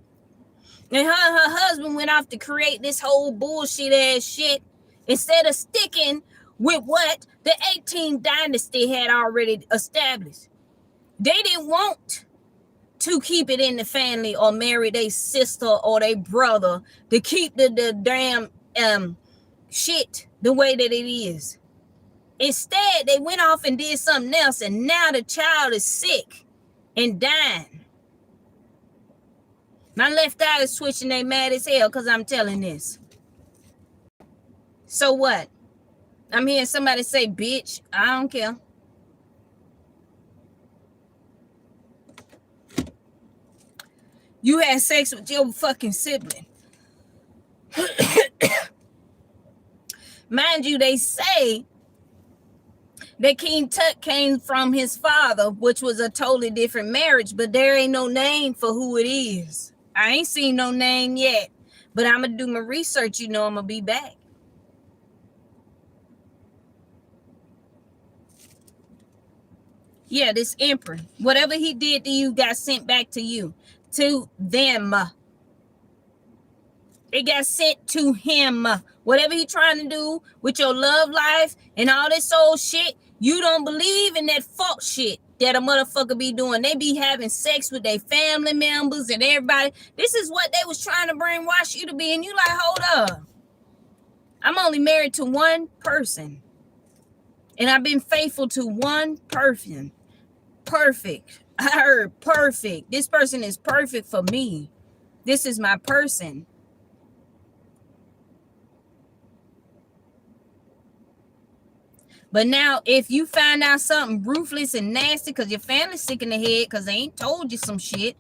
And her husband went off to create this whole bullshit ass shit instead of sticking with what the 18th dynasty had already established. They didn't want to keep it in the family or marry their sister or their brother to keep the damn shit the way that it is. Instead, they went off and did something else, and now the child is sick and dying. My left eye is twitching. They mad as hell because I'm telling this. So what? I'm hearing somebody say, bitch. I don't care. You had sex with your fucking sibling. Mind you, they say that King Tut came from his father, which was a totally different marriage, but there ain't no name for who it is. I ain't seen no name yet, but I'm going to do my research. You know I'm going to be back. Yeah, this emperor, whatever he did to you got sent back to you, to them. It got sent to him. Whatever he trying to do with your love life and all this old shit, you don't believe in that fuck shit that a motherfucker be doing. They be having sex with their family members and everybody. This is what they was trying to brainwash you to be. And you like, hold up. I'm only married to one person. And I've been faithful to one person. Perfect. I heard perfect. This person is perfect for me. This is my person. But now, if you find out something ruthless and nasty because your family's sick in the head because they ain't told you some shit,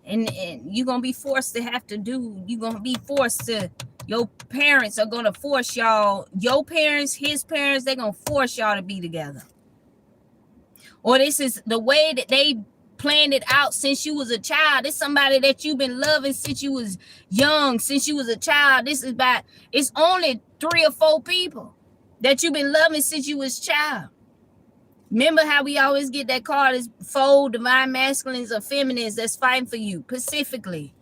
and you're going to be forced to have to do, you're going to be forced to, your parents are going to force y'all, your parents, his parents, they're going to force y'all to be together. Or this is the way that they planned it out since you was a child. It's somebody that you've been loving since you was young, since you was a child. This is about, it's only 3 or 4 people that you've been loving since you was a child. Remember how we always get that card is 4 divine masculines or feminines that's fighting for you pacifically.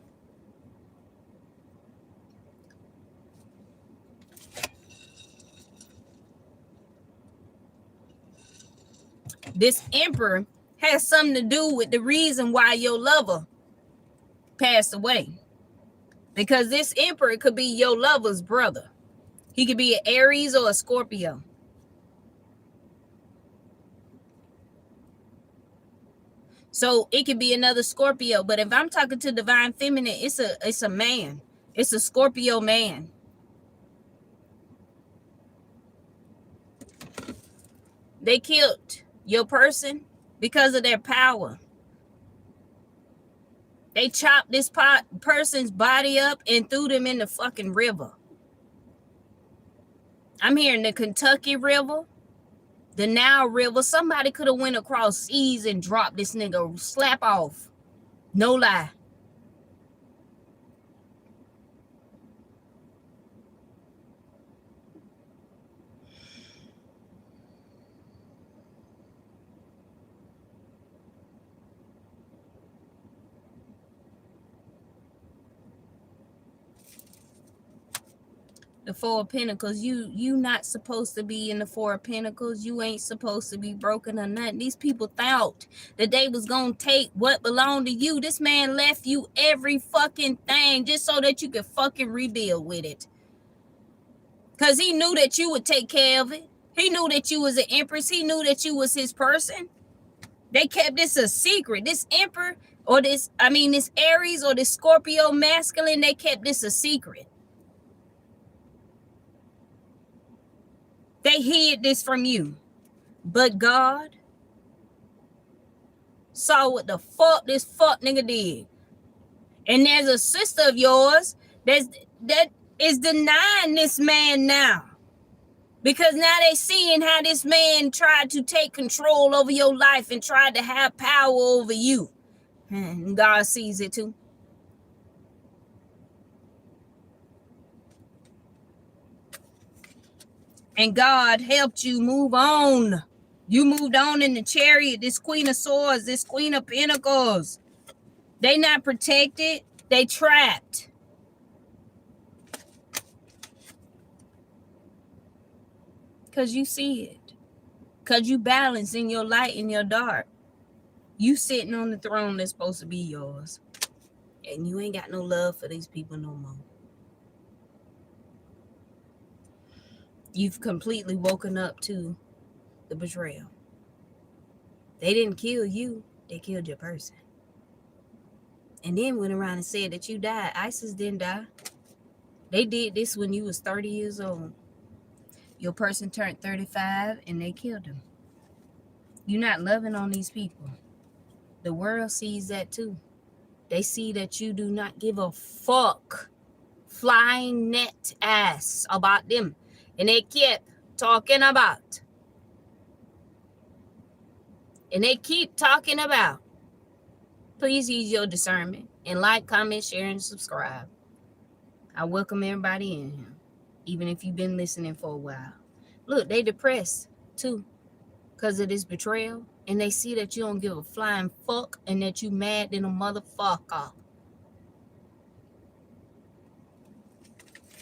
This emperor has something to do with the reason why your lover passed away. Because this emperor could be your lover's brother. He could be an Aries or a Scorpio. So it could be another Scorpio. But if I'm talking to divine feminine, it's a man. It's a Scorpio man. They killed your person because of their power. They chopped this person's body up and threw them in the fucking river. I'm hearing the Kentucky River, the Nile River. Somebody could have went across seas and dropped this nigga slap off. No lie. The Four of Pentacles, you not supposed to be in the Four of Pentacles. You ain't supposed to be broken or nothing. These people thought that they was gonna take what belonged to you. This man left you every fucking thing just so that you could fucking rebuild with it. Because he knew that you would take care of it. He knew that you was an empress. He knew that you was his person. They kept this a secret. This emperor or this Aries or this Scorpio masculine, they kept this a secret. They hid this from you. But God saw what the fuck this fuck nigga did. And there's a sister of yours that is denying this man now. Because now they seeing how this man tried to take control over your life and tried to have power over you. And God sees it too. And God helped you move on. You moved on in the Chariot, this Queen of Swords, this Queen of Pentacles. They not protected, they trapped. Because you see it. Because you balance in your light and your dark. You sitting on the throne that's supposed to be yours. And you ain't got no love for these people no more. You've completely woken up to the betrayal. They didn't kill you. They killed your person. And then went around and said that you died. ISIS didn't die. They did this when you was 30 years old. Your person turned 35 and they killed him. You're not loving on these people. The world sees that too. They see that you do not give a fuck. Flying net ass about them. And they kept talking about. And they keep talking about. Please use your discernment. And like, comment, share, and subscribe. I welcome everybody in here. Even if you've been listening for a while. Look, they depressed too. Because of this betrayal. And they see that you don't give a flying fuck. And that you mad than a motherfucker.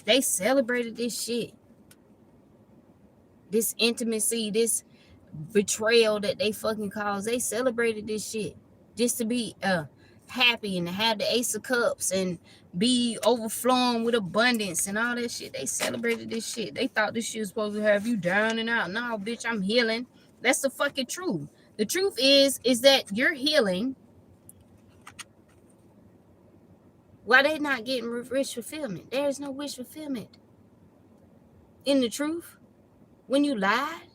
They celebrated this shit. This intimacy, this betrayal that they fucking caused. They celebrated this shit. Just to be happy and to have the Ace of Cups and be overflowing with abundance and all that shit. They celebrated this shit. They thought this shit was supposed to have you down and out. No, bitch, I'm healing. That's the fucking truth. The truth is that you're healing while they not getting wish fulfillment. There is no wish fulfillment. In the truth, when you lied,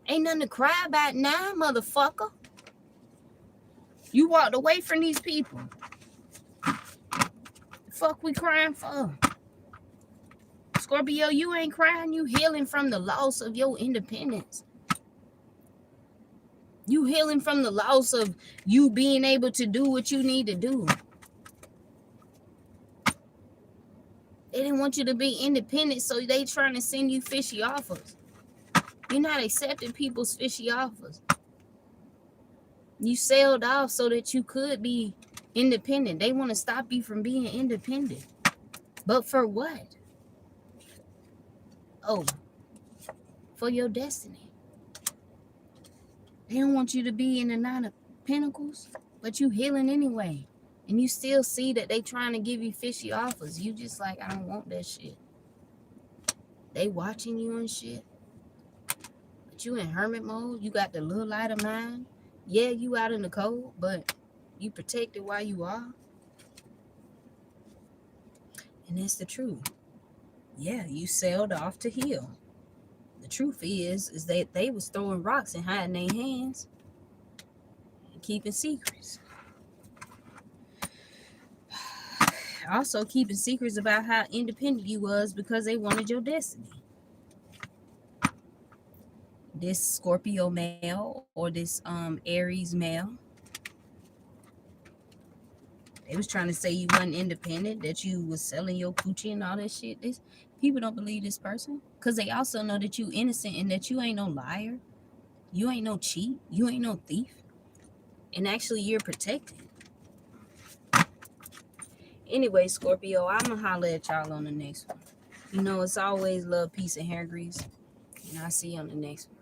ain't nothing to cry about now, motherfucker. You walked away from these people. The fuck we crying for? Scorpio, you ain't crying. You healing from the loss of your independence. You healing from the loss of you being able to do what you need to do. They didn't want you to be independent, so they trying to send you fishy offers. You're not accepting people's fishy offers. You sailed off so that you could be independent. They want to stop you from being independent. But for what? Oh, for your destiny. They don't want you to be in the Nine of Pentacles, but you healing anyway. And you still see that they trying to give you fishy offers. You just like, I don't want that shit. They watching you and shit. But you in hermit mode. You got the little light of mine. Yeah, you out in the cold, but you protected while you are. And that's the truth. Yeah, you sailed off to heal. The truth is that they was throwing rocks and hiding their hands and keeping secrets. Also keeping secrets about how independent you was because they wanted your destiny. This Scorpio male or this Aries male, they was trying to say you wasn't independent, that you was selling your coochie and all that shit. This people don't believe this person because they also know that you innocent and that you ain't no liar, you ain't no cheat, you ain't no thief, and actually you're protected. Anyway, Scorpio, I'm gonna holler at y'all on the next one. You know, it's always love, peace, and hair grease. And I'll see you on the next one.